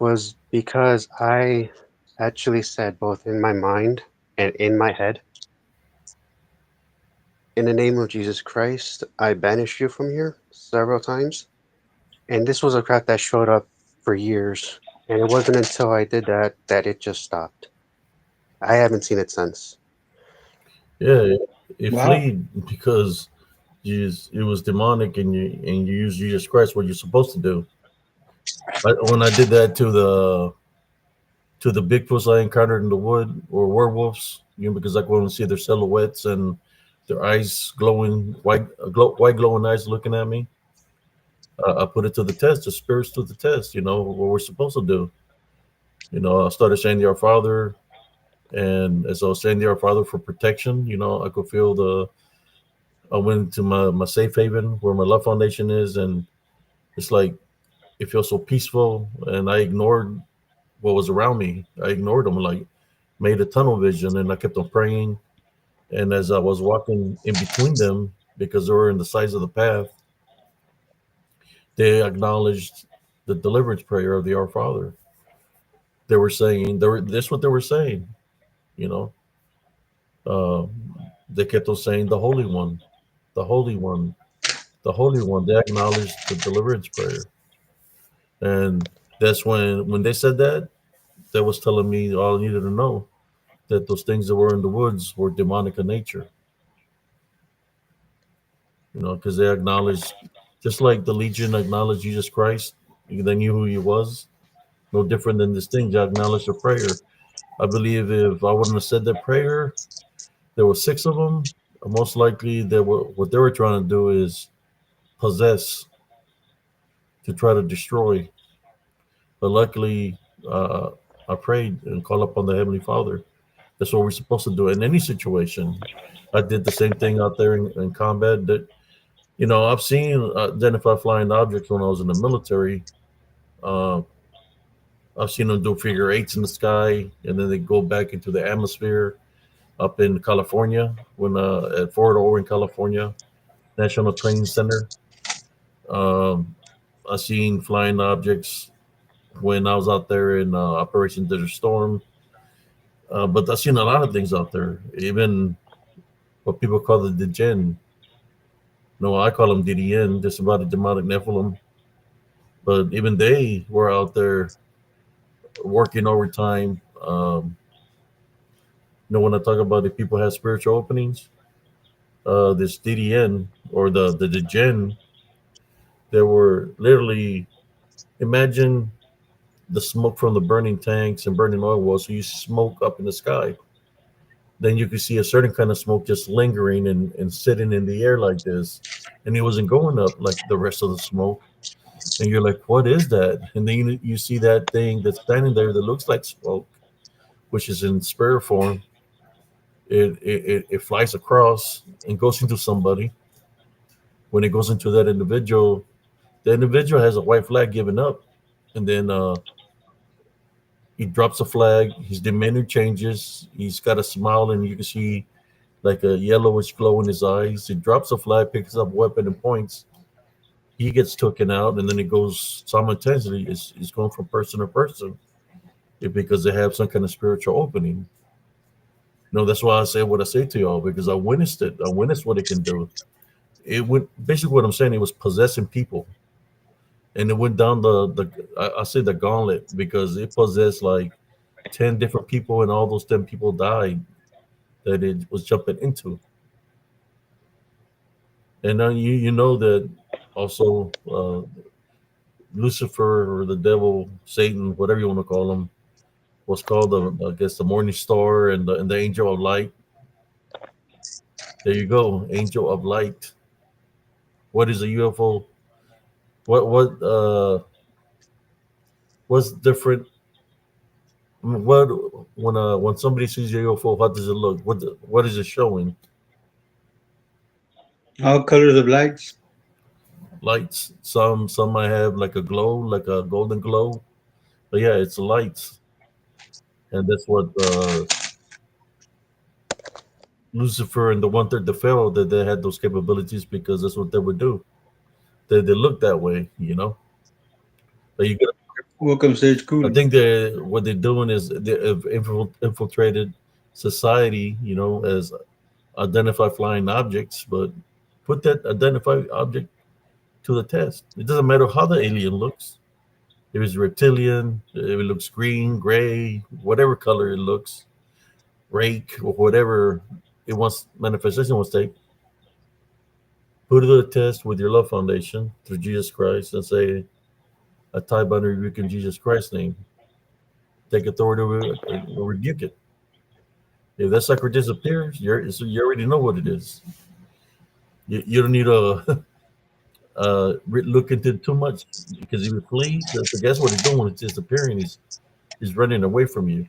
was because I actually said both in my mind and in my head in the name of Jesus Christ, I banish you from here several times. And this was a craft that showed up for years. And it wasn't until I did that that it just stopped. I haven't seen it since. Yeah, it Wow. fled because it was demonic, and you use Jesus Christ what you're supposed to do. When I did that to the Bigfoots I encountered in the wood or werewolves, because I go and see their silhouettes and their eyes glowing white glowing eyes looking at me. I put it to the test. The spirits to the test. What we're supposed to do. I started saying the Our Father, and as I was saying the Our Father for protection, I could feel the. I went to my safe haven where my love foundation is, and it's like it feels so peaceful. And I ignored what was around me. I ignored them, like made a tunnel vision, and I kept on praying. And as I was walking in between them, because they were in the sides of the path, they acknowledged the deliverance prayer of the Our Father. They were saying, that's what they were saying, you know. Uh, they kept on saying, the Holy One, the Holy One, the Holy One. They acknowledged the deliverance prayer. And that's when they said that, that was telling me all I needed to know, that those things that were in the woods were demonic in nature, because they acknowledged, just like the Legion acknowledged Jesus Christ, they knew who he was. No different than this thing. They acknowledged the prayer. I believe if I wouldn't have said that prayer, there were six of them. Most likely, what they were trying to do is possess, to try to destroy. But luckily, uh, I prayed and called upon the Heavenly Father. That's what we're supposed to do in any situation. I did the same thing out there in combat. That I've seen identify flying objects when I was in the military. Uh, I've seen them do figure eights in the sky, and then they go back into the atmosphere up in California when at Fort Ord, California, National Training Center. Um, I seen flying objects when I was out there in Operation Desert Storm. But I've seen a lot of things out there, even what people call the Djinn. No, I call them DDN, just about the demonic Nephilim. But even they were out there working overtime. When I talk about the people have spiritual openings, this DDN or the Djinn, there were literally, imagine the smoke from the burning tanks and burning oil wells. So you smoke up in the sky. Then you could see a certain kind of smoke just lingering and sitting in the air like this. And it wasn't going up like the rest of the smoke. And you're like, what is that? And then you see that thing that's standing there that looks like smoke, which is in spirit form. It flies across and goes into somebody. When it goes into that individual, the individual has a white flag given up. And then he drops a flag. His demeanor changes. He's got a smile, and you can see like a yellowish glow in his eyes. He drops a flag, picks up a weapon, and points. He gets taken out, and then it goes simultaneously. It's going from person to person because they have some kind of spiritual opening. That's why I say what I say to y'all, because I witnessed it. I witnessed what it can do. It went basically what I'm saying. It was possessing people, and it went down I say the gauntlet, because it possessed like 10 different people, and all those 10 people died that it was jumping into. And now you know that also Lucifer, or the devil, Satan, whatever you want to call him, was called I guess the morning star and the angel of light. There you go, angel of light. What is a UFO? What's different? What when somebody sees a UFO, how does it look? What is it showing? All colors of lights. Lights. Some might have like a glow, like a golden glow. But yeah, it's lights, and that's what Lucifer and the one third the Pharaoh, that they had those capabilities, because that's what they would do. They look that way. But you got, Welcome, Sage I Cooley. think they what they're doing is they've infiltrated society, as identify flying objects, but put that identified object to the test. It doesn't matter how the alien looks. If it's reptilian, if it looks green, gray, whatever color it looks, rake or whatever it wants manifestation wants to take, put it to the test with your love foundation through Jesus Christ and say, a tie binder rebuke in Jesus Christ's name. Take authority over it and rebuke it. If that sucker disappears, you already know what it is. You don't need to look into it too much, because if it flees, so guess what it's doing when it's disappearing? He's running away from you.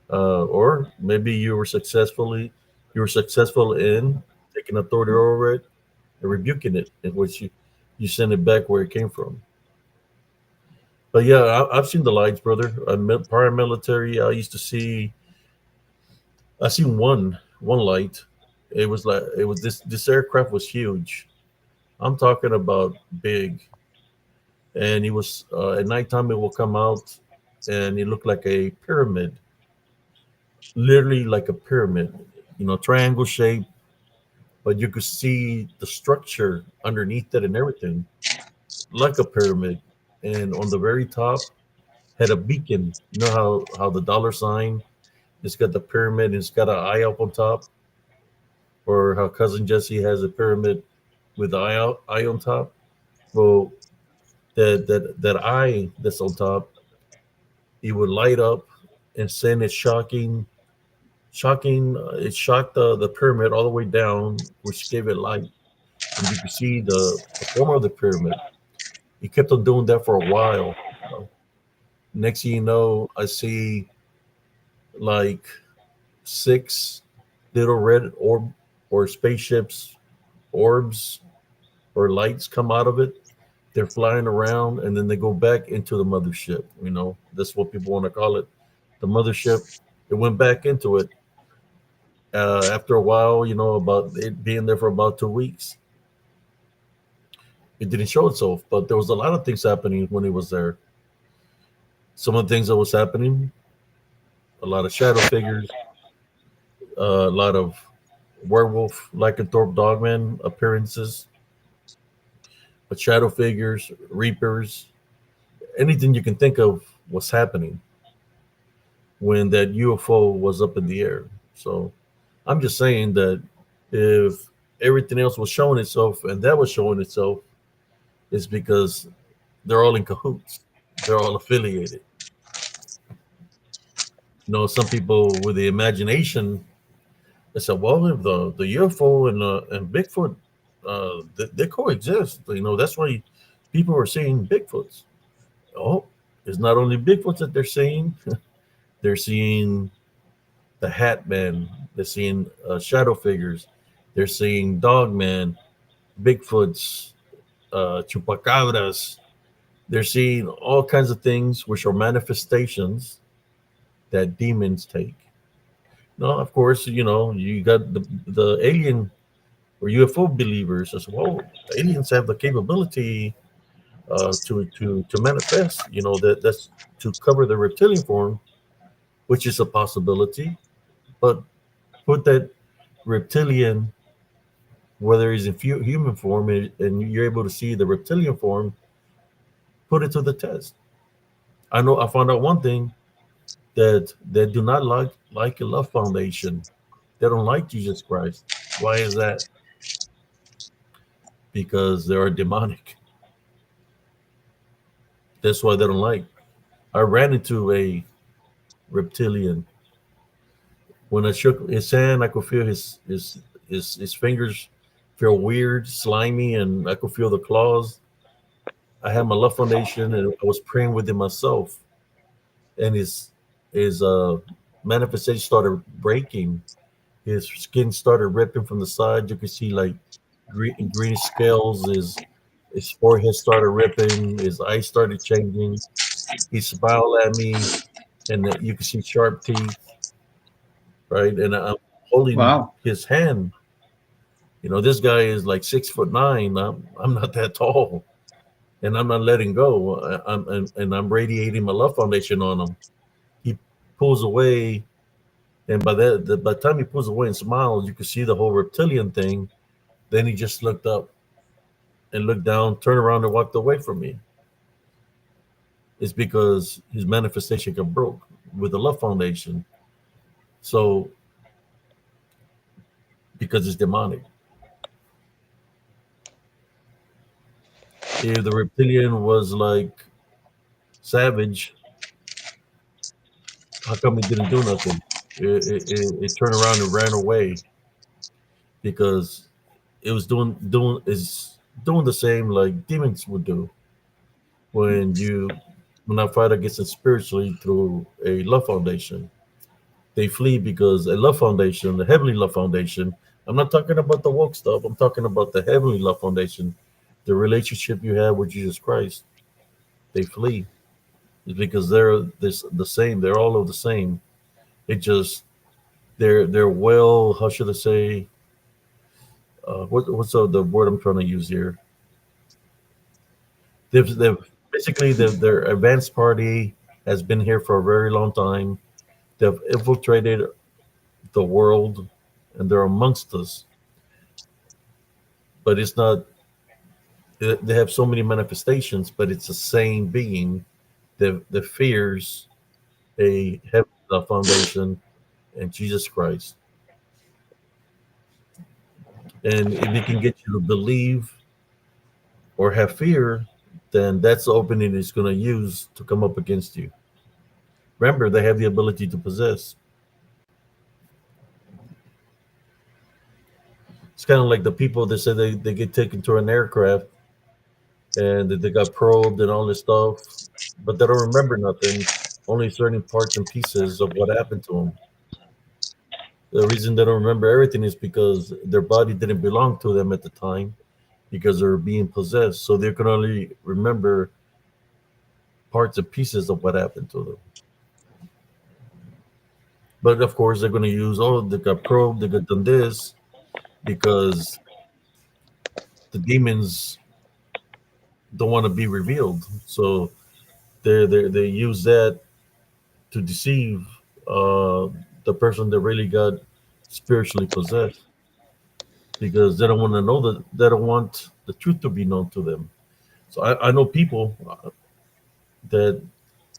Or maybe you were successful in taking authority over it and rebuking it, in which you send it back where it came from. But yeah, I've seen the lights, brother. I'm paramilitary. I seen one light. It was this aircraft was huge. I'm talking about big, and it was at nighttime. It will come out, and it looked like a pyramid, literally like a pyramid, triangle shape, but you could see the structure underneath it and everything, like a pyramid. And on the very top had a beacon. You know how the dollar sign, it's got the pyramid and it's got an eye up on top, or how cousin Jesse has a pyramid with the eye on top. Well, that eye that's on top, it would light up and send it shocking. It shocked the pyramid all the way down, which gave it light, and you could see the form of the pyramid. He kept on doing that for a while. Next thing you know, I see like 6 little red orb or spaceships, orbs or lights come out of it. They're flying around, and then they go back into the mothership. That's what people want to call it, the mothership. It went back into it. After a while, about it being there for about 2 weeks, it didn't show itself. But there was a lot of things happening when it was there. Some of the things that was happening, a lot of shadow figures, a lot of werewolf, lycanthrope, dogman appearances, but shadow figures, reapers, anything you can think of was happening when that UFO was up in the air. So I'm just saying that if everything else was showing itself and that was showing itself, it's because they're all in cahoots. They're all affiliated. Some people with the imagination, they said, well, if the UFO and Bigfoot, they coexist. That's why people are seeing Bigfoots. Oh, it's not only Bigfoots that they're seeing. They're seeing the Hat Man. They're seeing shadow figures. They're seeing Dog Man, Bigfoots, chupacabras. They're seeing all kinds of things which are manifestations that demons take. Now, of course, you got the alien or UFO believers as well. Aliens have the capability to manifest. That's to cover the reptilian form, which is a possibility. But put that reptilian, whether he's in human form, and you're able to see the reptilian form, put it to the test. I found out one thing, that they do not like a love foundation. They don't like Jesus Christ. Why is that? Because they are demonic. That's why they don't like. I ran into a reptilian. When I shook his hand, I could feel his fingers feel weird, slimy, and I could feel the claws. I had my love foundation, and I was praying with him myself. And his manifestation started breaking. His skin started ripping from the side. You could see like green scales. His forehead started ripping. His eyes started changing. He smiled at me, and you could see sharp teeth. Right, and I'm holding his hand. This guy is like 6'9". I'm not that tall, and I'm not letting go. I'm radiating my love foundation on him. He pulls away, And by the time he pulls away and smiles, you can see the whole reptilian thing. Then he just looked up and looked down, turned around and walked away from me. It's because his manifestation got broke with the love foundation. So because it's demonic. If the reptilian was like savage, how come it didn't do nothing? It turned around and ran away because it was doing the same like demons would do when you when I fight against it spiritually through a love foundation. They flee because a love foundation, the heavenly love foundation. I'm not talking about the woke stuff. I'm talking about the heavenly love foundation, the relationship you have with Jesus Christ. They flee. It's because they're the same. They're all of the same. It just they're well. How should I say? What's the word I'm trying to use here? They've basically their advanced party has been here for a very long time. They've infiltrated the world, and they're amongst us. But it's not. They have so many manifestations, but it's the same being that fears a heavenly foundation and Jesus Christ. And if it can get you to believe or have fear, then that's the opening it's going to use to come up against you. Remember, they have the ability to possess. It's kind of like the people that say they get taken to an aircraft and that they got probed and all this stuff, but they don't remember nothing, only certain parts and pieces of what happened to them. The reason they don't remember everything is because their body didn't belong to them at the time because they're being possessed. So they can only remember parts and pieces of what happened to them. But of course, they're going to use, oh, they got probed, they got done this, because the demons don't want to be revealed. So they use that to deceive the person that really got spiritually possessed because they don't want to know that they don't want the truth to be known to them. So I know people that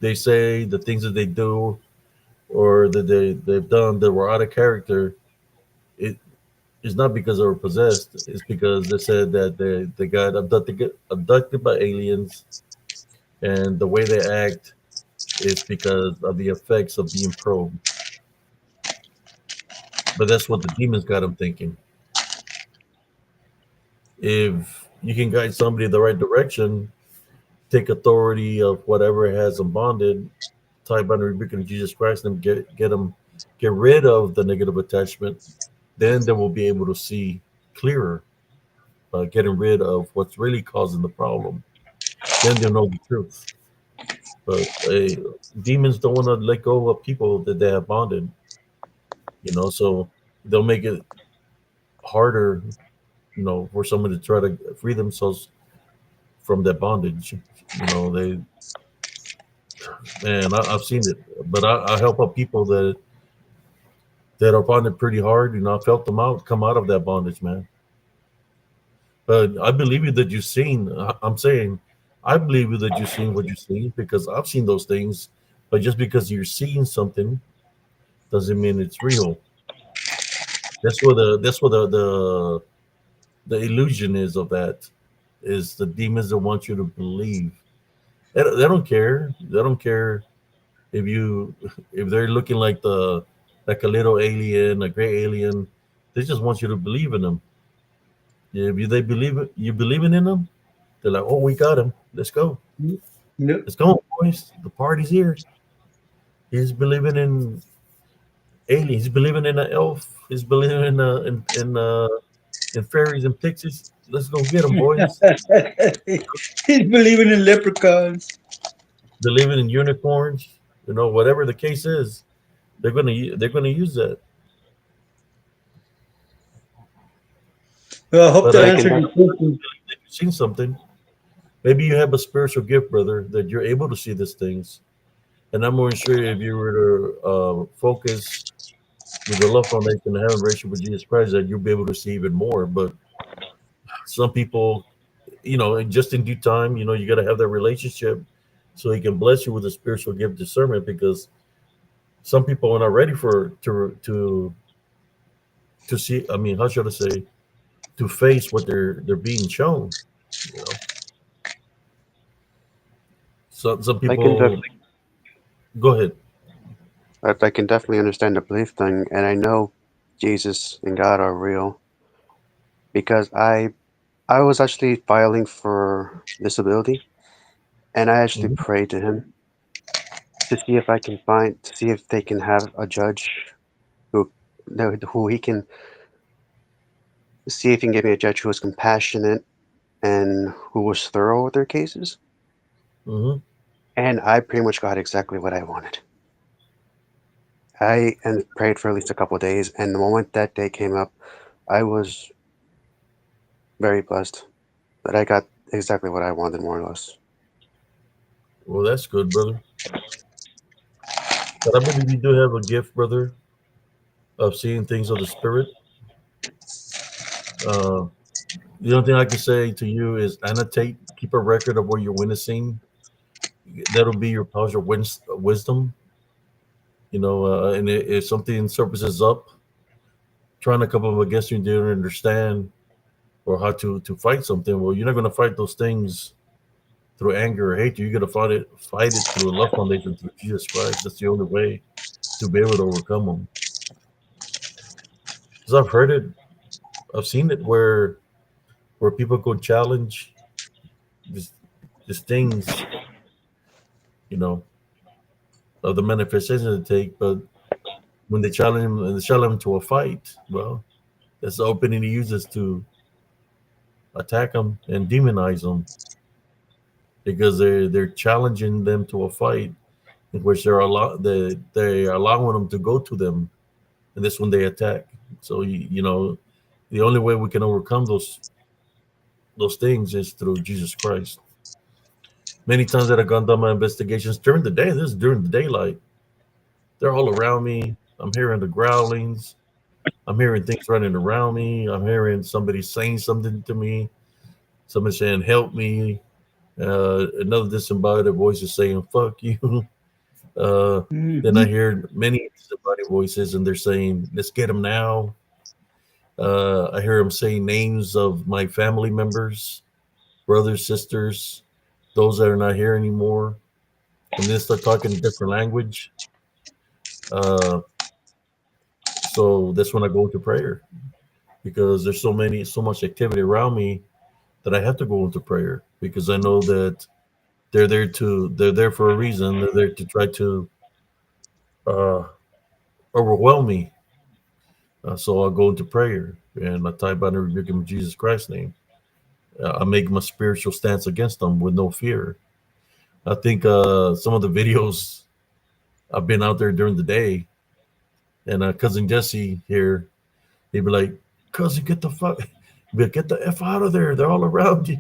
they say the things that they do or that they've done that were out of character. It is not because they were possessed. It's because they said that they got abducted by aliens, and the way they act is because of the effects of being probed. But that's what the demons got them thinking. If you can guide somebody in the right direction, take authority of whatever has them bonded, tie by the rebuke of Jesus Christ, and get rid of the negative attachment, then they will be able to see clearer, getting rid of what's really causing the problem. Then they'll know the truth. But demons don't want to let go of people that they have bonded, so they'll make it harder, for someone to try to free themselves from that bondage. They, man, I've seen it, but I help out people that are bonded pretty hard. I've helped them come out of that bondage, man. But I believe you that you've seen. I'm saying, I believe you that you've seen what you've seen because I've seen those things. But just because you're seeing something doesn't mean it's real. That's what the illusion is of that. Is the demons that want you to believe. They don't care. They don't care if they're looking like a little alien, a gray alien. They just want you to believe in them. They believe it, you believing in them. They're like, oh, we got him. Let's go. Yep. Let's go, boys. The party's here. He's believing in aliens. He's believing in an elf. He's believing in fairies and pixies. Let's go get them, boys. He's believing in leprechauns. Believing in unicorns. Whatever the case is, they're gonna use that. Well, I hope But that I answered your question. you've seen something. Maybe you have a spiritual gift, brother, that you're able to see these things. And I'm more sure if you were to focus with the love foundation and having a relationship with Jesus Christ, that you'll be able to see even more. But some people, just in due time, you got to have that relationship so he can bless you with a spiritual gift discernment, because some people are not ready for to see. I mean, how should I say, to face what they're being shown. You know, some I can people. definitely, Go ahead. I can definitely understand the belief thing, and I know Jesus and God are real because I was actually filing for disability, and I actually Mhm. prayed to him to see if I can find, to see if they can have a judge who, who he can see if he can give me a judge who was compassionate and who was thorough with their cases. Mhm. And I pretty much got exactly what I wanted. I and prayed for at least a couple of days, and the moment that day came up, I was very blessed that I got exactly what I wanted, more or less. Well, that's good, brother. But I believe you do have a gift, brother, of seeing things of the spirit. Uh, the only thing I can say to you is annotate, keep a record of what you're witnessing. That'll be your cause, your wisdom. And if something surfaces up, trying to come up against you and didn't understand or how to fight something, well, you're not going to fight those things through anger or hate. You're going to fight it through a love foundation, through Jesus Christ. That's the only way to be able to overcome them. Because I've heard it, I've seen it where people go challenge these these things, you know, of the manifestation they take, but when they challenge them to a fight, well, that's the opening he uses to attack them and demonize them, because they're challenging them to a fight in which they're allowing them to go to them, and that's when they attack. So the only way we can overcome those things is through Jesus Christ. Many times that I've gone down my investigations during the day, this is during the daylight, they're all around me. I'm hearing the growlings. I'm hearing things running around me. I'm hearing somebody saying something to me. Somebody saying, "Help me." Another disembodied voice is saying, "Fuck you." Uh, then I Mhm. hear many disembodied voices, and they're saying, "Let's get him now." I hear them saying names of my family members, brothers, sisters, those that are not here anymore, and then start talking a different language. Uh, so that's when I go into prayer, because there's so much activity around me that I have to go into prayer, because I know that they're there for a reason. They're there to try to uh, overwhelm me. So I go into prayer and I tie by and rebuke him in Jesus Christ's name. I make my spiritual stance against them with no fear. I think some of the videos, I've been out there during the day, and cousin Jesse here, he'd be like, "Cousin, get the fuck, get the f out of there! They're all around you."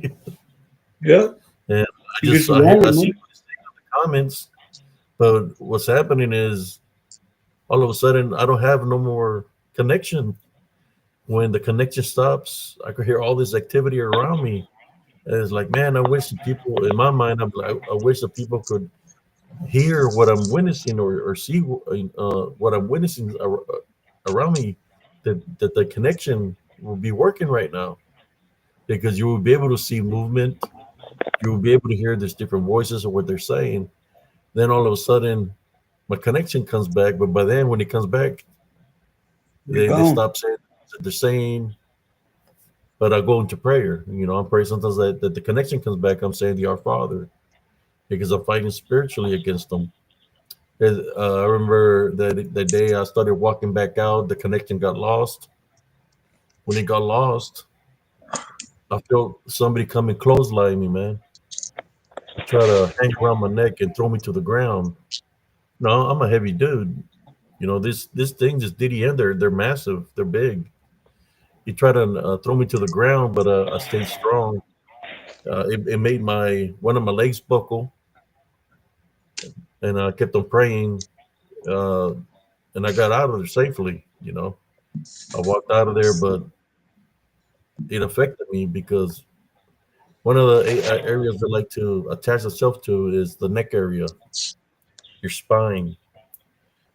Yep. And I You get just I surrounded, see man. what he's saying in the comments, but what's happening is all of a sudden I don't have no more connection. When the connection stops, I could hear all this activity around me. And it's like, man, I wish the people in my mind, I'm like, I wish the people could hear what I'm witnessing, or see what I'm witnessing around me. That the connection will be working right now, because you will be able to see movement. You will be able to hear these different voices of what they're saying. Then all of a sudden, my connection comes back. But by then, when it comes back, You're they gone. stop saying what they're saying. But I go into prayer. I'm praying sometimes that the connection comes back. I'm saying the Our Father, because I'm fighting spiritually against them. I remember that day I started walking back out, the connection got lost. When it got lost, I felt somebody come and clothesline me, man. Try to hang around my neck and throw me to the ground. No, I'm a heavy dude. This thing just did in. They're massive. They're big. He tried to throw me to the ground, but I stayed strong. It made my one of my legs buckle, and I kept on praying. Uh, and I got out of there safely. I walked out of there, but it affected me because one of the areas they like to attach itself to is the neck area, your spine.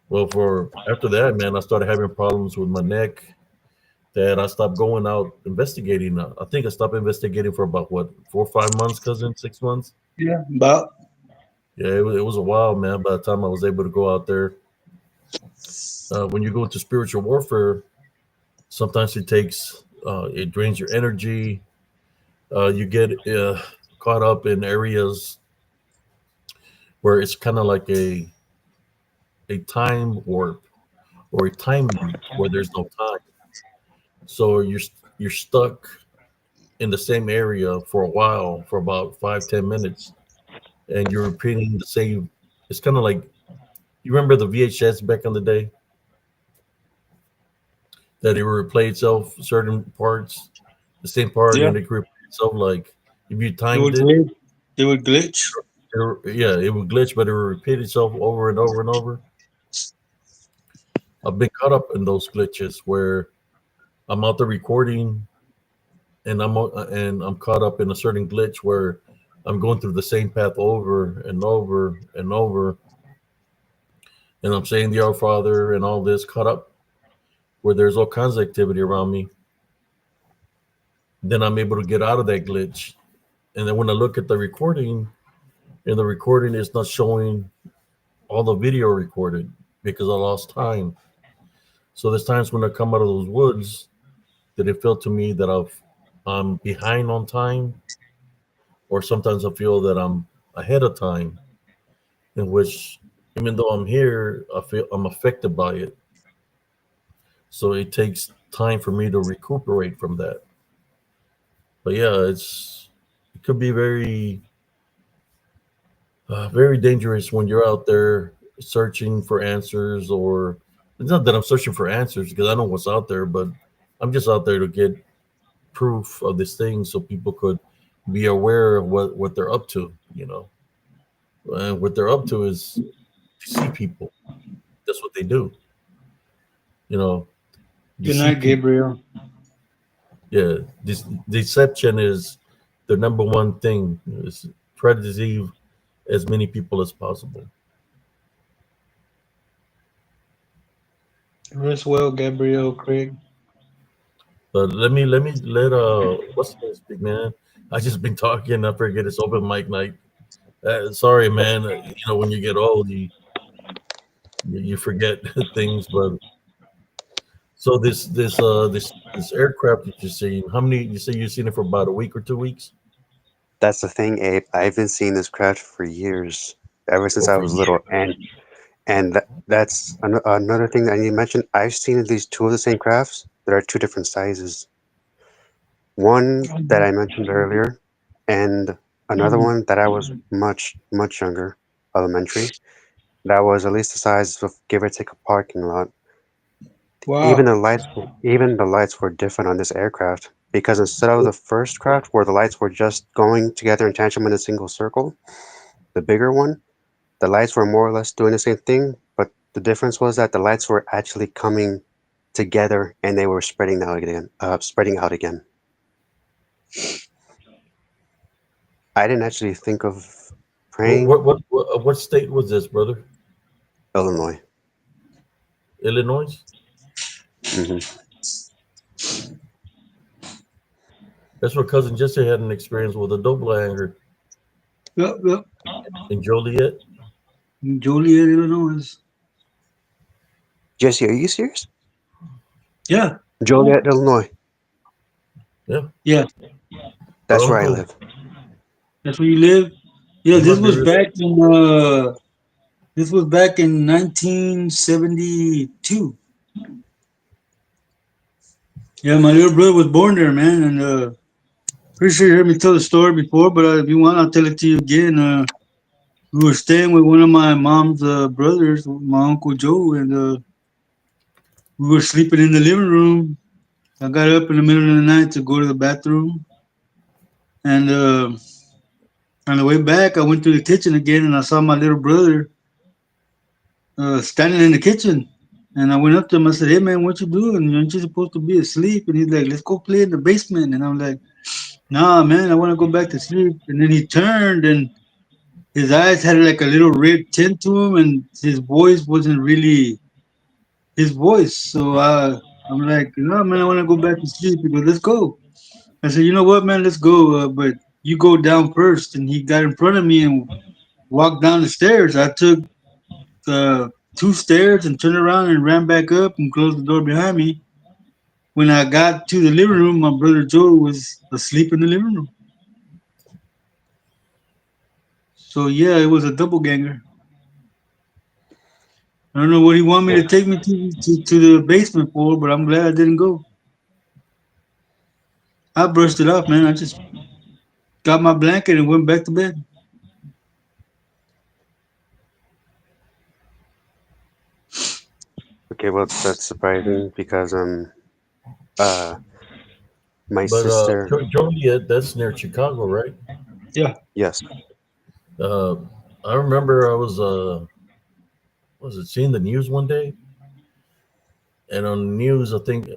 Well, for after that, man, I started having problems with my neck. That I stopped going out investigating. I think I stopped investigating for about what 4 or 5 months, cousin, 6 months. Yeah, about. Yeah, it was a while, man. By the time I was able to go out there, when you go into spiritual warfare, sometimes it drains your energy. You get caught up in areas where it's kind of like a time warp or a time loop where there's no time. So you're stuck in the same area for a while, for about 5-10 minutes, and you're repeating the same. It's kind of like, you remember the VHS back in the day that it would replay itself certain parts, the same part, Yeah, and it could replay itself like if you it timed would it. glitch. It would glitch. Yeah, it would glitch, but it would repeat itself over and over and over. I've been caught up in those glitches where I'm out there recording and I'm caught up in a certain glitch where I'm going through the same path over and over and over, and I'm saying the Our Father and all this, caught up where there's all kinds of activity around me. Then I'm able to get out of that glitch, and then when I look at the recording, and the recording is not showing all the video recorded because I lost time. So there's times when I come out of those woods that it felt to me that I'm behind on time, or sometimes I feel that I'm ahead of time, in which even though I'm here, I feel I'm affected by it. So it takes time for me to recuperate from that. But yeah, it could be very dangerous when you're out there searching for answers, or it's not that I'm searching for answers because I know what's out there, but I'm just out there to get proof of this thing so people could be aware of what they're up to. And what they're up to is to see people. That's what they do. You know, Good deceive night, people. Gabriel. Yeah, this deception is the number one thing. Is try to deceive as many people as possible. Rest well, Gabriel, Craig. But let what's the name speak, man. I just been talking. I forget it's open mic night. Sorry, man. When you get old, you forget things. But so this aircraft that you're seeing, how many? You say you've seen it for about a week or 2 weeks? That's the thing, Abe. I've been seeing this craft for years, ever Oh, since I for was years. little, and that's another thing that I need to mention. I've seen at least two of the same crafts that are two different sizes. One that I mentioned earlier, and another one that I was much, much younger, elementary. That was at least the size of give or take a parking lot. Wow. Even the lights were different on this aircraft because instead of the first craft where the lights were just going together in tandem in a single circle, the bigger one, the lights were more or less doing the same thing, but the difference was that the lights were actually coming together and they were spreading out again. Spreading out again. I didn't actually think of What praying. what state was this, brother? Illinois. Illinois. Hmm. That's where cousin Jesse had an experience with a double hanger Yep, yep. in Joliet. Joliet, Illinois. Jesse, are you serious? Yeah, Joliet, Illinois. Yeah, yeah. her That's where I uncle. live. That's where you live. Yeah, You might be related. this was back in 1972. Yeah, my little brother was born there, man, and pretty sure you heard me tell the story before, but if you want, I'll tell it to you again. We were staying with one of my mom's brothers, my uncle Joe, and we were sleeping in the living room. I got up in the middle of the night to go to the bathroom, and on the way back, I went to the kitchen again, and I saw my little brother standing in the kitchen. And I went up to him. I said, "Hey man, what you doing? Aren't you supposed to be asleep?" And he's like, "Let's go play in the basement." And I'm like, "Nah, man, I want to go back to sleep." And then he turned, and his eyes had like a little red tint to him, and his voice wasn't really his voice. So I'm like, "No, man, I want to go back to sleep." He goes, "Let's go." I said, "You know what, man? Let's go. But you go down first." And he got in front of me and walked down the stairs. I took uh, two stairs and turned around and ran back up and closed the door behind me. When I got to the living room, my brother Joe was asleep in the living room. So yeah, it was a double ganger. I don't know what he wanted me to take me to the basement for, but I'm glad I didn't go. I brushed it off, man. I just got my blanket and went back to bed. Okay, well that's surprising because uh my But sister, Joliet, that's near Chicago, right? Yeah. yes, Uh, I remember I was was it seeing the news one day, and on the news, I think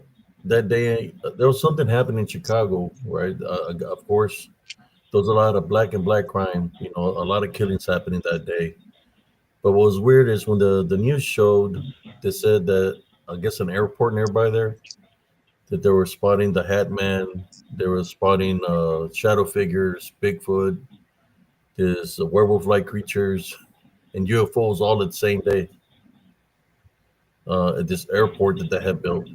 that day there was something happening in Chicago, right? Of course, there was a lot of black crime. You know, a lot of killings happening that day. But what was weird is when the news showed, they said that I guess an airport nearby there that they were spotting the Hat Man, they were spotting shadow figures, Bigfoot, his werewolf-like creatures, and UFOs all at the same day at this airport that they had built.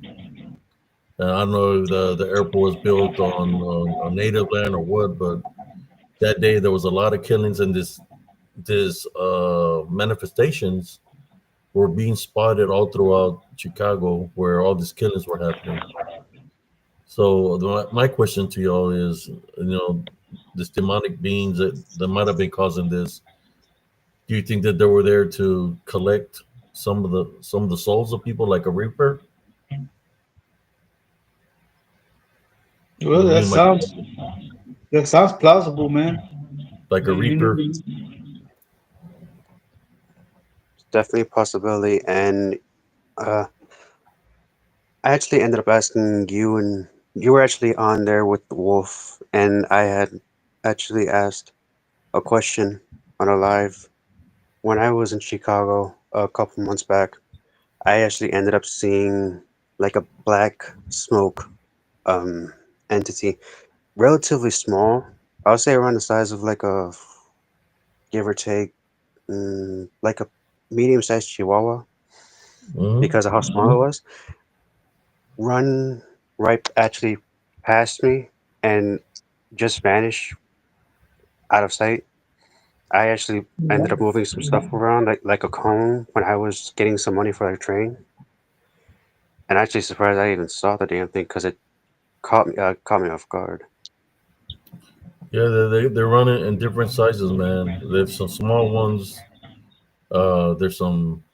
I don't know if the airport was built on native land or what, but that day there was a lot of killings and this manifestations were being spotted all throughout Chicago where all these killings were happening. So my question to y'all is, this demonic beings that might have been causing this. Do you think that they were there to collect some of the souls of people like a reaper? Well, Would be my that sounds plausible, man. like a You reaper. know, definitely a possibility. And uh I actually ended up asking you, and you were actually on there with the wolf, and I had actually asked a question on a live when I was in Chicago a couple months back. I actually ended up seeing like a black smoke um entity, relatively small. I would say around the size of like a, give or take, like a medium-sized chihuahua Hmm. because of how small it was. Run right actually past me and just vanish out of sight. I actually ended up moving some stuff around like a cone when I was getting some money for a train, and actually surprised I even saw the damn thing because it caught me off guard. Yeah, they're running in different sizes, man. There's some small ones. There's some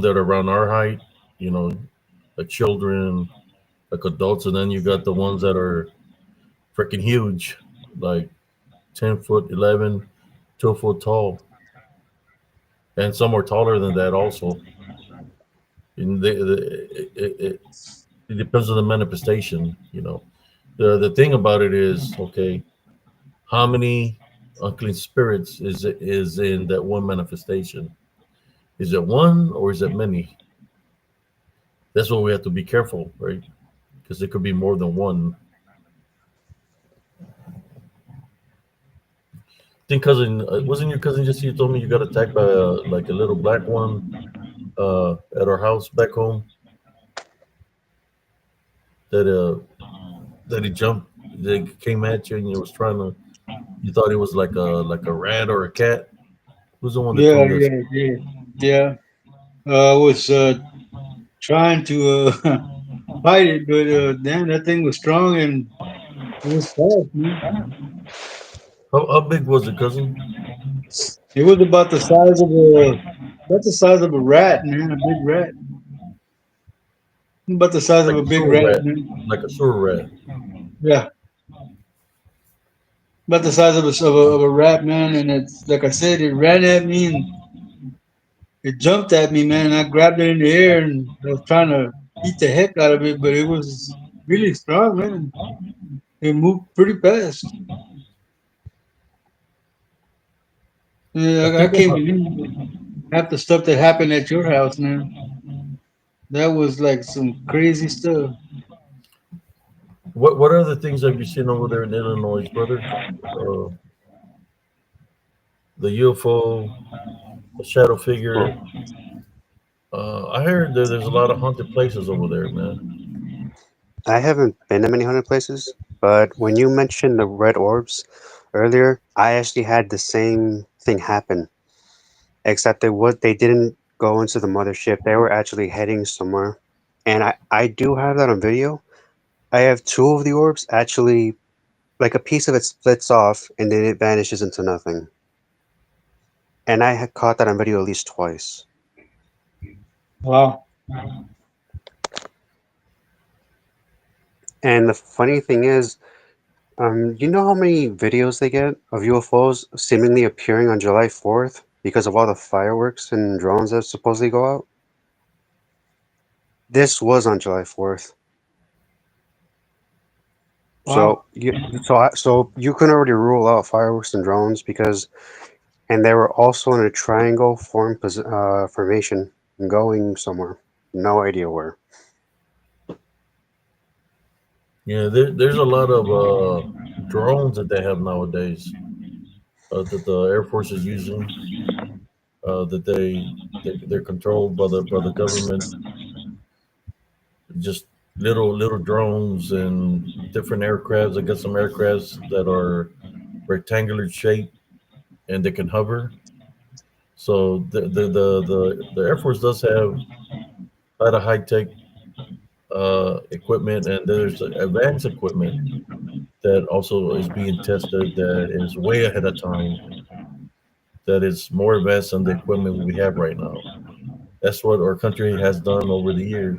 that are around our height, you know, like children, like adults, and then you got the ones that are freaking huge, like 10 foot, 11, 2 foot tall, and some are taller than that also. And it depends on the manifestation. The thing about it is, okay, how many unclean spirits is in that one manifestation? Is it one or is it many? That's what we have to be careful, right? Because it could be more than one. I think cousin wasn't your cousin just you told me you got attacked by like a little black one at our house back home that that he jumped that came at you and you was trying to you thought it was like a rat or a cat. Who's the one that yeah, told us? yeah, yeah, yeah. I was trying to fight it, but damn, that thing was strong and it was fast, man. How big was it, cousin? It was about the size of a rat, man, a big rat. About the size of Like a a big sewer rat, rat. man. Like a sewer rat. Yeah, about the size of a rat, man. And it's like I said, it ran at me, and it jumped at me, man. And I grabbed it in the air and I was trying to beat the heck out of it, but it was really strong, man. It moved pretty fast. I Yeah, I think can't about believe half the stuff that happened at your house, man. That was like some crazy stuff. what other things have you seen over there in Illinois, brother? Uh, the UFO, the shadow figure. I heard that there's a lot of haunted places over there, man. I haven't been to many haunted places, but when you mentioned the red orbs earlier, I actually had the same thing happen, except they didn't go into the mothership. They were actually heading somewhere, and I do have that on video. I have two of the orbs actually, like a piece of it splits off and then it vanishes into nothing. And I had caught that on video at least twice. Wow. And the funny thing is, you know how many videos they get of UFOs seemingly appearing on July 4th because of all the fireworks and drones that supposedly go out? This was on July 4th. Wow. So you can already rule out fireworks and drones because, and they were also in a triangle formation going somewhere. No idea where. Yeah, there's a lot of drones that they have nowadays that the Air Force is using. That they're controlled by the government. Just little drones and different aircrafts. I got some aircrafts that are rectangular shape and they can hover. So the Air Force does have a lot of high tech equipment, and there's advanced equipment that also is being tested that is way ahead of time. That is more advanced than the equipment we have right now. That's what our country has done over the years.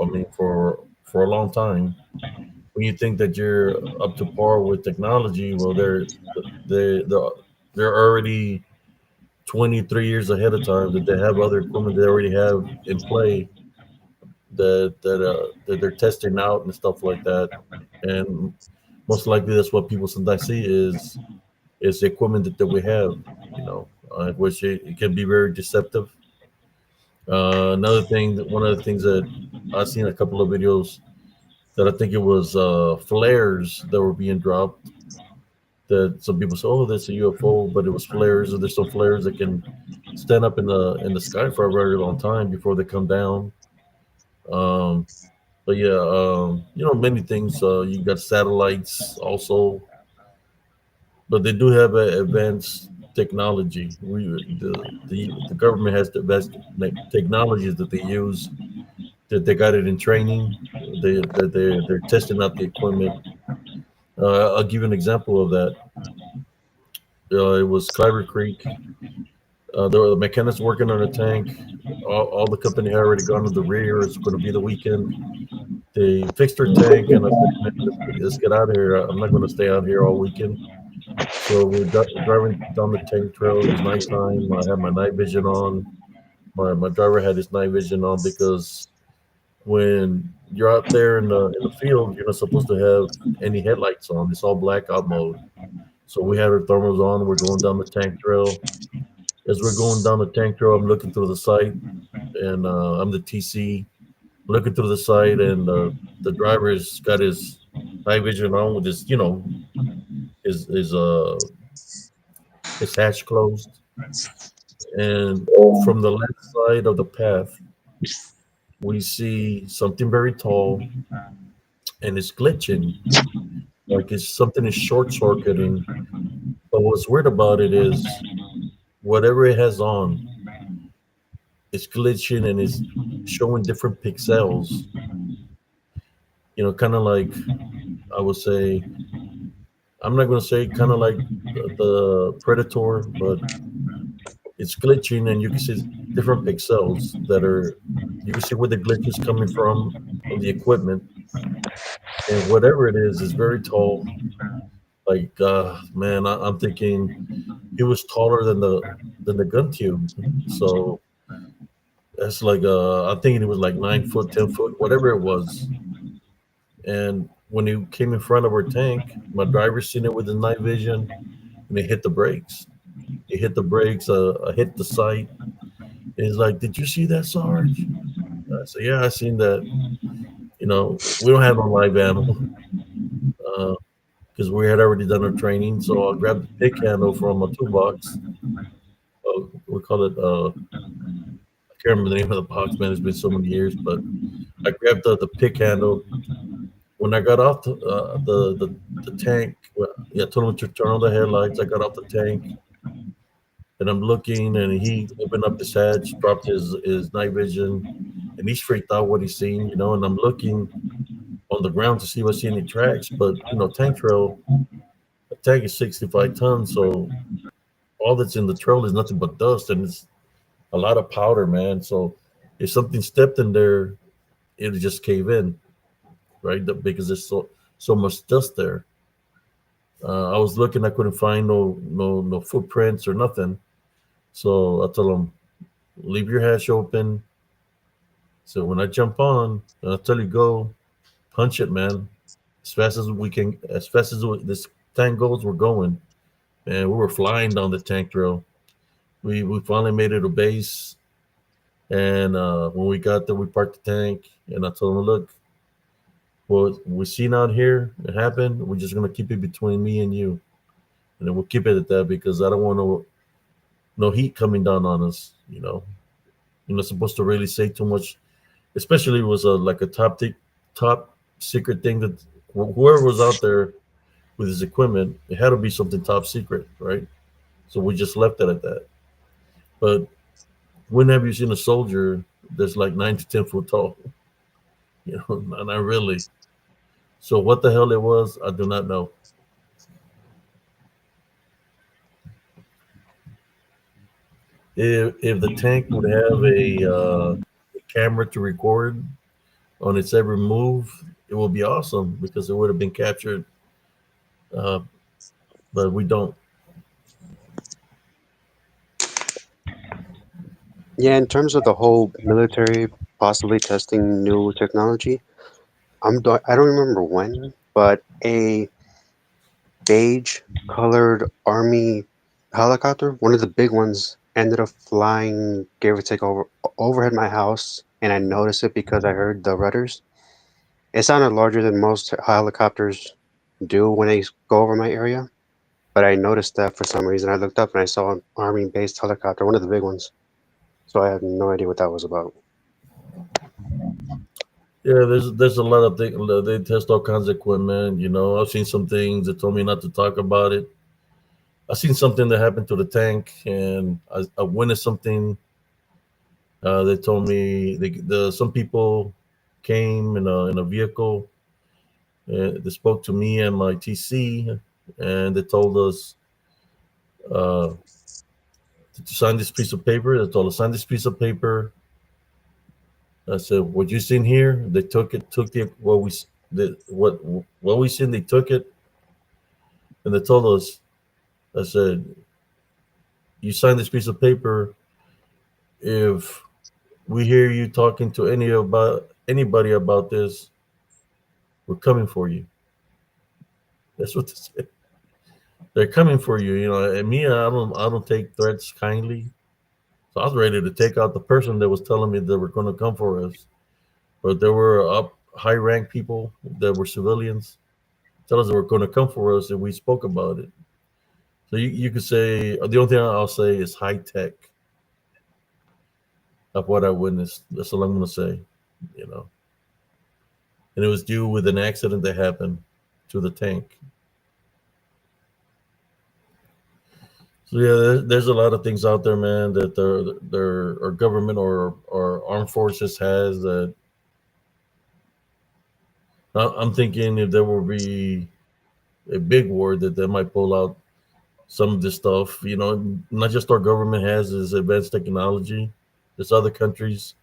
I mean, for a long time. When you think that you're up to par with technology, well, they they're, they're already 23 years ahead of time. That they have other equipment they already have in play that they're testing out and stuff like that. And most likely, that's what people sometimes see is the equipment that we have. You know, which it can be very deceptive. Another thing, one of the things that I've seen a couple of videos that I think it was flares that were being dropped. That some people say, "Oh, that's a UFO," but it was flares. And there's some flares that can stand up in the sky for a very long time before they come down. Um, but yeah, you know, many things. You got satellites also, but they do have advanced technology. The government has the best technologies that they use. That they got it in training. They're testing out the equipment. I'll give you an example of that. It was Clyber Creek. There were the mechanics working on a tank. All the company had already gone to the rear. It's going to be the weekend. They fixed their tank, and I said, "Man, let's get out of here. I'm not going to stay out here all weekend." So we're driving down the tank trail. It was nighttime. I had my night vision on. My driver had his night vision on because when you're out there in the field, you're not supposed to have any headlights on. It's all blackout mode. So we had our thermals on. We're going down the tank trail. As we're going down the tank trail, I'm looking through the sight, and I'm the TC looking through the sight, and the driver's got his night vision on with his, you know, his his uh his hatch closed, and from the left side of the path, we see something very tall, and it's glitching, like it's something is short circuiting. But what's weird about it is whatever it has on, it's glitching and it's showing different pixels. You know, kind of like I would say, I'm not going to say kind of like the Predator, but it's glitching and you can see different pixels that are, you can see where the glitch is coming from on the equipment. And whatever it is very tall. Like, man, I'm thinking he was taller than the gun tube. So That's like I'm thinking it was like 9 foot, 10 foot, whatever it was. And when he came in front of our tank, my driver seen it with his night vision, and he hit the brakes. He hit the brakes. I hit the sight. And he's like, "Did you see that, Sarge?" I said, "Yeah, I seen that." We don't have no live animal because we had already done our training. So I grabbed the pick handle from a toolbox. We call it. I can't remember the name of the box, man. It's been so many years, but I grabbed the pick handle. When I got off the tank, well, yeah, I told him to turn on the headlights. I got off the tank, and I'm looking, and he opened up his hatch, dropped his night vision, and he's freaked out what he's seen, And I'm looking on the ground to see if I see any tracks, but tank trail, a tank is 65 tons, so all that's in the trail is nothing but dust, and it's a lot of powder, man. So if something stepped in there, it'll just cave in, right? Because there's so much dust there. I was looking, I couldn't find no footprints or nothing. So I told him, leave your hatch open. So when I jump on, I'll tell you go, punch it, man. As fast as we can, as fast as this tank goes, we're going. And we were flying down the tank trail. We finally made it to base. And when we got there, we parked the tank. And I told him, look, what we seen out here, it happened. We're just gonna keep it between me and you, and then we'll keep it at that because I don't want no heat coming down on us. You're not supposed to really say too much, especially it was like a top secret thing that whoever was out there with his equipment, it had to be something top secret, right? So we just left it at that. But when have you seen a soldier that's like 9 to 10 foot tall? Not really. So what the hell it was, I do not know. If the tank would have a camera to record on its every move, it would be awesome because it would have been captured. Uh, but we don't. Yeah, in terms of the whole military possibly testing new technology, I don't remember when, but a beige colored army helicopter, one of the big ones, ended up flying, give or take, overhead my house, and I noticed it because I heard the rudders. It sounded larger than most helicopters do when they go over my area, but I noticed that for some reason. I looked up and I saw an army-based helicopter, one of the big ones. So I have no idea what that was about. Yeah, there's a lot of things. They test all kinds of equipment. I've seen some things that told me not to talk about it. I've seen something that happened to the tank, and I witnessed something. They told me some people came in a vehicle. They spoke to me and my TC, and they told us uh, to sign this piece of paper. They told us sign this piece of paper. I said, "What you seen here?" They took what we seen. They took it, and they told us. I said, "You sign this piece of paper. If we hear you talking to anybody about this, we're coming for you." That's what they said. They're coming for you. And me, I don't take threats kindly. So I was ready to take out the person that was telling me they were going to come for us. But there were high rank people that were civilians tell us they were going to come for us, and we spoke about it. So you could say the only thing I'll say is high tech of what I witnessed. That's all I'm going to say, And it was due with an accident that happened to the tank. So yeah, there's a lot of things out there, man, that our government or armed forces has that. I'm thinking if there will be a big war that they might pull out some of this stuff. Not just our government has this advanced technology. There's other countries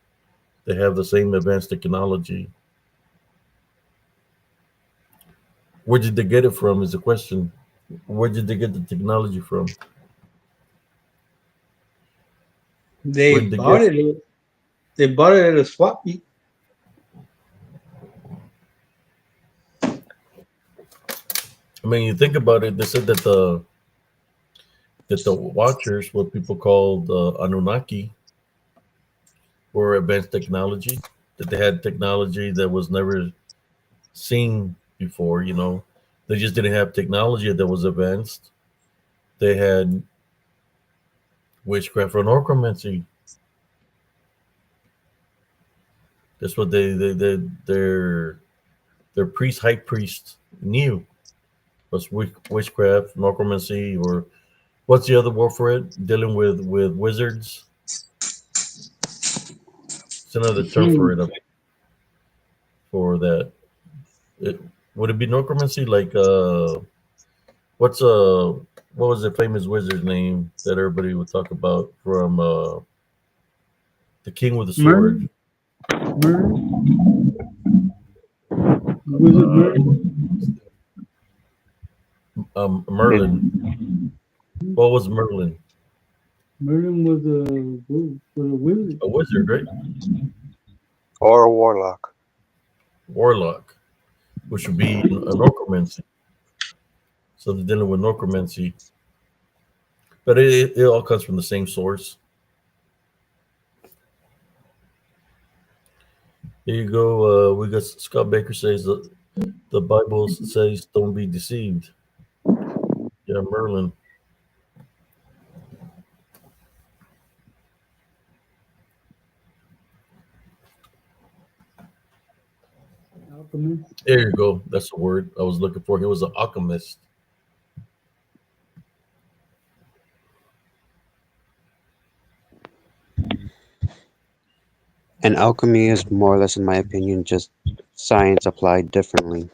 that have the same advanced technology. Where did they get it from is the question. Where did they get the technology from? Where They did they bought get it. They bought it at a swap meet. I mean, you think about it. They said that the Watchers, what people called Anunnaki, were advanced technology. That they had technology that was never seen before. They just didn't have technology that was advanced. They had witchcraft and necromancy. That's what their priest, high priest knew was witchcraft, necromancy, or what's the other word for it? Dealing with wizards. It's another term for it. For that, it would it be necromancy? Like what's what was the famous wizard's name that everybody would talk about from the King with the Sword? Merlin? Merlin? Wizard Merlin? Merlin. What was Merlin? Merlin was a wizard. A wizard, right? Or a warlock. Warlock, which would be a necromancy. So they're dealing with necromancy, but it all comes from the same source. Here you go. We got Scott Baker says that the Bible says, "Don't be deceived." Yeah, Merlin. Alchemist. There you go. That's the word I was looking for. He was an alchemist. And alchemy is more or less, in my opinion, just science applied differently.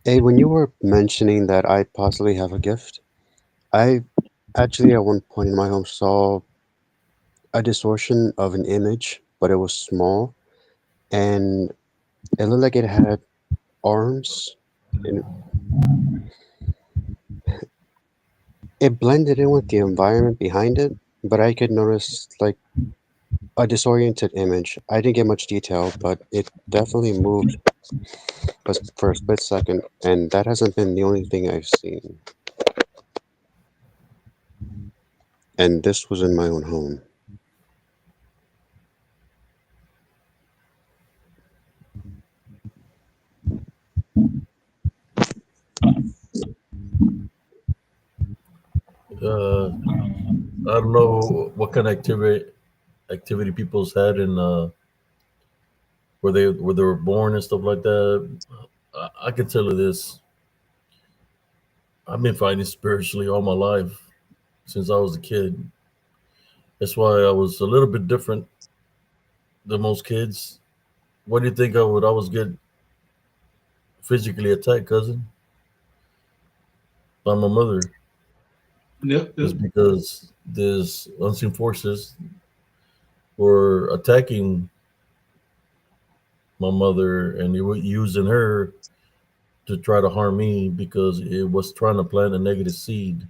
Hey, when you were mentioning that I possibly have a gift, I actually at one point in my home saw a distortion of an image, but it was small and it looked like it had arms and it blended in with the environment behind it, but I could notice like a disoriented image. I didn't get much detail, but it definitely moved for a split second, and that hasn't been the only thing I've seen. And this was in my own home. I don't know what kind of activity people's had in where they were born and stuff like that. I can tell you this: I've been fighting spiritually all my life since I was a kid. That's why I was a little bit different than most kids. What do you think I would always get physically attacked, cousin, by my mother? Yep, Is yep. because these unseen forces were attacking my mother, and they were using her to try to harm me because it was trying to plant a negative seed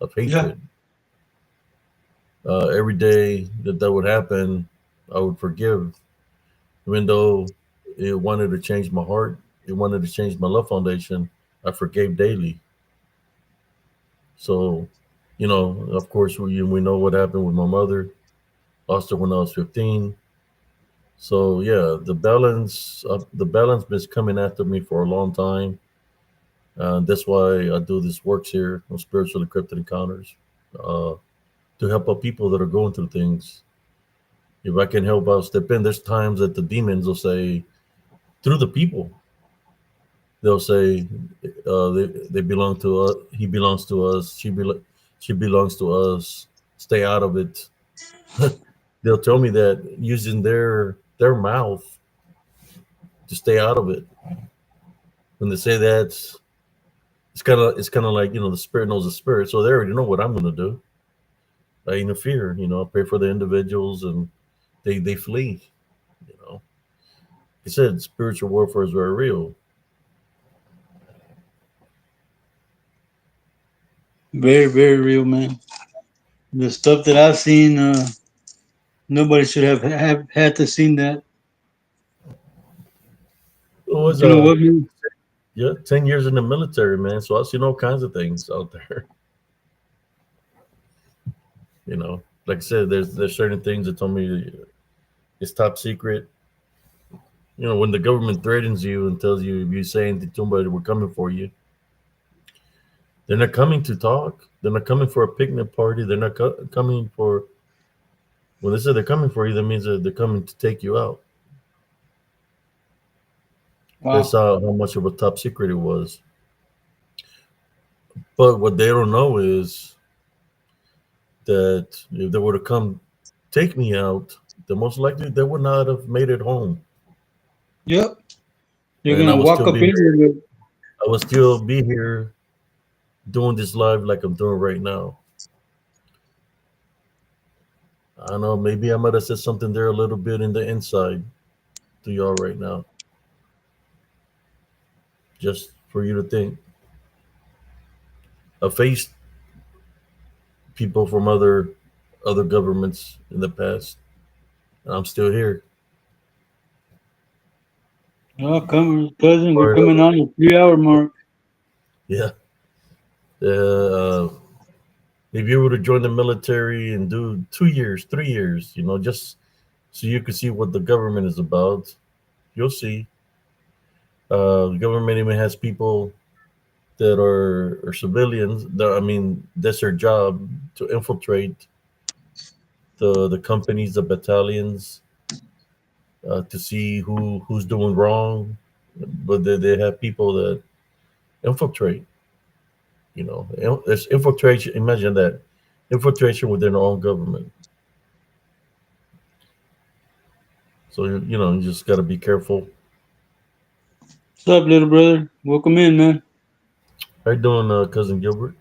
of Yeah. hatred. Every day that would happen, I would forgive, even though it wanted to change my heart, it wanted to change my love foundation. I forgave daily. So, of course, we know what happened with my mother. Lost her when I was 15. So yeah, the balance been coming after me for a long time. That's why I do this works here on Spiritual Cryptid Encounters, uh, to help out people that are going through things. If I can help out, step in. There's times that the demons will say through the people, they'll say they belong to us. He belongs to us. She belongs to us. Stay out of it. They'll tell me that using their mouth to stay out of it. When they say that, it's kind of like the spirit knows the spirit, so they already know what I'm going to do. I interfere. I pray for the individuals and they flee. You know, he said spiritual warfare is very real. Very, very real, man. The stuff that I've seen, nobody should have had to seen that. It was You know what, man? yeah, 10 years in the military, man. So I've seen all kinds of things out there. You know, like I said, there's certain things that told me it's top secret. You know, when the government threatens you and tells you if you say anything to somebody, we're coming for you. They're not coming to talk. They're not coming for a picnic party. They're not coming for. When they say they're coming for you, that means that they're coming to take you out. That's Wow. how much of a top secret it was. But what they don't know is that if they were to come take me out, then most likely they would not have made it home, Yep. You're and I gonna would walk still up be in here. here with, I would still be here doing this live like I'm doing right now. I don't know. Maybe I might have said something there a little bit in the inside to y'all right now, just for you to think. I faced people from other governments in the past, and I'm still here. oh, come, cousin, we're Part of coming it. on the 3 hour mark. Yeah. Uh, if you were to join the military and do 2 years, 3 years, just so you could see what the government is about, you'll see. The government even has people that are civilians. I mean, that's their job to infiltrate the companies, the battalions, to see who's doing wrong. But they have people that infiltrate. There's infiltration. Imagine that infiltration within their own government. So you just got to be careful. What's up, little brother? Welcome in, man. How you doing, cousin Gilbert?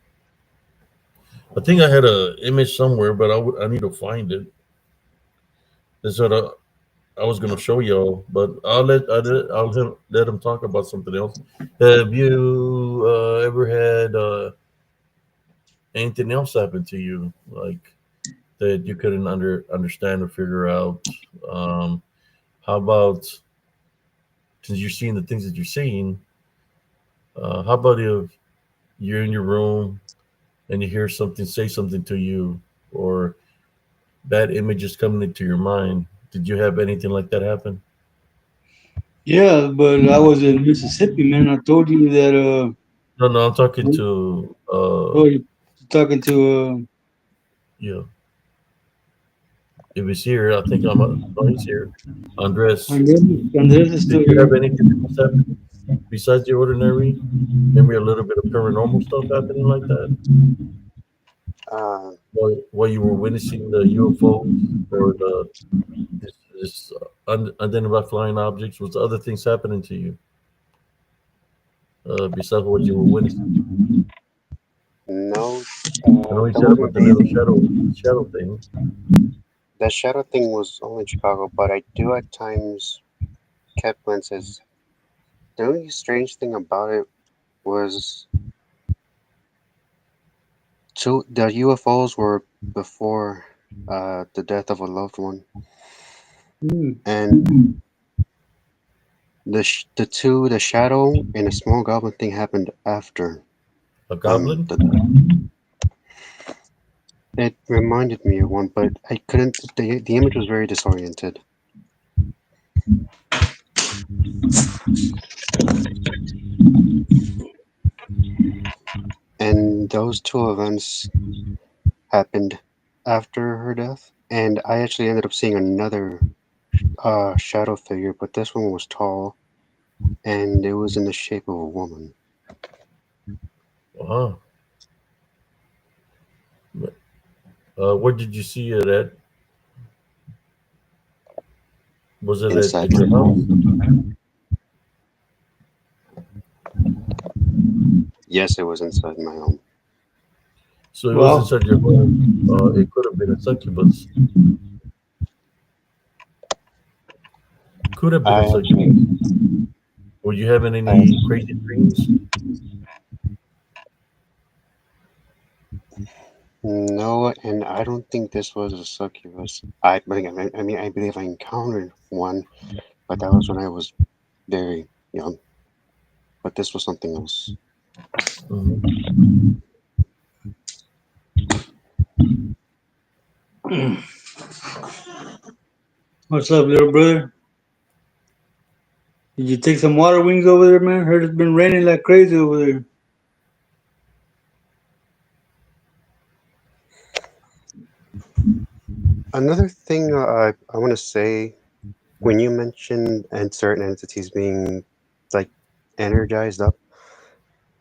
I think I had a image somewhere, but I need to find it. That's what I was gonna show y'all, but let him talk about something else. Have you ever had anything else happen to you, like that you couldn't understand or figure out? Um, how about since you're seeing the things that you're seeing? How about if you're in your room and you hear something say something to you, or bad images coming into your mind? Did you have anything like that happen? Yeah, but I was in Mississippi, man. I told you that. No, no, I'm talking to Oh, you talking to yeah. If he's here, I think I'm. Oh, he's here. Andres, Andres. Andres is did still you here. have anything else happen besides the ordinary? Maybe a little bit of paranormal stuff happening like that, Uh, while you were witnessing the UFOs or this unidentified flying objects. Was other things happening to you besides what you were witnessing? no, I know he that said about wasn't the little really. shadow thing. That shadow thing was only in Chicago, but I do at times catch glimpses. The only strange thing about it was the UFOs were before the death of a loved one, Hmm. and the shadow and the small goblin thing happened after. A goblin? It reminded me of one, but I couldn't. The image was very disoriented, and those two events happened after her death. And I actually ended up seeing another shadow figure, but this one was tall, and it was in the shape of a woman. Uh-huh. Where did you see it at? Was it Inside at my your house? home. Yes, it was inside my home. So it was Well, inside your home. It could have been a succubus. Could have been a I second. actually, Were you having I any crazy dreams? no, and I don't think this was a succubus. I believe I encountered one, but that was when I was very young. But this was something else. Mhm. What's up, little brother? Did you take some water wings over there, man? Heard it's been raining like crazy over there. Another thing I want to say when you mentioned and certain entities being like energized up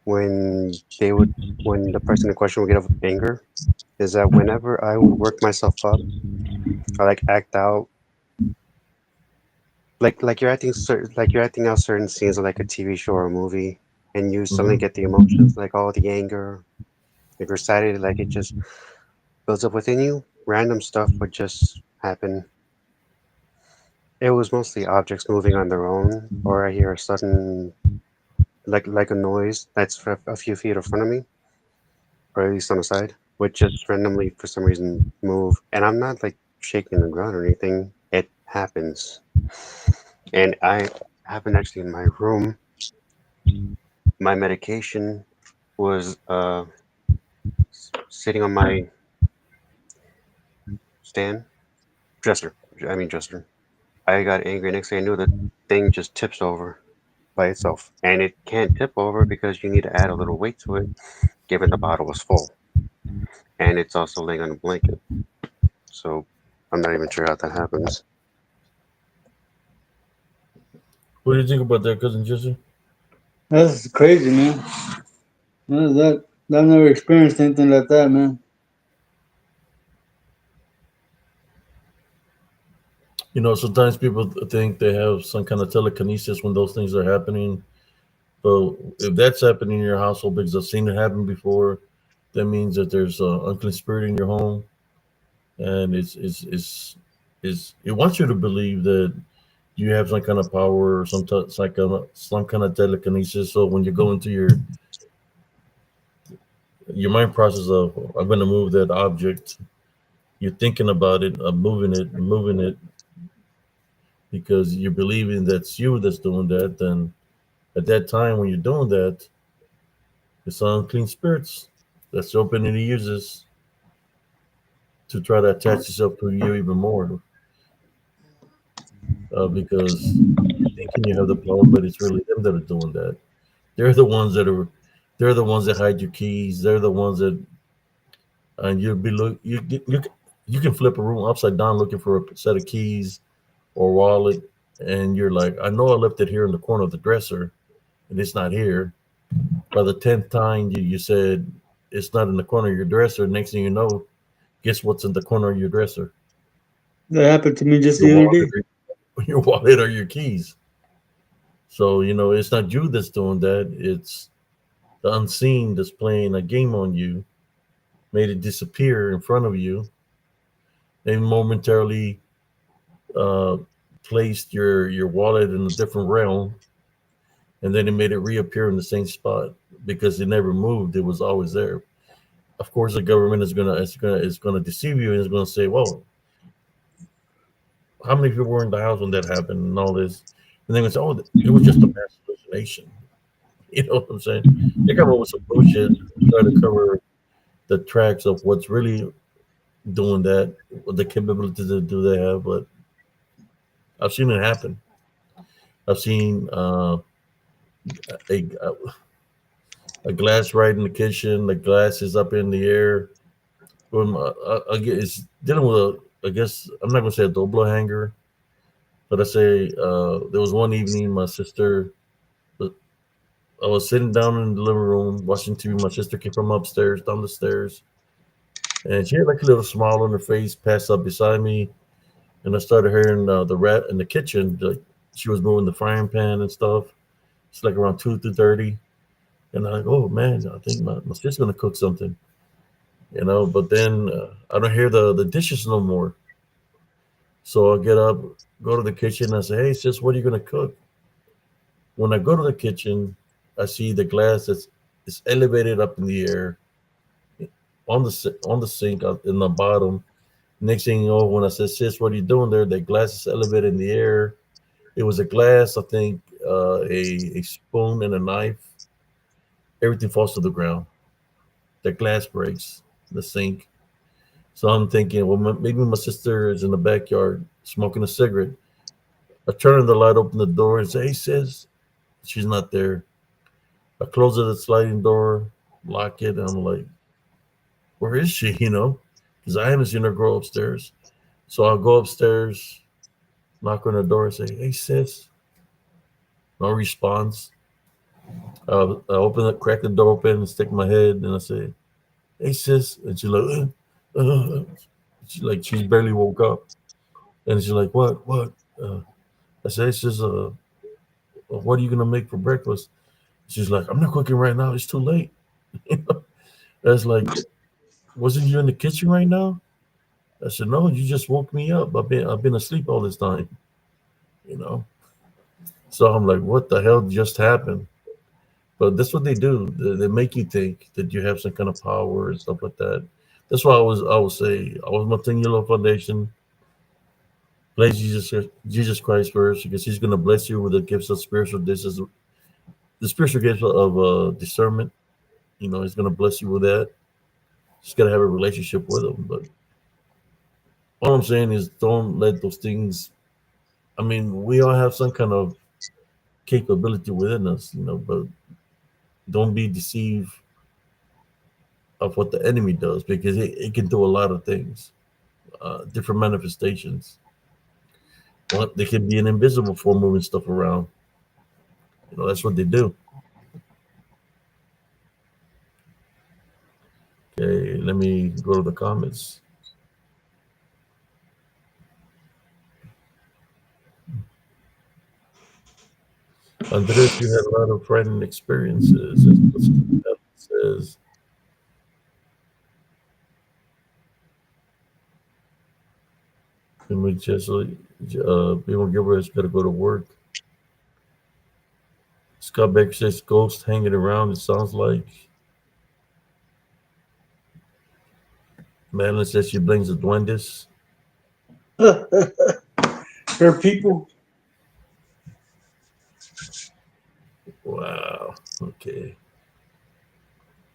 when they would when the person in question would get up with anger, is that whenever I would work myself up or like act out like you're acting out certain scenes of like a TV show or a movie, and you suddenly Mhm. get the emotions like all the anger, like you're excited, like it just builds up within you. Random stuff would just happen. It was mostly objects moving on their own, or I hear a sudden like a noise that's a few feet in front of me, or at least on the side, would just randomly for some reason move. And I'm not like shaking the ground or anything. It happens. And I happened actually in my room. My medication was sitting on my stand dresser. I mean dresser. I got angry. Next thing I knew, the thing just tips over by itself, and it can't tip over because you need to add a little weight to it, given the bottle was full, and it's also laying on a blanket. So I'm not even sure how that happens. What do you think about that, cousin Jesse? That's crazy, man. I've never experienced anything like that, man. Sometimes people think they have some kind of telekinesis when those things are happening. But if that's happening in your household because I've seen it happen before, that means that there's an unclean spirit in your home, and it wants you to believe that you have some kind of power or some kind of telekinesis. So when you go into your mind process of I'm going to move that object, you're thinking about it, of moving it because you're believing that's you that's doing that. Then at that time when you're doing that, it's unclean spirits that's opening he uses to try to attach itself to you even more, because you're thinking you have the power, but it's really them that are doing that. They're the ones that are, they're the ones that hide your keys. They're the ones that, and you'll be look, you can flip a room upside down looking for a set of keys or wallet, and you're like, I know I left it here in the corner of the dresser, and it's not here. By the 10th time you said it's not in the corner of your dresser, next thing you know, guess what's in the corner of your dresser? That happened to me just Your the other wallet, day. your wallet or your keys. So it's not you that's doing that. It's the unseen that's playing a game on you, made it disappear in front of you, and momentarily uh, placed your wallet in a different realm, and then it made it reappear in the same spot because it never moved. It was always there. Of course, the government is gonna deceive you and is gonna say, "Well, how many people were in the house when that happened and all this?" And they're gonna say, "Oh, it was just a mass hallucination." You know what I'm saying? They come up with some bullshit to try to cover the tracks of what's really doing that, what the capabilities that do they have. But I've seen it happen. I've seen a glass right in the kitchen. The glass is up in the air. It's dealing with I guess I'm not gonna say a double hanger, but I say there was one evening my sister. I was sitting down in the living room watching TV. My sister came from upstairs down the stairs, and she had like a little smile on her face. Passed up beside me, and I started hearing the rat in the kitchen. Like she was moving the frying pan and stuff. It's like around 2:30, and I'm like, oh man, I think my sister's gonna cook something. But then I don't hear the dishes no more. So I get up, go to the kitchen. I say, "Hey, sis, what are you gonna cook?" When I go to the kitchen, I see the glass that's is elevated up in the air on on the sink in the bottom. Next thing you know, when I said, "Sis, what are you doing there?" The glass is elevated in the air. It was a glass, I think, a spoon and a knife. Everything falls to the ground. The glass breaks, the sink. So I'm thinking, well, maybe my sister is in the backyard smoking a cigarette. I turn on the light, open the door, and say, "Hey, sis." She's not there. I close the sliding door, lock it, and I'm like, where is she? Because I haven't seen her go upstairs. So I'll go upstairs, knock on the door, and say, "Hey, sis." No response. I open it, crack the door open, and stick my head, and I say, "Hey, sis," and she's like, she's barely woke up, and she's like, "What?" I say, "Hey, sis, what are you gonna make for breakfast?" She's like, "I'm not cooking right now. It's too late." I was like, "Wasn't you in the kitchen right now?" I said, "No, you just woke me up. I've been asleep all this time." You know. So I'm like, "What the hell just happened?" But that's what they do. They make you think that you have some kind of power and stuff like that. That's why I would say I was Martin Foundation. Place Jesus Christ first because He's going to bless you with the gifts of spiritual. This is the spiritual gifts of discernment. He's going to bless you with that. Just got to have a relationship with Him. But all I'm saying is, don't let those things. I mean, we all have some kind of capability within us, but don't be deceived of what the enemy does because it can do a lot of things, different manifestations. Well, they can be an invisible form moving stuff around. That's what they do. Okay, let me go to the comments. Andres, you had a lot of frightening experiences. That's what Stephen says. And we just, people give us got to go to work. Scott Baker says ghosts hanging around. It sounds like. Madeline says she blames the duendes. Her people. Wow. Okay.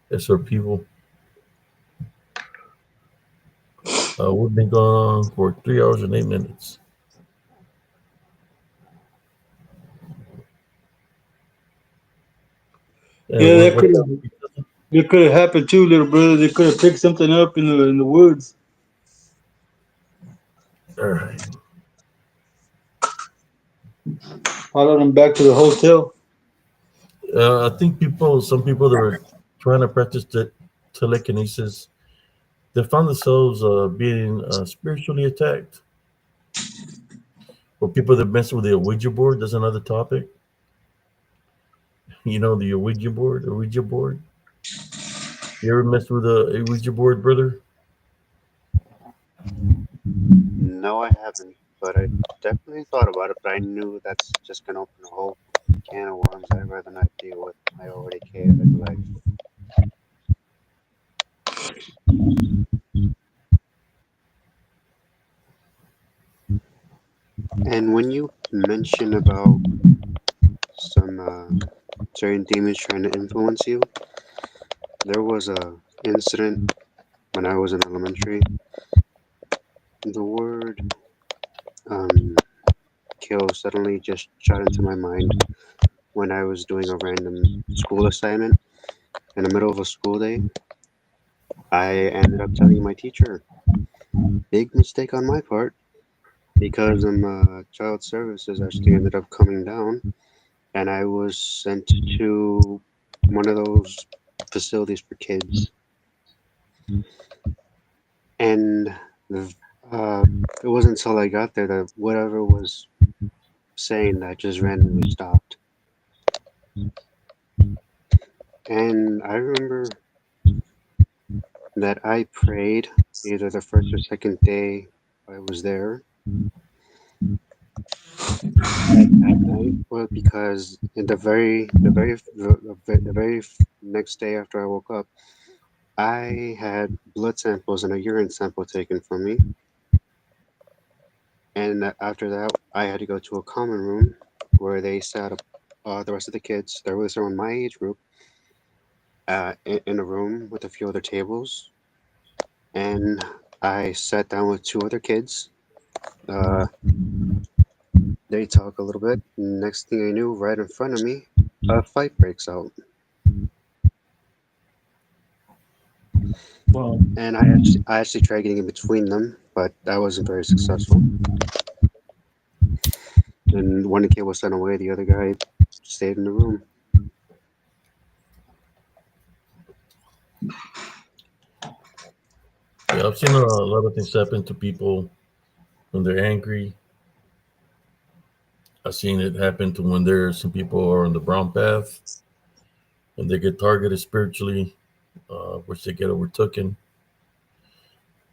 That's her people. We've been gone for 3 hours and 8 minutes. And Yeah, what that could have happened too, little brother. They could have picked something up in the woods. all right. Followed them back to the hotel. I think some people that were trying to practice the telekinesis, they found themselves being spiritually attacked. Or people that mess with the Ouija board, that's another topic. The Ouija board. You ever messed with a Ouija board, brother? No, I haven't, but I definitely thought about it. But I knew that's just gonna open a whole can of worms I'd rather not deal with. I already chaotic life. And when you mention about some certain demons trying to influence you, there was a incident when I was in elementary. The word kill suddenly just shot into my mind when I was doing a random school assignment in the middle of a school day. I ended up telling my teacher, big mistake on my part, because child services actually ended up coming down, and I was sent to one of those facilities for kids. And uh, it wasn't until I got there that whatever was saying that just randomly stopped. And I remember that I prayed either the first or second day I was there, night was because in the very next day after I woke up, I had blood samples and a urine sample taken from me, and after that, I had to go to a common room where they sat up the rest of the kids that was around my age group in a room with a few other tables, and I sat down with two other kids. Uh, they talk a little bit. Next thing I knew, right in front of me, a fight breaks out, Well, and I actually tried getting in between them, but I wasn't very successful. And one kid was sent away, the other guy stayed in the room. yeah, I've seen a lot of things happen to people when they're angry. I've seen it happen to when there's some people are on the brown path and they get targeted spiritually, which they get overtaken.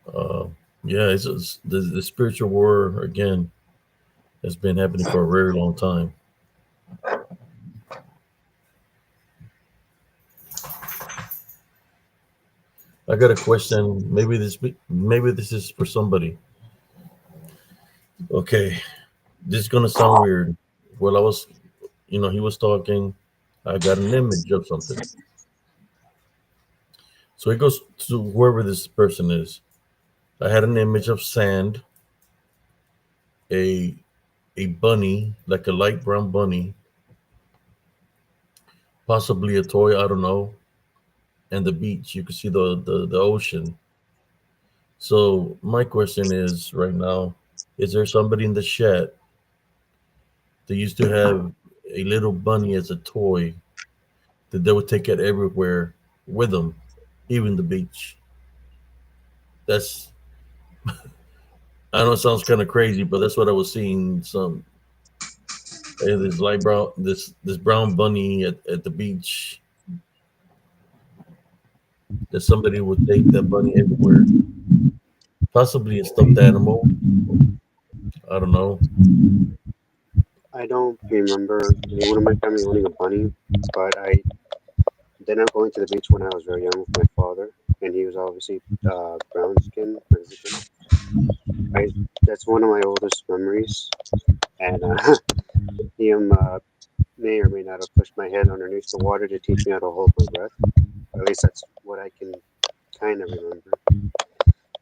Uh, yeah, the spiritual war again has been happening for a very long time. I got a question. Maybe this is for somebody. Okay, this is gonna sound weird. Well, he was talking. I got an image of something. So he goes to whoever this person is. I had an image of sand, a a bunny, like a light brown bunny, possibly a toy. I don't know, and the beach. You could see the ocean. So my question is right now: is there somebody in the chat that used to have a little bunny as a toy that they would take it everywhere with them, even the beach? That's I know it sounds kind of crazy, but that's what I was seeing. This light brown, this brown bunny at the beach. That somebody would take that bunny everywhere, possibly a stuffed animal. I don't know. I don't remember anyone in my family owning a bunny, but I did not going to the beach when I was very young with my father, and he was obviously brown skin, Mexican. I That's one of my oldest memories, and him may or may not have pushed my head underneath the water to teach me how to hold my breath. At least that's what I can kind of remember.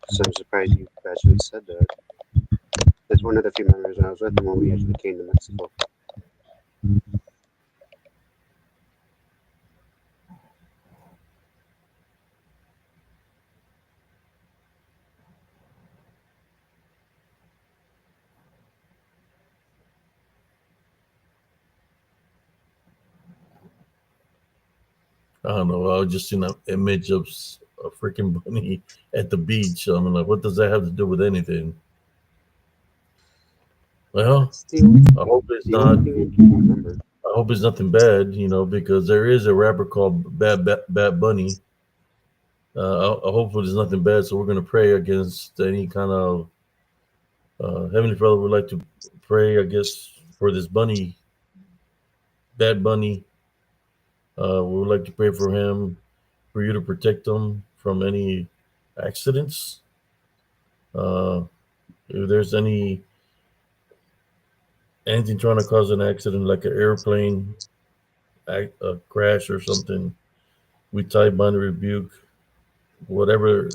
So I'm surprised you actually said that. That's one of the few memories when I was with him when we actually came to Mexico. I don't know. I was just seen an image of a freaking bunny at the beach. I mean, like, what does that have to do with anything? Well, That's the only, I hope it's the only not. thing I can remember. I hope it's nothing bad, because there is a rapper called Bad Bunny. I hope there's nothing bad. So we're gonna pray against any kind of Heavenly Father. Would like to pray, I guess, for this bunny, Bad Bunny. We would like to pray for him, for you to protect him from any accidents. Uh, if there's anything trying to cause an accident, like an airplane a crash or something, we type bind and rebuke whatever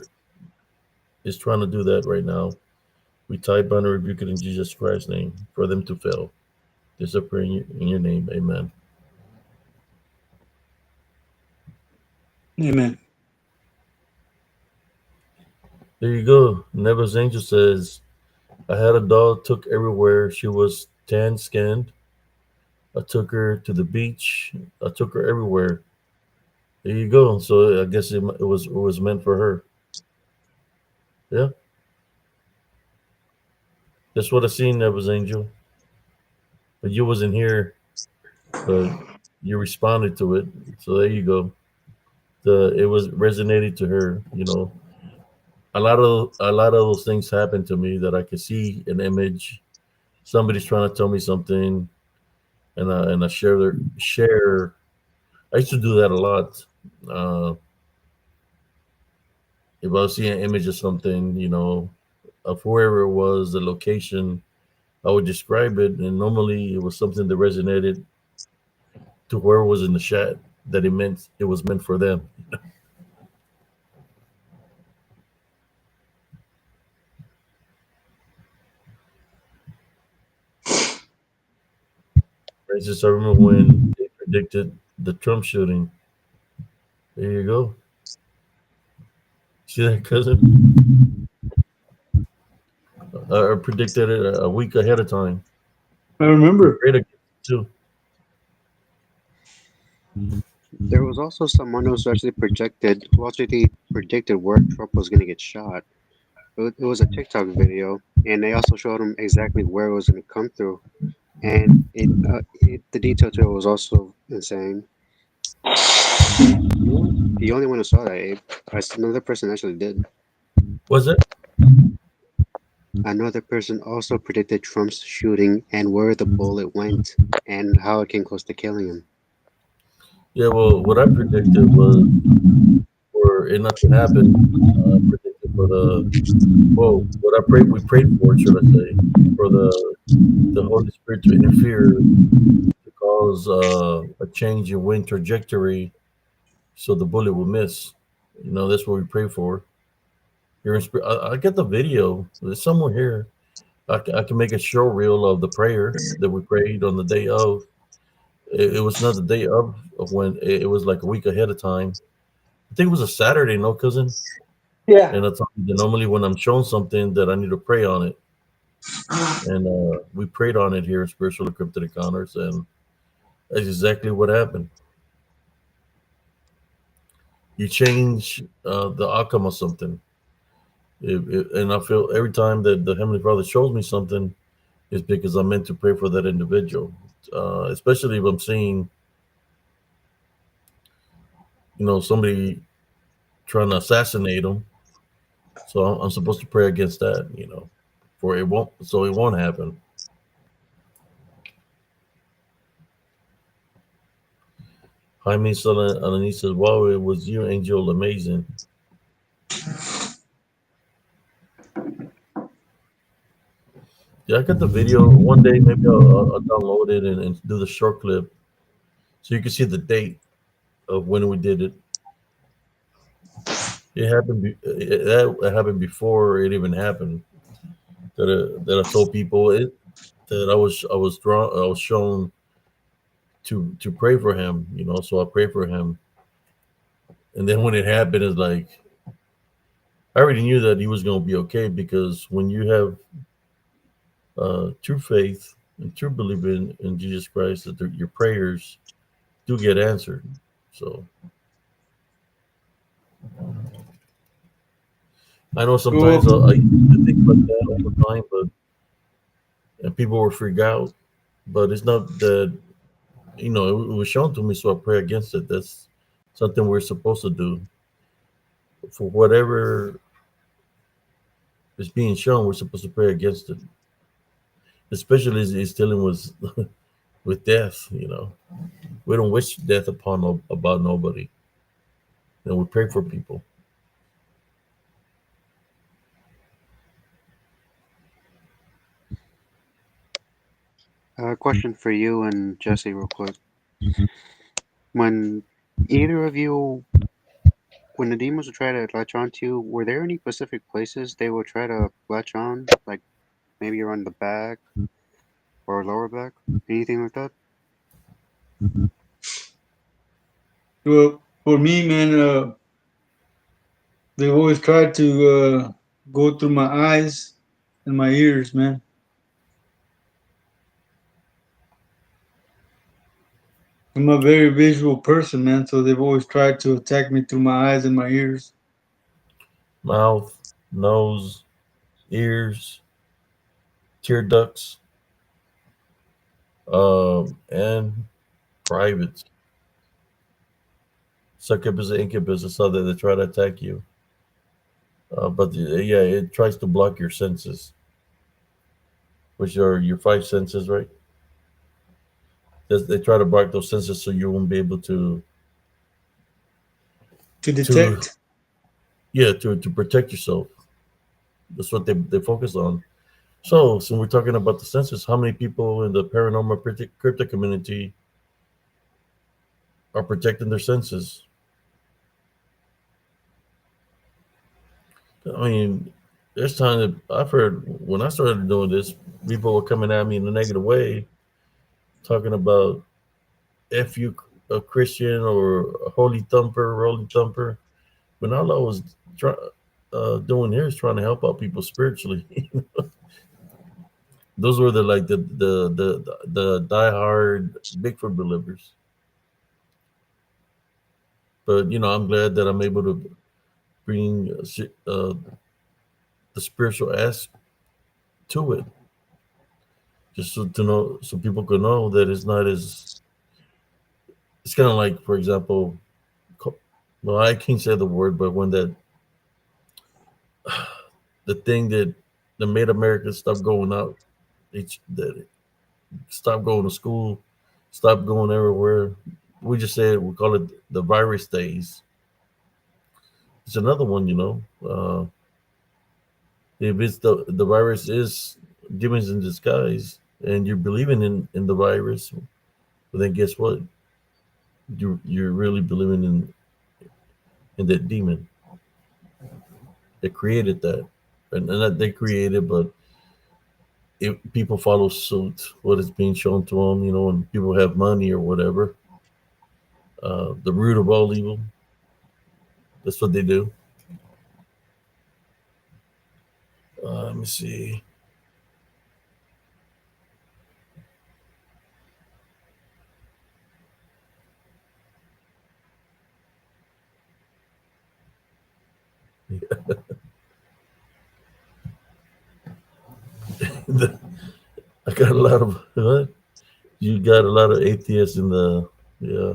is trying to do that right now. We type bind and rebuke it in Jesus Christ's name for them to fail. This I pray in your name. Amen. Amen. There you go. Never's Angel says, I had a dog, took everywhere. She was tan skinned. I took her to the beach. I took her everywhere. There you go. So I guess it was meant for her. Yeah, that's what I seen. Never's Angel, but you wasn't here. But you responded to it. So there you go. It was resonated to her. A lot of those things happen to me that I could see an image. Somebody's trying to tell me something. and I share. I used to do that a lot. Uh, if I see an image of something, of wherever it was, the location, I would describe it, and normally it was something that resonated to whoever was in the chat that it was meant for them. For instance, I remember when they predicted the Trump shooting. There you go. See that, cousin? I predicted it a week ahead of time. I We remember. prayed against it too. There was also someone who actually predicted where Trump was going to get shot. It was a TikTok video, and they also showed him exactly where it was going to come through. And the detail to it was also insane. But you weren't the only one who saw that, Abe. Another person actually did. Was it? Another person also predicted Trump's shooting and where the bullet went and how it came close to killing him. Yeah. Well, what I predicted was for it not to happen. I predicted for the what we prayed for, should I say, for the Holy Spirit to interfere to cause a change in wind trajectory, so the bullet will miss. That's what we pray for. Here in spirit, I get the video. It's somewhere here. I can make a show reel of the prayer that we prayed on the day of. It was not the day of when it was like a week ahead of time. I think it was a Saturday, no, cousin. Yeah. And I told you that normally when I'm shown something that I need to pray on it, and we prayed on it here in Spiritual Cryptid Encounters, and that's exactly what happened. You change the outcome of something, and I feel every time that the Heavenly Father shows me something, is because I'm meant to pray for that individual, especially if I'm seeing, somebody trying to assassinate them. So I'm supposed to pray against that, for it won't happen. Jaime Alanis says, "Wow, it was you, Angel, amazing." Yeah, I got the video. One day, maybe I'll download it and do the short clip so you can see the date of when we did it. It happened. That happened before it even happened. That I told people that I was shown to pray for him. So I pray for him, and then when it happened, it's like I already knew that he was going to be okay, because when you have true faith and true belief in Jesus Christ, that your prayers do get answered. So I know Well, sometimes I used to think like that all the time, but and people will freak out. But it's not that, it was shown to me, so I pray against it. That's something we're supposed to do. For whatever is being shown, we're supposed to pray against it, especially as it's dealing with with death. We don't wish death upon about nobody, and we pray for people. Question for you and Jesse, real quick. When either of you, when the demons would try to latch on to you, were there any specific places they would try to latch on? Like maybe around the back or lower back? Anything like that? well, for me, man, they've always tried to go through my eyes and my ears, man. I'm a very visual person, man, so they've always tried to attack me through my eyes and my ears. Mouth, nose, ears, tear ducts, and privates. Succubus and incubus is how they try to attack you. But yeah, it tries to block your senses, which are your five senses, right? They try to block those senses so you won't be able To to detect. yeah to protect yourself. That's what they focus on. So we're talking about the senses. How many people in the paranormal crypto community are protecting their senses? I mean, there's times that I've heard when I started doing this, people were coming at me in a negative way, talking about if you a Christian or a holy thumper, rolling thumper. When all I was doing here is trying to help out people spiritually. Those were the like the diehard Bigfoot believers. But I'm glad that I'm able to bring the spiritual aspect to it, just so people can know that it's not as. It's kind of like, for example, well, I can't say the word, but when the thing that made America stop going out, that stop going to school, stop going everywhere. We just said we call it the virus days. It's another one. If it's the virus is demons in disguise, and you're believing in the virus, but then guess what? You're really believing in that demon that created that, and not they created, but if people follow suit, what is being shown to them, and people have money or whatever, the root of all evil. That's what they do. Let me see. I got a lot of what? You got a lot of atheists in the yeah.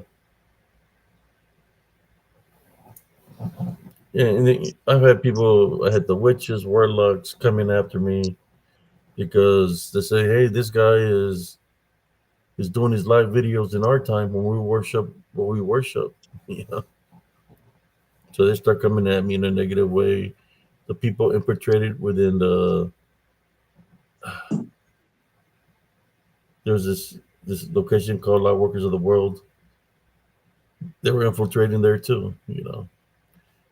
Yeah, and I've had people. I had the witches, warlocks coming after me because they say, "Hey, this guy is doing his live videos in our time when we worship what we worship." You know, so they start coming at me in a negative way. The people infiltrated within there's this location called Light Workers of the World. They were infiltrating there too.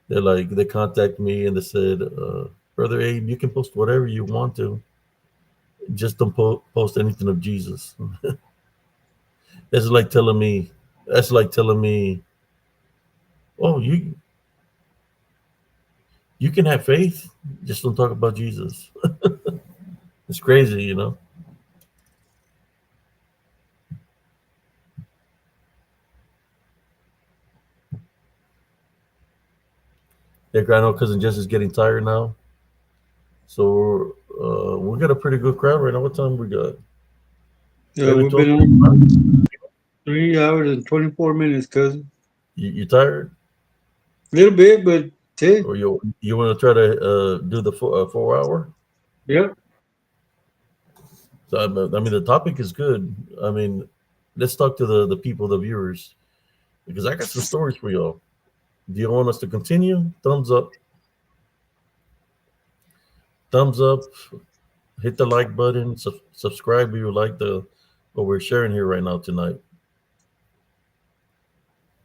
They contact me and they said, "Brother Abe, you can post whatever you want to. Just don't post anything of Jesus." That's like telling me. That's like telling me, "Oh, you can have faith, just don't talk about Jesus." It's crazy. Yeah, I know cousin Jess is getting tired now, so we got a pretty good crowd right now. What time we got? Maybe We've 12. been on 3 hours and 24 minutes, cousin. You tired, A little bit, but hey, or you want to try to do the 4 hour? yep. So I mean, the topic is good. I mean, let's talk to the people, the viewers, because I got some stories for y'all. Do you want us to continue? Thumbs up, thumbs up. Hit the like button. Subscribe if you like the what we're sharing here right now tonight.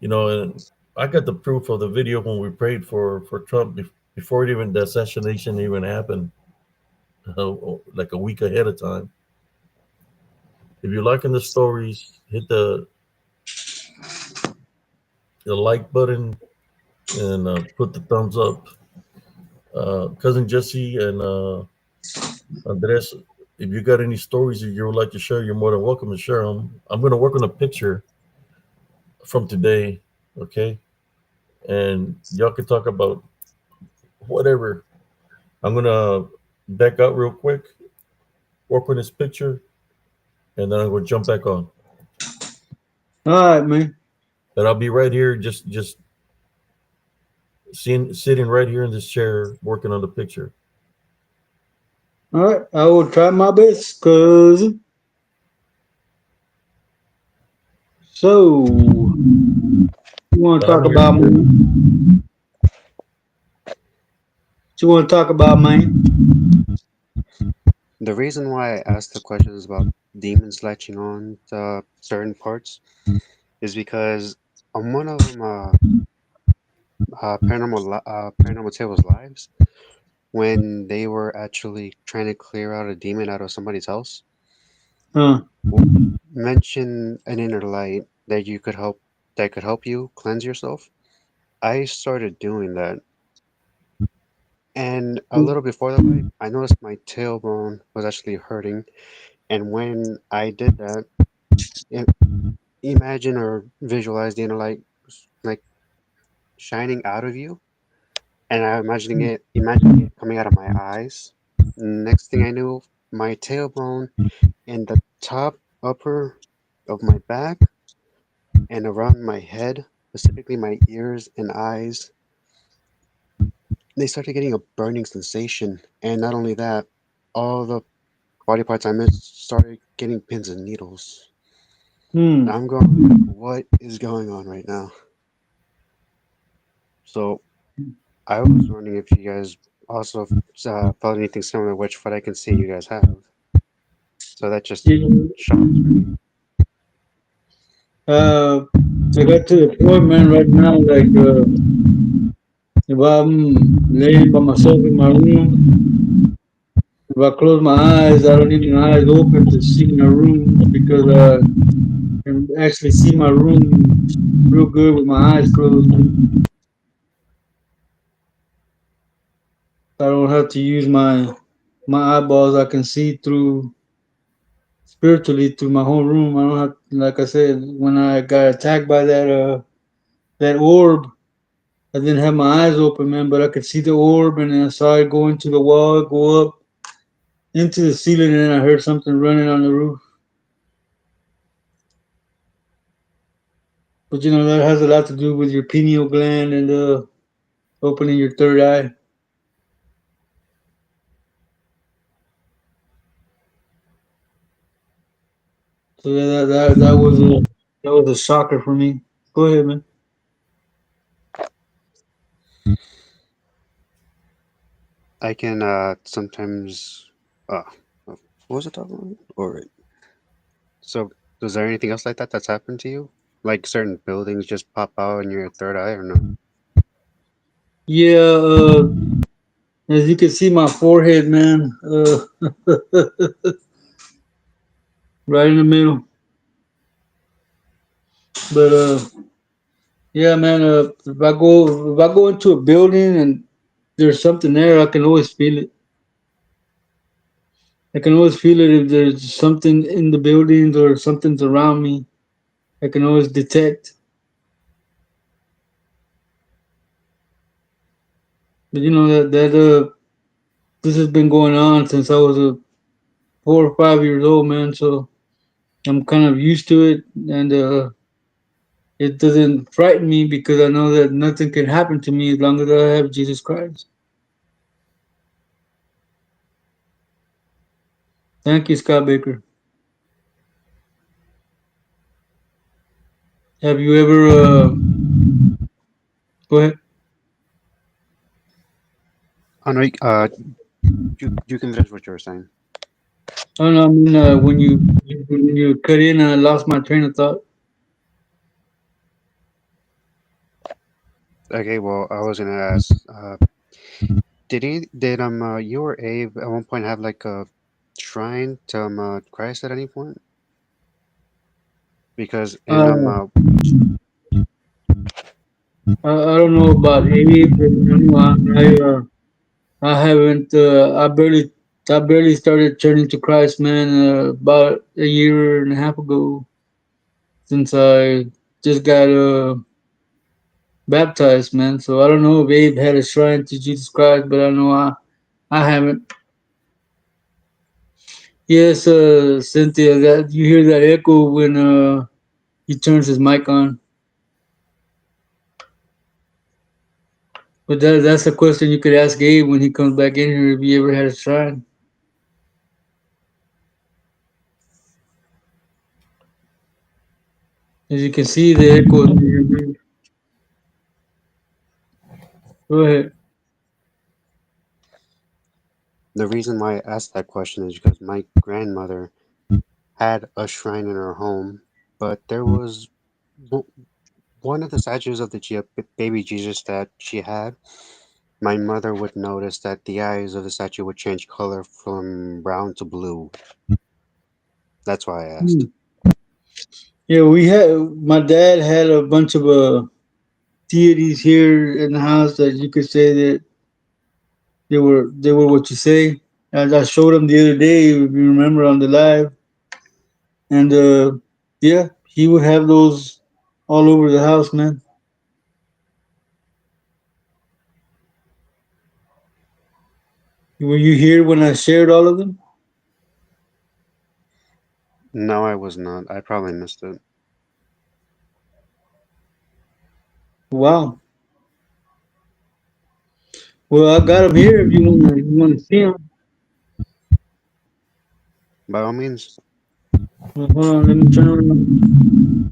And I got the proof of the video when we prayed for Trump before the assassination even happened, like a week ahead of time. If you're liking the stories, hit the like button and put the thumbs up. Cousin Jesse and Andres, if you got any stories that you would like to share, you're more than welcome to share them. I'm going to work on a picture from today, okay? And y'all can talk about whatever. I'm going to back out real quick, work on this picture, and then I'm going to jump back on. All right, man. But I'll be right here, just sitting right here in this chair, working on the picture. All right, I will try my best, cousin. So, you want to But I'm talk here about still. mine? What you want to talk about mine? The reason why I asked the questions about demons latching on to certain parts is because on one of them, Paranormal Tables lives, when they were actually trying to clear out a demon out of somebody's house, Huh? mention an inner light that could help you cleanse yourself. I started doing that, and a little before the light, I noticed my tailbone was actually hurting. And when I did that, i- imagine or visualize the inner light like shining out of you, and I imagining it coming out of my eyes. Next thing I knew, my tailbone and the top upper of my back and around my head, specifically my ears and eyes, they started getting a burning sensation. And not only that, all the body parts I missed started getting pins and needles. Hmm. I'm going, what is going on right now? So I was wondering if you guys also felt anything similar, which what I can see you guys have. So that just Yeah. shocked me. Uh, I got to the point, man. Right now, like, if I'm laying by myself in my room, if I close my eyes, I don't need my eyes open to see my room because I can actually see my room real good with my eyes closed. I don't have to use my eyeballs. I can see through spiritually through my whole room. I don't have, like I said, when I got attacked by that orb, I didn't have my eyes open, man, but I could see the orb, and then I saw it go into the wall, go up into the ceiling, and then I heard something running on the roof. But you know that has a lot to do with your pineal gland and opening your third eye. So yeah, that was a shocker for me. Go ahead, man. I can sometimes. What was it talking about? All right. So, is there anything else like that that's happened to you? Like certain buildings just pop out in your third eye, or no? Yeah, as you can see, my forehead, man, right in the middle. But yeah, man, if I go into a building and there's something there, I can always feel it. I can always feel it if there's something in the buildings or something's around me. I can always detect. But you know that this has been going on since I was 4 or 5 years old, man. So I'm kind of used to it, and it doesn't frighten me because I know that nothing can happen to me as long as I have Jesus Christ. Thank you, Scott Baker. Have you ever? Go ahead. Oh no, you can finish what you were saying. Oh no, I mean when you cut in, I lost my train of thought. Okay, well, I was gonna ask, did you or Abe at one point have like a shrine to Christ at any point? Because in Uh, I don't know about Abe, but I know I haven't. I barely started turning to Christ, man. About a year and a half ago, since I just got baptized, man. So I don't know if Abe had a shrine to Jesus Christ, but I know I haven't. Yes, Cynthia, that you hear that echo when he turns his mic on. But that's a question you could ask Abe when he comes back in here if he ever had a shrine. As you can see, the echo. Go ahead. The reason why I asked that question is because my grandmother had a shrine in her home, but there was w- one of the statues of the baby Jesus that she had. My mother would notice that the eyes of the statue would change color from brown to blue. That's why I Hmm. asked. Yeah, we had. My dad had a bunch of deities here in the house that you could say that they were what you say. As I showed him the other day, if you remember on the live, and yeah, he would have those all over the house, man. Were you here when I shared all of them? No, I was not. I probably missed it. Wow. Well, I got them here if you wanna see them. By all means. Well, hold on, let me turn around.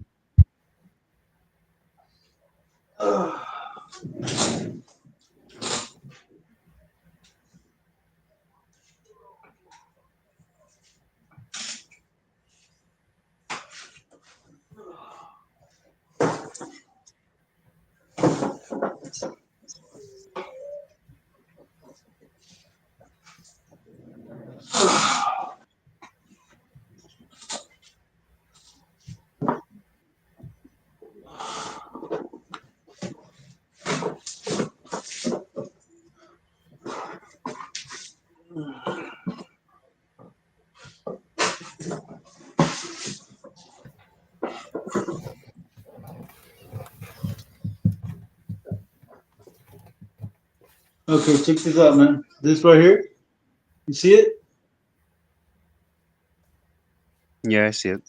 Okay, check this out, man. This right here, you see it? Yeah, I see it.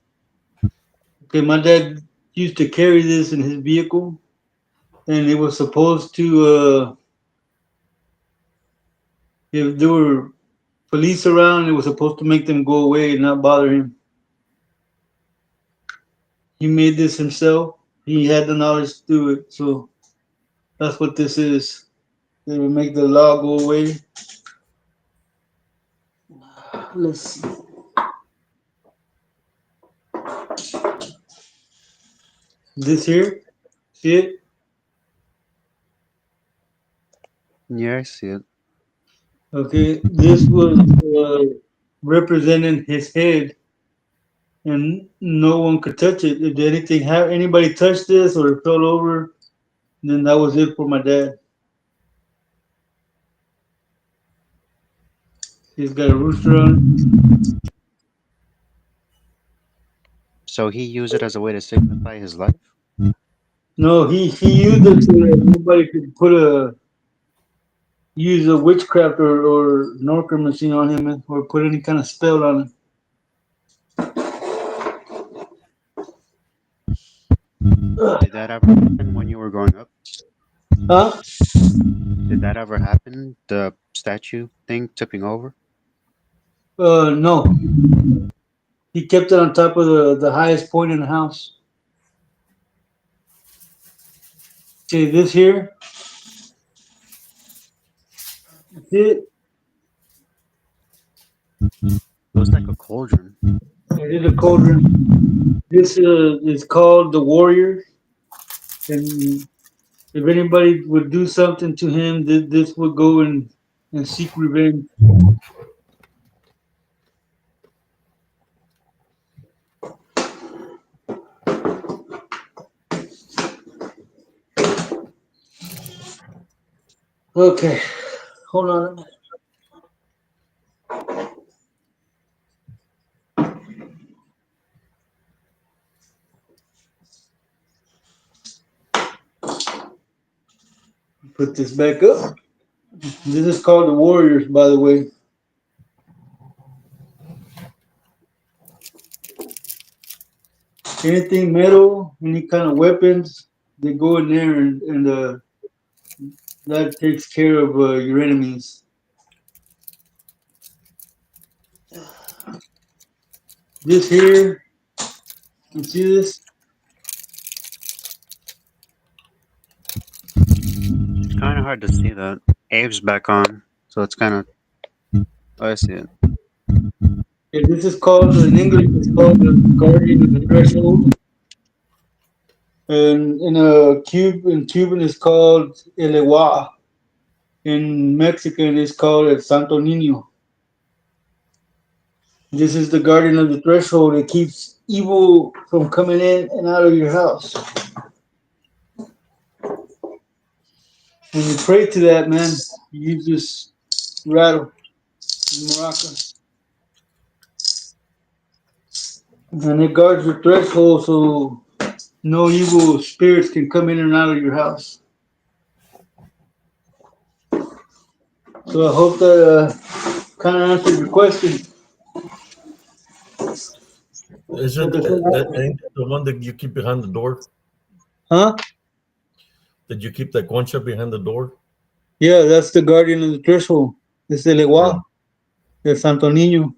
Okay, my dad used to carry this in his vehicle, and it was supposed to, if there were police around, it was supposed to make them go away and not bother him. He made this himself. He had the knowledge to do it, so that's what this is. It will make the law go away. Let's see. This here, see it? Yeah, I see it. Okay, this was representing his head, and no one could touch it. If anything, have anybody touched this or it fell over, then that was it for my dad. He's got a rooster on. So he used it as a way to signify his life? No, he used it so that nobody could use a witchcraft or Norker machine on him or put any kind of spell on him. Did that ever happen when you were growing up? Huh? Did that ever happen? The statue thing tipping over? No. He kept it on top of the highest point in the house. See this here? See it? It was like a cauldron. It is a cauldron. This is called the warrior, and if anybody would do something to him, this would go and seek revenge. Okay, hold on a minute. Put this back up. This is called the warriors, by the way. Anything metal, any kind of weapons, they go in there and that takes care of your enemies. This here, you see this? kind of hard to see that. Abe's back on, so it's kind of. Oh, I see it. Yeah, this is called in English. It's called the Guardian of the Threshold, and in Cuban it's called El Ewa. In Mexican it's called El Santo Niño. This is the guardian of the threshold. It keeps evil from coming in and out of your house. When you pray to that, man, you use this rattle, maraca, and it guards your threshold so no evil spirits can come in and out of your house. So I hope that kind of answered your question. Isn't that ain't the one that you keep behind the door? Huh? Did you keep that concha behind the door? Yeah, that's the guardian of the threshold. It's the Legua, the Santo Niño.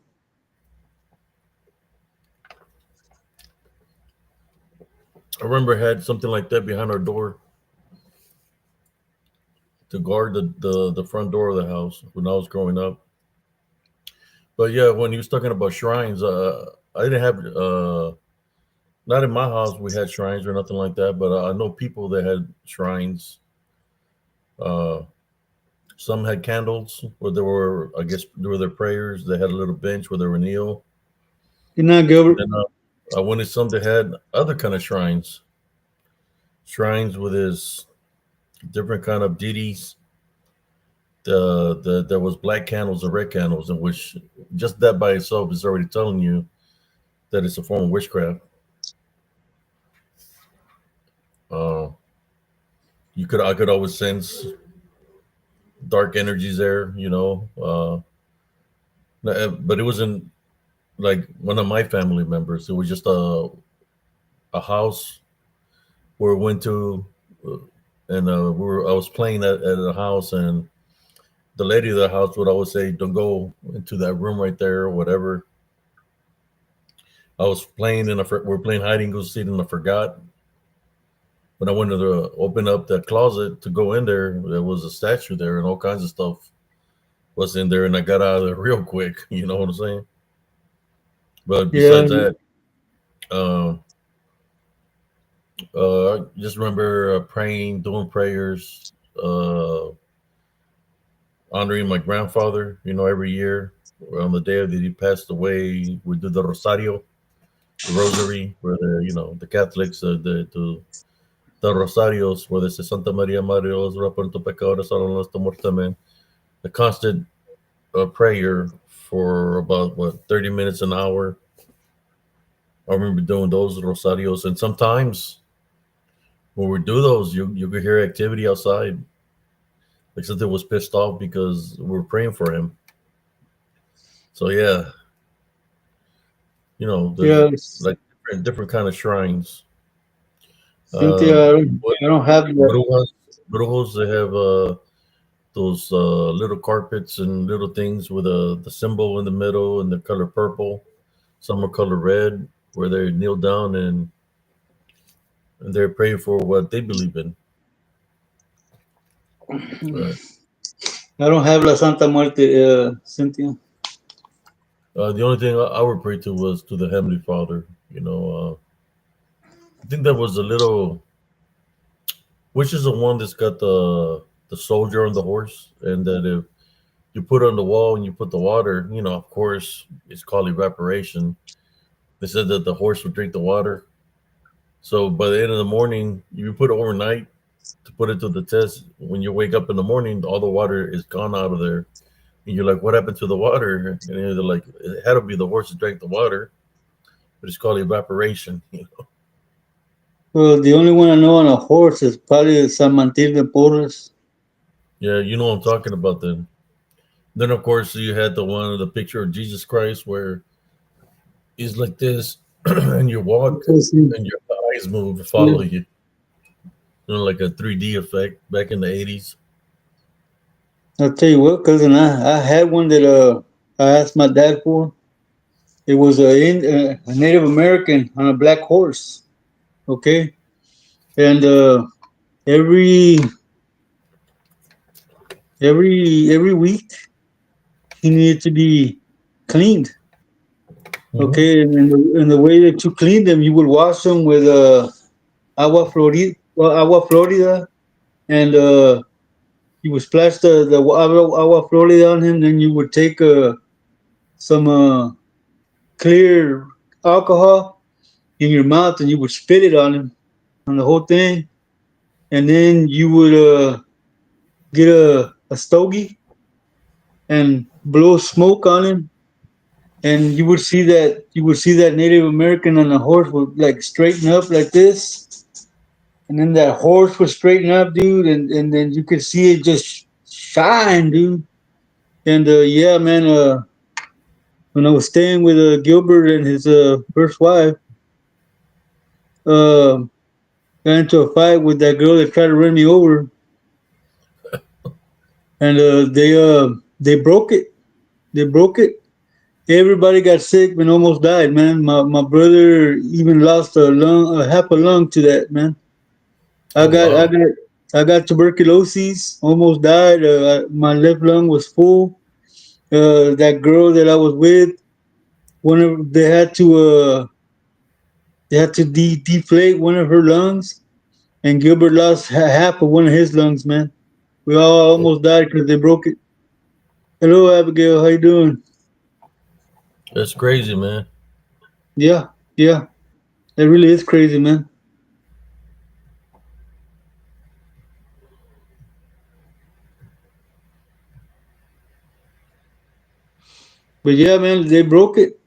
I remember I had something like that behind our door to guard the front door of the house when I was growing up. But yeah, when he was talking about shrines, I didn't have not in my house we had shrines or nothing like that, but I know people that had shrines. Uh, some had candles where there were, I guess, there were their prayers. They had a little bench where they were kneel. Good night, Gilbert. And I went to some that had other kind of shrines with his different kind of deities. There was black candles and red candles, in which just that by itself is already telling you that it's a form of witchcraft. I could always sense dark energies there, but it wasn't like one of my family members. It was just a house where we went to, and I was playing at a house, and the lady of the house would always say, "Don't go into that room right there," or whatever. I was playing we're playing hide and go seek, and I forgot. When I went to open up the closet to go in there, there was a statue there, and all kinds of stuff was in there, and I got out of there real quick. You know what I'm saying? But besides that, I just remember praying, doing prayers, honoring my grandfather. Every year on the day that he passed away, we do the Rosario, the Rosary, where the Catholics the Rosarios, where they say Santa Maria Madre Dios, ora por tu pecadores, ahora en nuestra muerte, amen. The constant prayer for about 30 minutes, an hour. I remember doing those Rosarios, and sometimes when we do those, you could hear activity outside, like something was pissed off because we were praying for him. So yeah, like different kind of shrines. Cynthia, I don't have that. Brujos, they have those little carpets and little things with the symbol in the middle and the color purple. Some are color red, where they kneel down and they're praying for what they believe in. Right. I don't have La Santa Muerte, Cynthia. The only thing I would pray to was to the Heavenly Father. I think that was a little. Which is the one that's got the soldier on the horse, and that if you put it on the wall and you put the water, of course, it's called evaporation. They said that the horse would drink the water. So by the end of the morning, you put it overnight to put it to the test. When you wake up in the morning, all the water is gone out of there. And you're like, what happened to the water? And they're like, it had to be the horse that drank the water, but it's called evaporation. Well, the only one I know on a horse is probably San Martin de Porres. Yeah, you know what I'm talking about then. Then, of course, you had the picture of Jesus Christ where he's like this, and you walk, and your eyes move and follow you. Like a 3D effect back in the 80s. I'll tell you what, cousin, I had one that I asked my dad for. It was a Native American on a black horse. Okay, and every every week he needed to be cleaned. Mhm. Okay, and the way that you clean them, you would wash them with agua florida, and you would splash the agua florida on him. Then you would take some clear alcohol in your mouth, and you would spit it on him, on the whole thing, and then you would get a stogie and blow smoke on him, and you would see that Native American on the horse would like straighten up like this, and then that horse would straighten up, dude, and then you could see it just shine, dude. And yeah, man, when I was staying with Gilbert and his first wife, uh, got into a fight with that girl that tried to run me over, and they broke it. They broke it. Everybody got sick and almost died, man. My brother even lost half a lung to that, man. I Oh got I wow. got I got tuberculosis, almost died. My left lung was full. That girl that I was with, one of they had to deflate one of her lungs, and Gilbert lost half of one of his lungs, man. We all almost died because they broke it. Hello, Abigail. How you doing? That's crazy, man. Yeah, yeah. It really is crazy, man. But yeah, man, they broke it.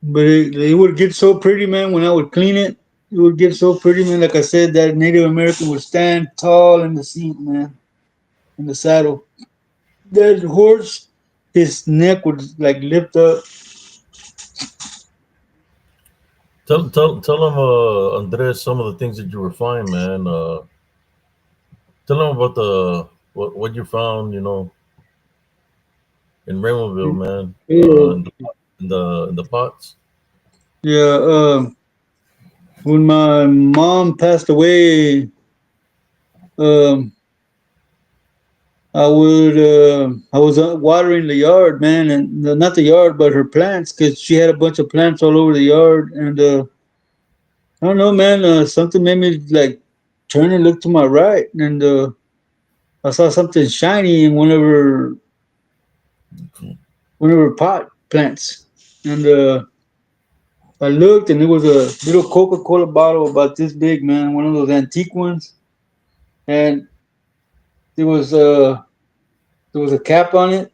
But it would get so pretty, man, when I would clean it. It would get so pretty, man. Like I said, that Native American would stand tall in the seat, man, in the saddle. That horse, his neck would like lift up. Tell him, Andres, some of the things that you were finding, man. Tell him about the what you found, in Raymondville, man. Yeah, In the pots. yeah. When my mom passed away, um, I was watering the yard, man, and not the yard, but her plants, because she had a bunch of plants all over the yard, and I don't know, man. Something made me like turn and look to my right, and I saw something shiny in one of her pot plants, and I looked, and it was a little Coca-Cola bottle about this big, man, one of those antique ones, and there was uh there was a cap on it,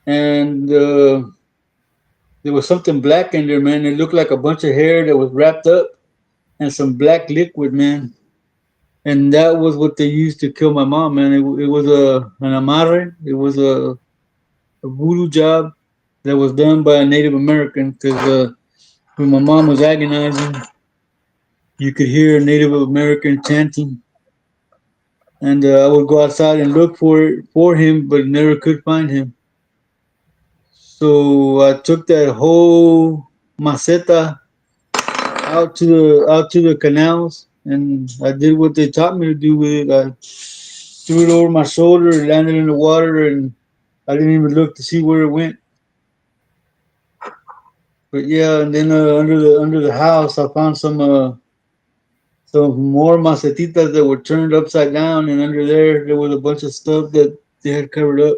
and there was something black in there, man. It looked like a bunch of hair that was wrapped up, and some black liquid, man. And that was what they used to kill my mom, man. It was an amarre. It was a voodoo job that was done by a Native American. Because when my mom was agonizing, you could hear a Native American chanting, and I would go outside and look for him, but never could find him. So I took that whole maceta out to the canals, and I did what they taught me to do with it. I threw it over my shoulder, landed in the water, and I didn't even look to see where it went. But yeah, and then under the house, I found some more macetitas that were turned upside down, and under there was a bunch of stuff that they had covered up.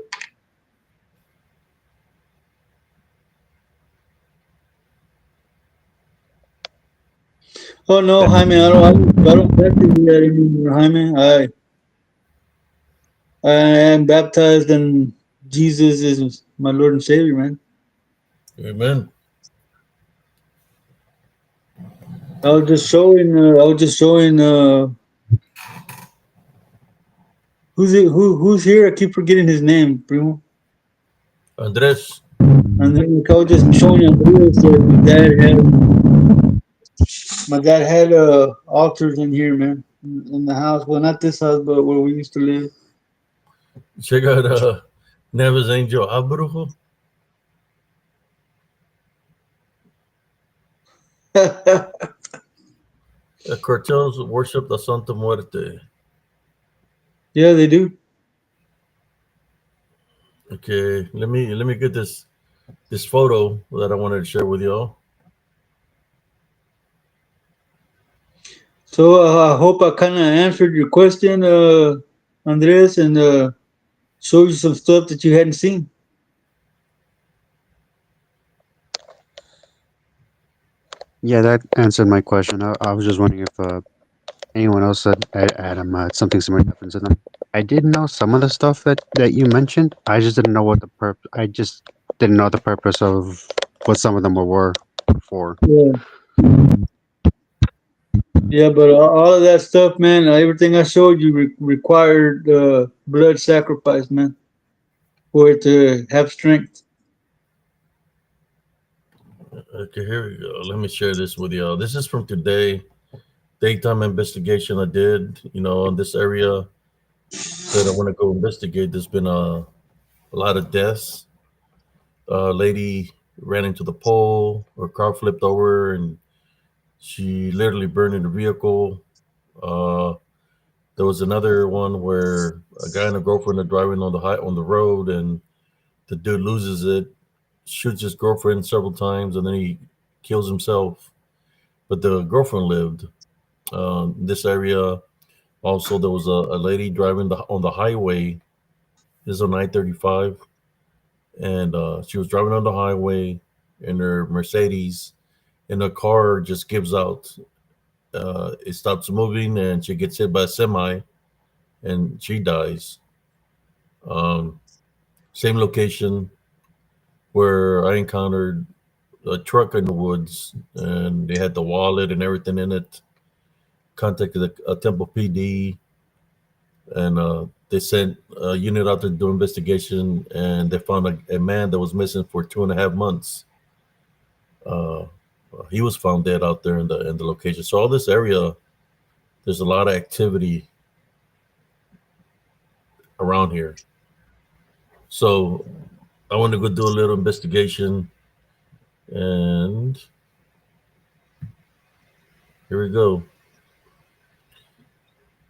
Oh no, Jaime, I don't practice that anymore, Jaime. I am baptized, and Jesus is my Lord and Savior, man. Amen. I was just showing. Who's here? I keep forgetting his name, Primo. Andres. And then I was just showing Andreas that my dad had altars in here, man, in the house. Well, not this house, but where we used to live. Check out Neves Angel Abrujo. Cartels worship the Santa Muerte. Yeah, they do. Okay, let me get this photo that I wanted to share with y'all. So I hope I kind of answered your question, Andres, and showed you some stuff that you hadn't seen. Yeah, that answered my question. I was just wondering if anyone else had something similar happen to them. I did know some of the stuff that you mentioned. I just didn't know what the purpose. I just didn't know the purpose of what some of them were for. Yeah, yeah, but all of that stuff, man, everything I showed you required blood sacrifice, man, for it to have strength. Okay, here we go. Let me share this with y'all. This is from today. Daytime investigation I did, in this area that I want to go investigate. There's been a lot of deaths. A lady ran into the pole, her car flipped over, and she literally burned in the vehicle. Uh, there was another one where a guy and a girlfriend are driving on the road, and the dude loses it, shoots his girlfriend several times, and then he kills himself. But the girlfriend lived. This area also, there was a lady driving on the highway. This is on I-35, and she was driving on the highway in her Mercedes, and the car just gives out. It stops moving, and she gets hit by a semi, and she dies. Um, Same location where I encountered a truck in the woods, and they had the wallet and everything in it. Contacted a Temple PD, and they sent a unit out to do investigation, and they found a man that was missing for 2.5 months. Uh, he was found dead out there in the location. So all this area, there's a lot of activity around here. So I want to go do a little investigation, and here we go.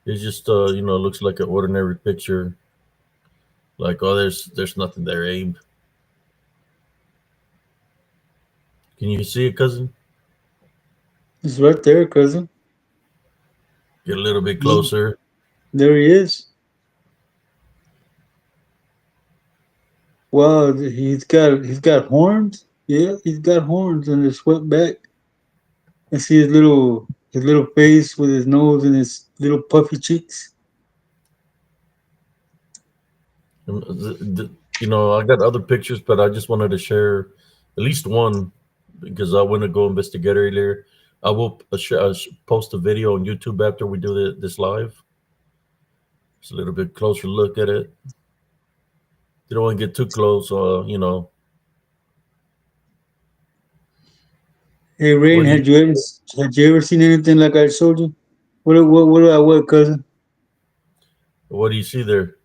It just looks like an ordinary picture. Like, oh, there's nothing there, Abe. Can you see it, cousin? It's right there, cousin. Get a little bit Mm, closer. there he is. Wow, he's got horns. Yeah, he's got horns and they're swept back. I see his little face with his nose and his little puffy cheeks. I got other pictures, but I just wanted to share at least one because I want to go investigate earlier. I will post a video on YouTube after we do this live. It's a little bit closer look at it. You don't want to get too close, Hey Rain, what do you had you ever seen anything like I showed you? What cousin? what do you see there?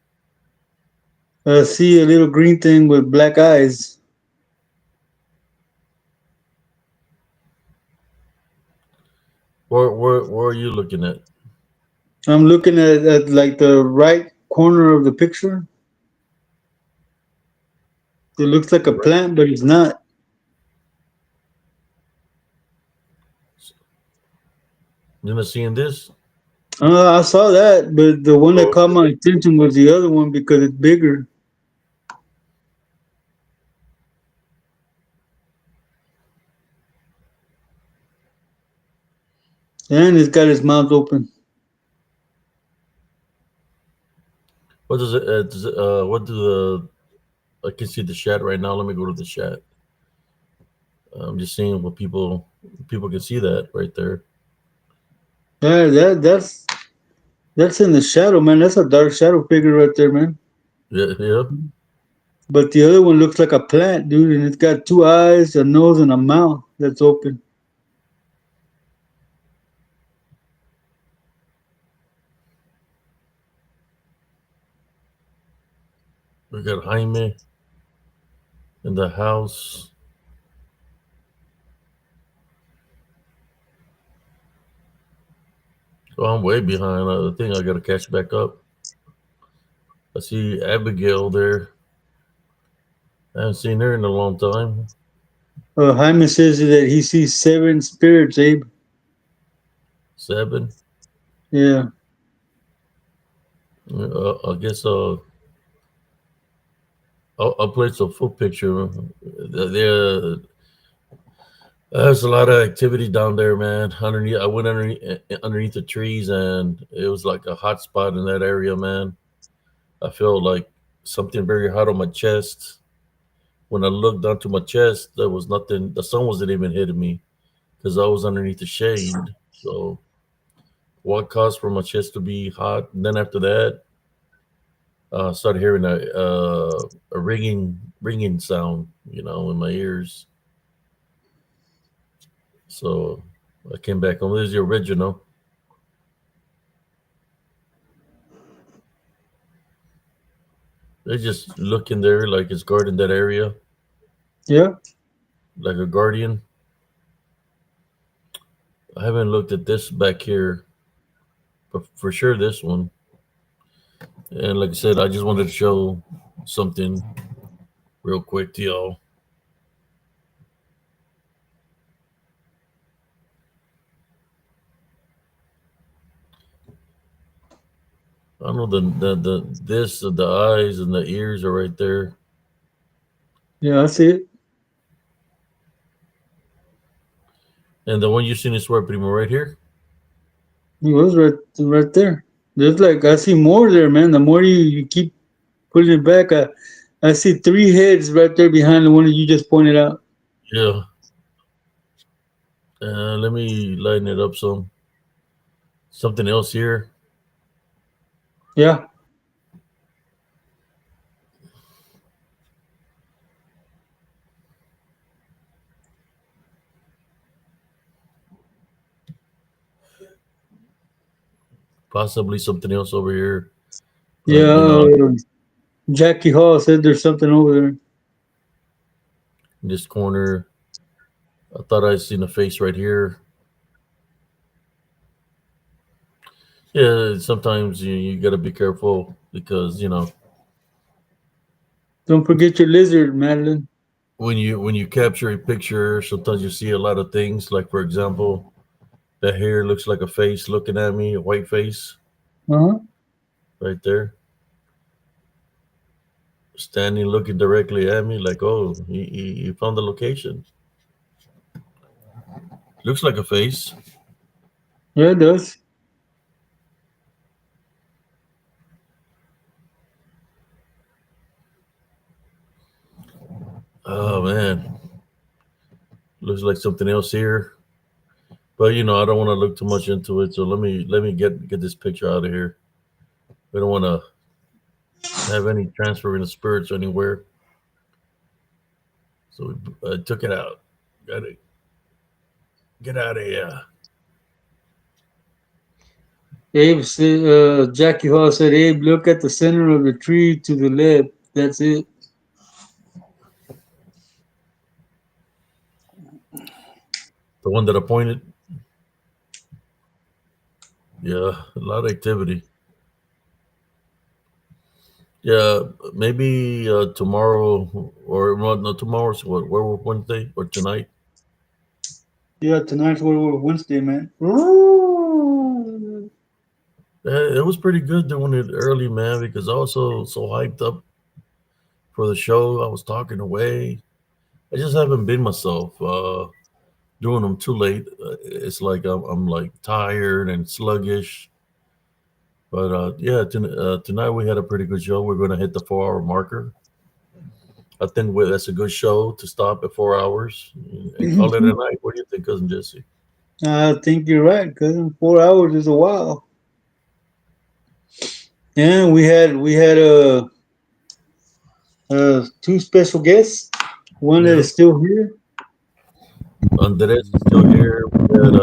I see a little green thing with black eyes. Where are you looking at? I'm looking at like the right corner of the picture. It looks like a Right. plant, but it's not. You're not seeing this? I saw that, but the one that Oh, caught my attention was the other one because it's bigger and it's got its mouth open. what what do I can see the chat right now. Let me go to the chat. I'm just seeing what people can see that right there. Yeah, that's in the shadow, man. That's a dark shadow figure right there, man. Yeah, yeah. But the other one looks like a plant, dude, and it's got two eyes, a nose, and a mouth that's open. We got Jaime in the house. Oh, I'm way behind. I think I got to catch back up. I see Abigail there. I haven't seen her in a long time. Jaime says that he sees 7 spirits, Abe. 7. Yeah. I guess I'll place a full picture. There's a lot of activity down there, man. Underneath, I went underneath the trees, and it was like a hot spot in that area, man. I felt like something very hot on my chest. When I looked onto my chest, there was nothing. The sun wasn't even hitting me because I was underneath the shade. So, what caused for my chest to be hot? And then after that, I started hearing a ringing sound, in my ears. So I came back home. This is the original. They just look in there like it's guarding that area, Yeah. like a guardian. I haven't looked at this back here, but for sure this one. And like I said, I just wanted to show something real quick to y'all. I don't know the eyes and the ears are right there. Yeah, I see it. And the one you seen is where primo right here. He was right there. There's like I see more there, man. The more you keep putting it back, I see 3 heads right there behind the one that you just pointed out. Yeah. Let me lighten it up some. Something else here. Yeah. Possibly something else over here. But Yeah. in Jackie Hall said there's something over there. this corner, I thought I seen a face right here. Yeah, sometimes you gotta be careful because Don't forget your lizard, Madeline. when you capture a picture, sometimes you see a lot of things. Like for example, the hair looks like a face looking at me, a white face Uh-huh. right there, standing looking directly at me. Like, oh, he found the location. Looks like a face. Yeah, it does. Oh man, looks like something else here. But I don't want to look too much into it. So let me get this picture out of here. We don't want to have any transfer in the spirits anywhere. So we took it out. Got to get out of here. Abe said, Jackie Hall said, Abe, look at the center of the tree to the left. That's it. The one that I pointed. Yeah, a lot of activity. Yeah, maybe tomorrow or well, no, tomorrow's what? Werewolf Wednesday or tonight? Yeah, tonight's Werewolf Wednesday, man. It was pretty good doing it early, man, because I was so hyped up for the show. I was talking away. I just haven't been myself. Doing them too late, it's like I'm like tired and sluggish. But yeah, tonight we had a pretty good show. We're going to hit the 4 hour marker. I think that's a good show to stop at 4 hours and call it a night. What do you think, cousin Jesse? I think you're right, because 4 hours is a while. Yeah, we had 2 special guests. One that Yep. is still here. Andres is still here. We had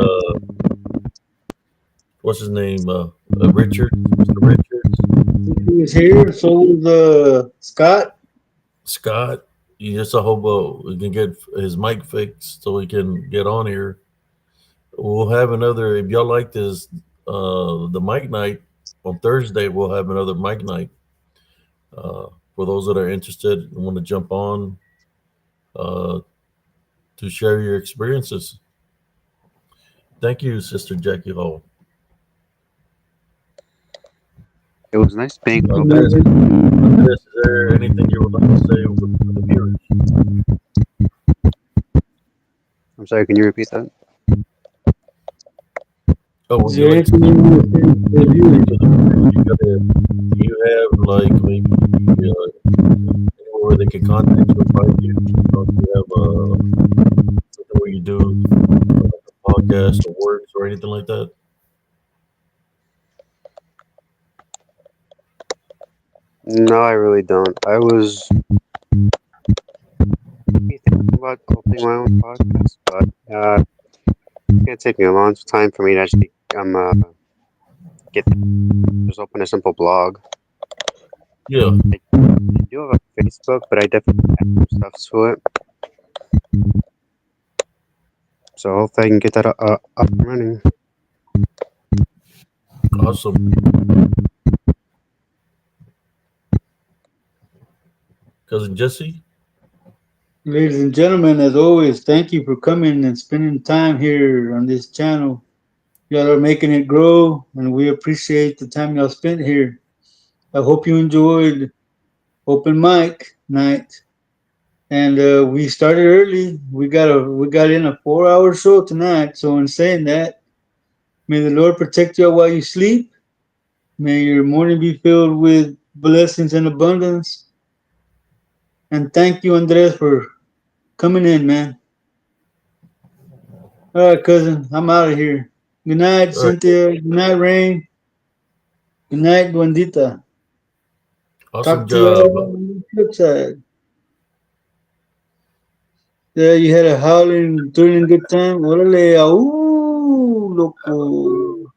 what's his name? Richard, Mr. Richards, He is here. So was Scott. Scott. You just I hope we can get his mic fixed so he can get on here. We'll have another. If y'all like this, the mic night on Thursday, we'll have another mic night. for those that are interested and want to jump on uh, to share your experiences. Thank you, Sister Jackie Hall. It was nice being Andres, Andres, is there anything you would like to say with the viewers? I'm sorry, can you repeat that? Oh, would Is you there like to anything you want to say to the viewers? do you have like maybe anywhere where they can contact you or find you? Or do you have something where you do like a podcast or works or anything like that? No, I really don't. I was thinking about opening my own podcast, but it's gonna take me a long time for me to actually get just open a simple blog. Yeah, I do have a Facebook, but I definitely add some stuff to it. So hopefully I can get that up and running. awesome. Cousin Jesse? Ladies and gentlemen, as always, thank you for coming and spending time here on this channel. Y'all are making it grow, and we appreciate the time y'all spent here. I hope you enjoyed open mic night, and we started early. We got in a 4-hour show tonight. So in saying that, may the Lord protect you while you sleep. May your morning be filled with blessings and abundance. And thank you, Andres, for coming in, man. All right, cousin, I'm out of here. Good night, All right, Cynthia. Good night, Rain. Good night, Juanita. awesome Talk to you job. all on the flip side. Yeah, you had a howling, thrilling good time. Órale, au, loco.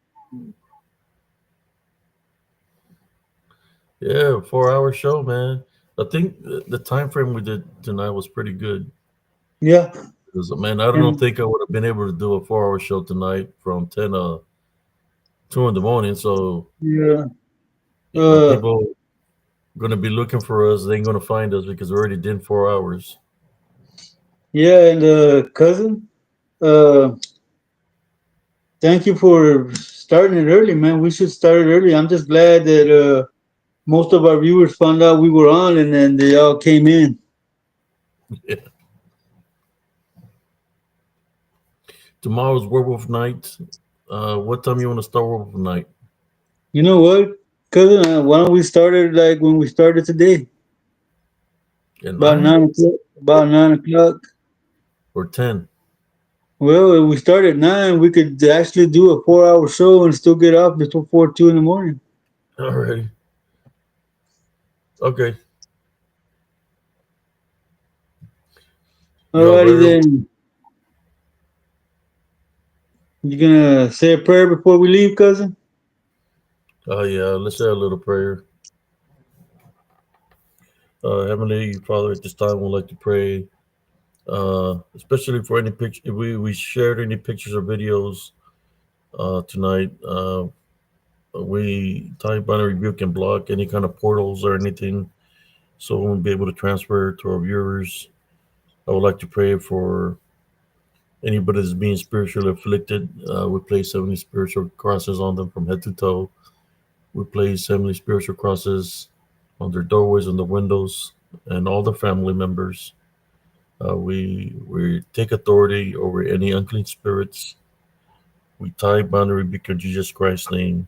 Yeah, 4 hour show, man. I think the time frame we did tonight was pretty good. Yeah, Because, man, I don't and think I would have been able to do a 4 hour show tonight from 10 2 in the morning. So, yeah, uh, people going to be looking for us. They ain't going to find us because we already did 4 hours. yeah, and cousin, uh, thank you for starting it early, man. We should start it early. I'm just glad that most of our viewers found out we were on, and then they all came in. Yeah. Tomorrow's werewolf night. What time you want to start werewolf night? You know what, cousin? Why don't we start it like when we started today, At about 9 9 o'clock? About 9 o'clock. or 10? Well, if we start at 9, we could actually do a 4-hour show and still get off before 2 in the morning. Alrighty. Okay. Y'all Alrighty very then. You gonna say a prayer before we leave, cousin? Oh, yeah. Let's say a little prayer. Heavenly Father, at this time, we'd like to pray, especially for any picture. If we shared any pictures or videos tonight, we type on a rebuke and block any kind of portals or anything so we won't be able to transfer to our viewers. I would like to pray for anybody that's being spiritually afflicted. We place 70 spiritual crosses on them from head to toe. We place 70 spiritual crosses on their doorways, on the windows, and all the family members. We take authority over any unclean spirits. We tie boundary because Jesus Christ's name.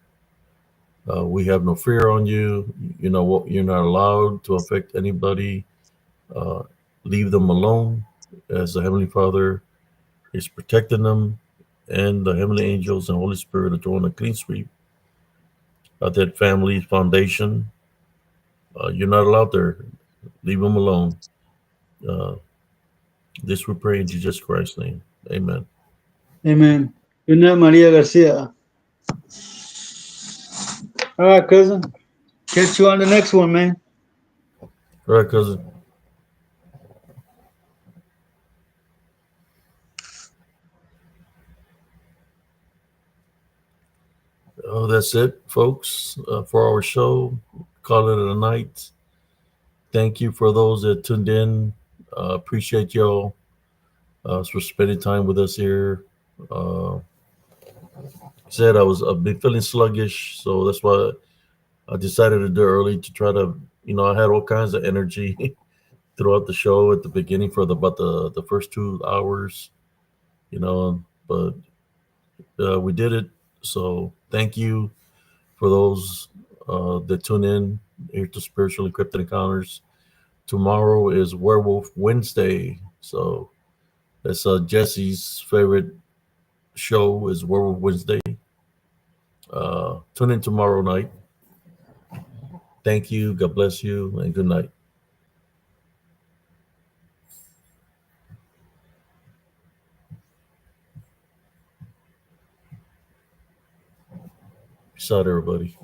We have no fear on you. You know what? You're not allowed to affect anybody. Uh, Leave them alone, as the Heavenly Father is protecting them, and the heavenly angels and Holy Spirit are doing a clean sweep of that family foundation. You're not allowed there. Leave them alone. Uh, this we pray in Jesus Christ's name. Amen. Amen. Good night, Maria Garcia. All right, cousin. Catch you on the next one, man. All right, cousin. Oh, that's it, folks, for our show. Call it a night. thank you for those that tuned in. Appreciate y'all for spending time with us here. Uh, said I've been feeling sluggish, so that's why I decided to do it early to try to, I had all kinds of energy throughout the show at the beginning for about the first 2 hours, but we did it. So thank you for those that tune in here to Spiritual Cryptid Encounters. Tomorrow is Werewolf Wednesday, so that's Jesse's favorite show is Werewolf Wednesday. Tune in tomorrow night. Thank you. God bless you, and good night. Peace out, everybody.